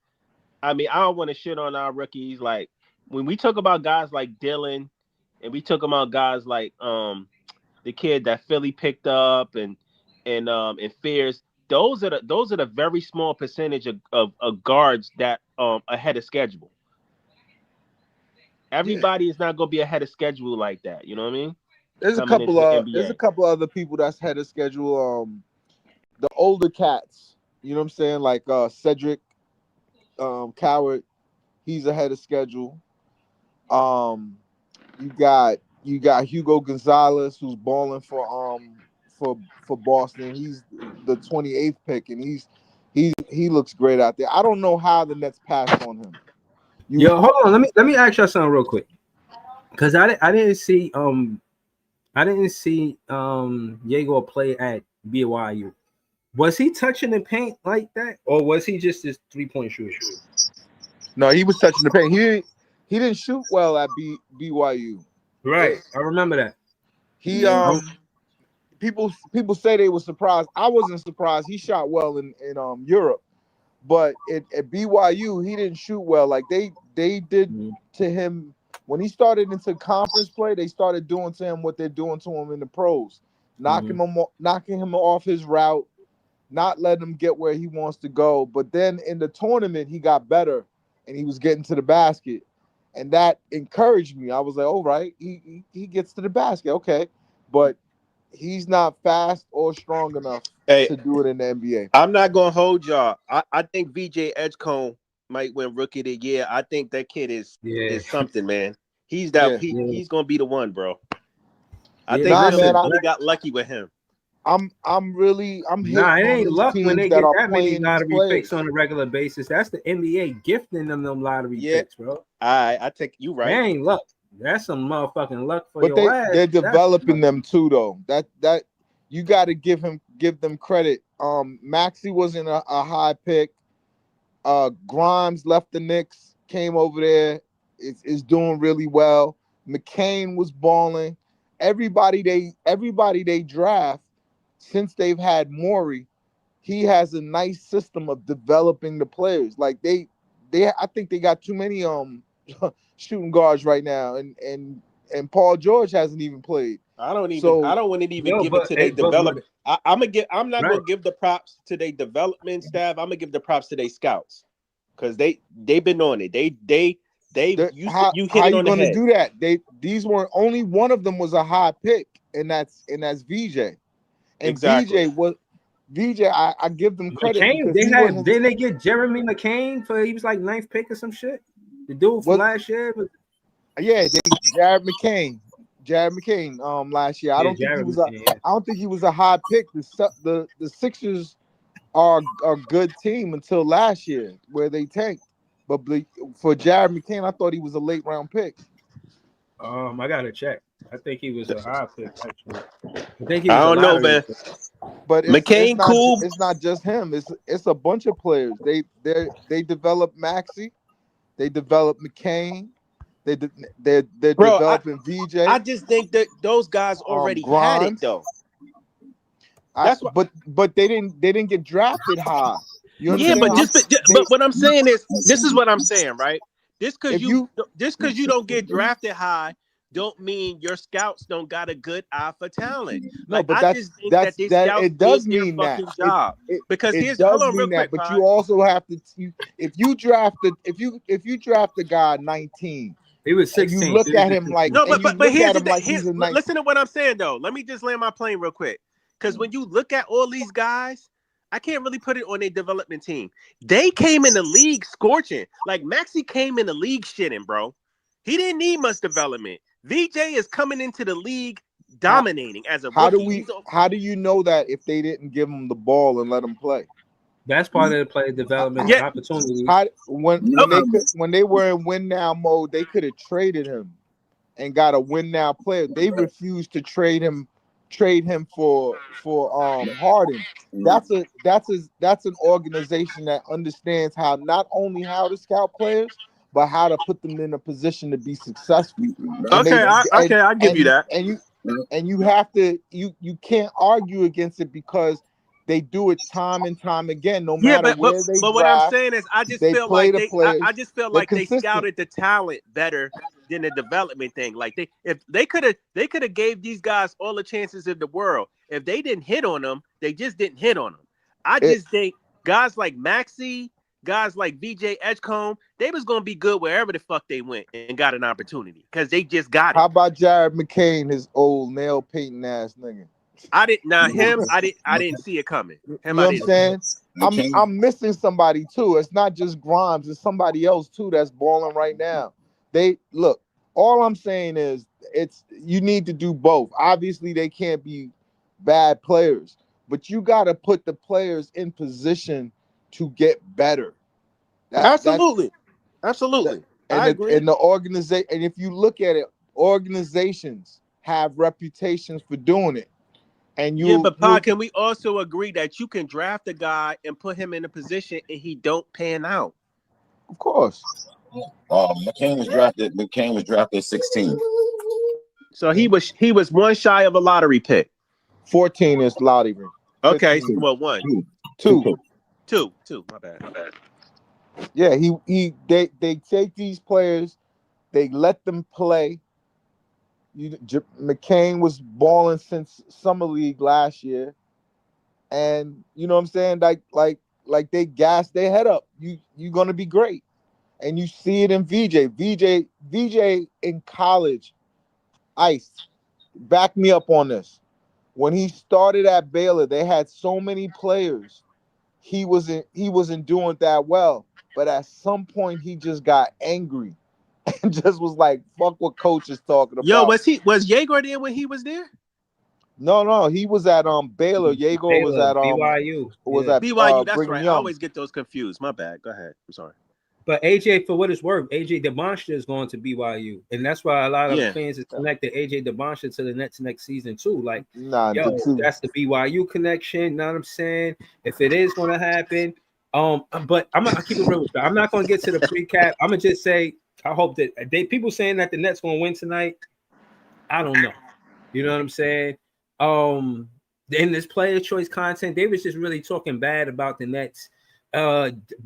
I mean, I don't want to shit on our rookies. Like when we talk about guys like Dylan, and we talk about guys like the kid that Philly picked up and Fears. Those are the very small percentage of guards that ahead of schedule. Yeah, Everybody is not going to be ahead of schedule like that. You know what I mean? there's a Coming couple into the of there's a NBA. couple other people that's had a schedule. The older cats, you know what I'm saying, like Cedric Coward, he's ahead of schedule. Um, you got Hugo Gonzalez who's balling for Boston. He's the 28th pick, and he looks great out there. I don't know how the Nets passed on him. You Yo, hold on. Let me ask y'all something real quick, because I didn't see Diego play at BYU. Was he touching the paint like that, or was he just this 3-point shooter? No, he was touching the paint. He didn't shoot well at BYU. Right, I remember that. He Yeah. people say they were surprised. I wasn't surprised. He shot well in Europe, but at BYU he didn't shoot well. Like they did to him when he started into conference play. They started doing to him what they're doing to him in the pros, knocking him off his route, not letting him get where he wants to go. But then in the tournament he got better and he was getting to the basket, and that encouraged me. I was like, all right, he gets to the basket, okay, but he's not fast or strong enough to do it in the NBA. I'm not gonna hold y'all. I think VJ Edgecombe might win Rookie of the Year. I think that kid is something, man. He's gonna be the one, bro. I think Philly really got lucky with him. I'm hitting it ain't on luck these when they teams get that are that many playing lottery players. picks on a regular basis. That's the NBA gifting them lottery picks, bro. I take you right. That ain't luck. That's some motherfucking luck for But your ass. they're developing them too, though. That you got to give them credit. Maxey wasn't a high pick. Grimes left the Knicks, came over there, is doing really well. McCain was balling. Everybody they draft since they've had Morey, he has a nice system of developing the players. Like they I think they got too many shooting guards right now, and Paul George hasn't even played. I don't want to even give it to their development. I'm not gonna give the props to their development staff. I'm gonna give the props to their scouts because they've been on it. You hit it on the head. Do that? These weren't only one of them was a high pick, and that's VJ. And exactly. VJ, I give them credit. McCain, didn't they get Jeremy McCain for he was like 9th pick or some shit? The dude from last year. Yeah, Jared McCain last year. I don't think he was a high pick. The Sixers are a good team until last year where they tanked. But for Jared McCain, I thought he was a late round pick. I gotta check. I think he was a high pick actually. I don't know, man. But McCain cool. It's not just him. It's a bunch of players. They developed Maxey. They developed McCain. They're developing VJ. I just think that those guys already had it though. But they didn't get drafted high. You understand? But what I'm saying is this is what I'm saying, right? Just because you don't get drafted high don't mean your scouts don't got a good eye for talent. No, but it does mean that job. Because hold on real quick. But you also have to if you draft a guy 19. He was 16. You look at him like but here's the thing. Listen to what I'm saying though. Let me just land my plane real quick. Because when you look at all these guys, I can't really put it on a development team. They came in the league scorching. Like Maxey came in the league shitting, bro. He didn't need much development. VJ is coming into the league dominating as a rookie. How do you know that if they didn't give him the ball and let him play? That's part of the play development opportunity. When they were in win now mode, they could have traded him and got a win now player. They refused to trade him for Harden. That's an organization that understands not only how to scout players, but how to put them in a position to be successful. I give you that. And you have to you can't argue against it because they do it time and time again, no matter where they But what I'm saying is, I just feel like they scouted the talent better than the development thing. Like they could have gave these guys all the chances in the world. If they didn't hit on them, they just didn't hit on them. I just think guys like Maxey, guys like VJ Edgecombe, they was gonna be good wherever the fuck they went and got an opportunity because they just got it. How about Jared McCain, his old nail painting ass nigga? I didn't see it coming. You know what I'm saying? I'm missing somebody too. It's not just Grimes, it's somebody else too that's balling right now. All I'm saying is you need to do both. Obviously, they can't be bad players, but you got to put the players in position to get better. Absolutely. I agree. And the organization, and if you look at it, organizations have reputations for doing it. And Yeah, but Pa, you can we also agree that you can draft a guy and put him in a position and he don't pan out? of course. McCain was drafted. McCain was drafted 16. So he was one shy of a lottery pick. 14 is lottery. Okay, 15. well, one, Two. Two. two. My bad. Yeah, they take these players, they let them play. McCain was balling since summer league last year, and you know what I'm saying, like they gassed their head up. You're gonna be great, and you see it in VJ. VJ in college, Ice. Back me up on this. When he started at Baylor, they had so many players. He wasn't doing that well, but at some point he just got angry and just was like, "Fuck what coach is talking Yo, about." was Jaeger there when he was there? No, he was at Baylor. Jaeger was Baylor, at BYU. Yeah. BYU, that's Brigham right. I Young. always get those confused. My bad. Go ahead. I'm sorry. But AJ, for what it's worth, AJ DeBonster is going to BYU, and that's why a lot of Yeah. fans is connected AJ DeBonster to the Nets next season too. Like, Nah, yo, that's the BYU connection. You know what I'm saying? If it is going to happen, but I'll keep it real with you. I'm not going to get to the precap. I'm gonna just say I hope that people saying that the Nets going to win tonight. I don't know. You know what I'm saying? In this player choice content, they was just really talking bad about the Nets.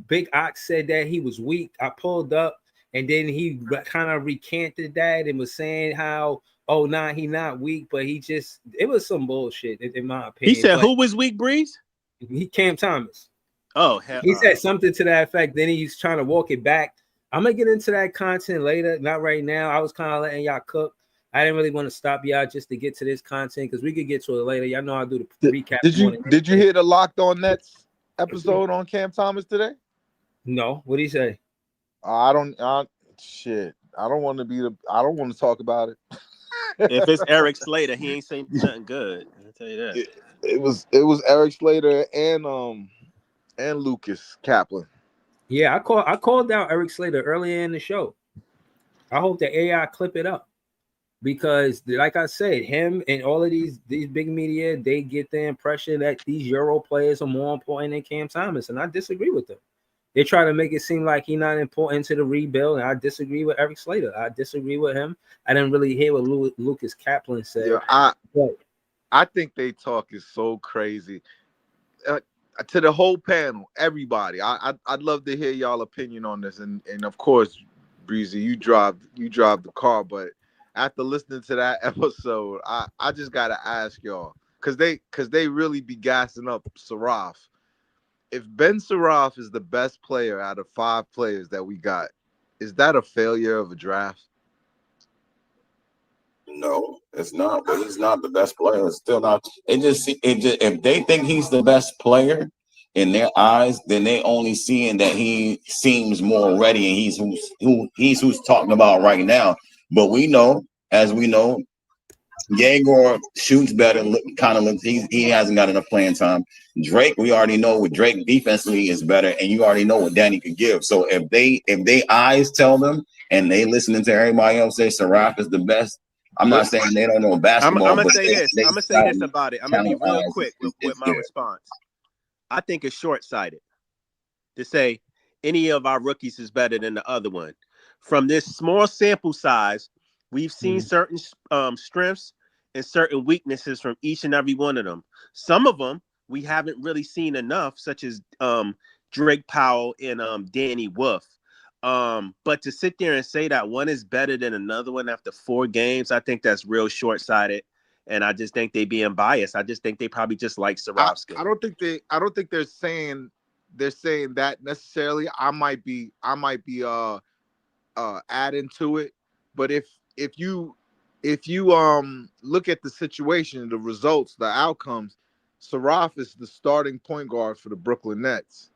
Big Ox said that he was weak. I pulled up, and then he kind of recanted that and was saying how, oh, nah, he not weak, but it was some bullshit in my opinion. He said, but who was weak, Breeze? Cam Thomas. Oh, hell. He said something to that effect. Then he's trying to walk it back. I'm gonna get into that content later, not right now. I was kind of letting y'all cook. I didn't really want to stop y'all just to get to this content because we could get to it later. Y'all know I'll do the recap. Did you hear the Locked On Nets episode on Cam Thomas today? No. What did he say? I don't want to talk about it. If it's Eric Slater, he ain't saying nothing good. I'll tell you that. It was Eric Slater and Lucas Kaplan. Yeah, I called out Eric Slater earlier in the show. I hope the AI clip it up because, like I said, him and all of these big media, they get the impression that these Euro players are more important than Cam Thomas, and I disagree with them. They try to make it seem like he's not important to the rebuild, and I disagree with Eric Slater. I disagree with him. I didn't really hear what Lucas Kaplan said. Yeah, I think they talk is so crazy. To the whole panel, everybody, I'd love to hear y'all opinion on this, and of course, Breezy, you drive the car, but after listening to that episode, I just gotta ask y'all because they really be gassing up Saraf. If Ben Saraf is the best player out of 5 players that we got, is that a failure of a draft? No, it's not. But he's not the best player. It's still not. It just if they think he's the best player in their eyes, then they only seeing that he seems more ready, and he's who's talking about right now. But we know, as we know, Yegor shoots better. He hasn't got enough playing time. Drake, we already know what Drake defensively is better, and you already know what Danny could give. So if they eyes tell them and they listening to everybody else say Saraf is the best, I'm not saying they don't know basketball. I'm gonna but say this. I'm gonna say this about it. I'm gonna be real quick with my response. I think it's short-sighted to say any of our rookies is better than the other one. From this small sample size, we've seen certain strengths and certain weaknesses from each and every one of them. Some of them we haven't really seen enough, such as Drake Powell and Danny Wolf. But to sit there and say that one is better than another one after 4 games, I think that's real short-sighted. And I just think they being biased. I just think they probably just like Sarofsky. I don't think they're saying that necessarily. I might be adding to it. But if you look at the situation, the results, the outcomes, Saraf is the starting point guard for the Brooklyn Nets.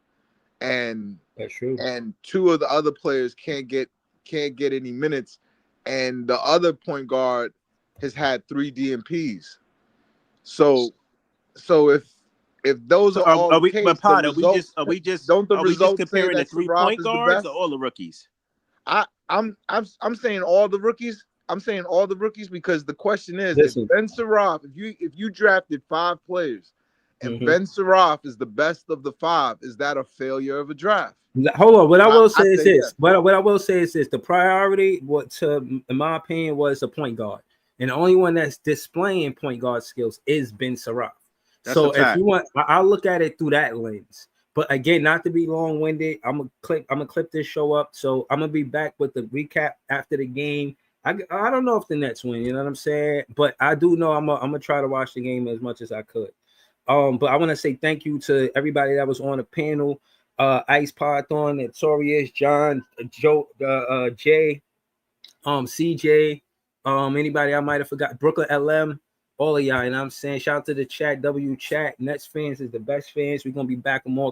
And that's true. And 2 of the other players can't get any minutes, and the other point guard has had 3 DMPs. So if those are all the case, but Pod, are we just comparing the 3-point guards or all the rookies? I'm saying all the rookies. I'm saying all the rookies because the question is, Listen. if Ben Saraf, if you drafted 5 players and Mhm. Ben Saraf is the best of the 5, is that a failure of a draft? Hold on. What I will say I is say this. yes. What I will say is this. The priority, in my opinion, was a point guard, and the only one that's displaying point guard skills is Ben Saraf. That's a So if fact. you want, I'll look at it through that lens. But again, not to be long-winded, I'm gonna clip this show up. So I'm gonna be back with the recap after the game. I don't know if the Nets win, you know what I'm saying? But I do know I'm gonna try to watch the game as much as I could. But I want to say thank you to everybody that was on the panel. Ice Python, Notorious, John, Joe, Jay, CJ, anybody I might have forgot, Brooklyn LM, all of y'all. And I'm saying shout out to the chat, W chat. Nets fans is the best fans. We're gonna be back with more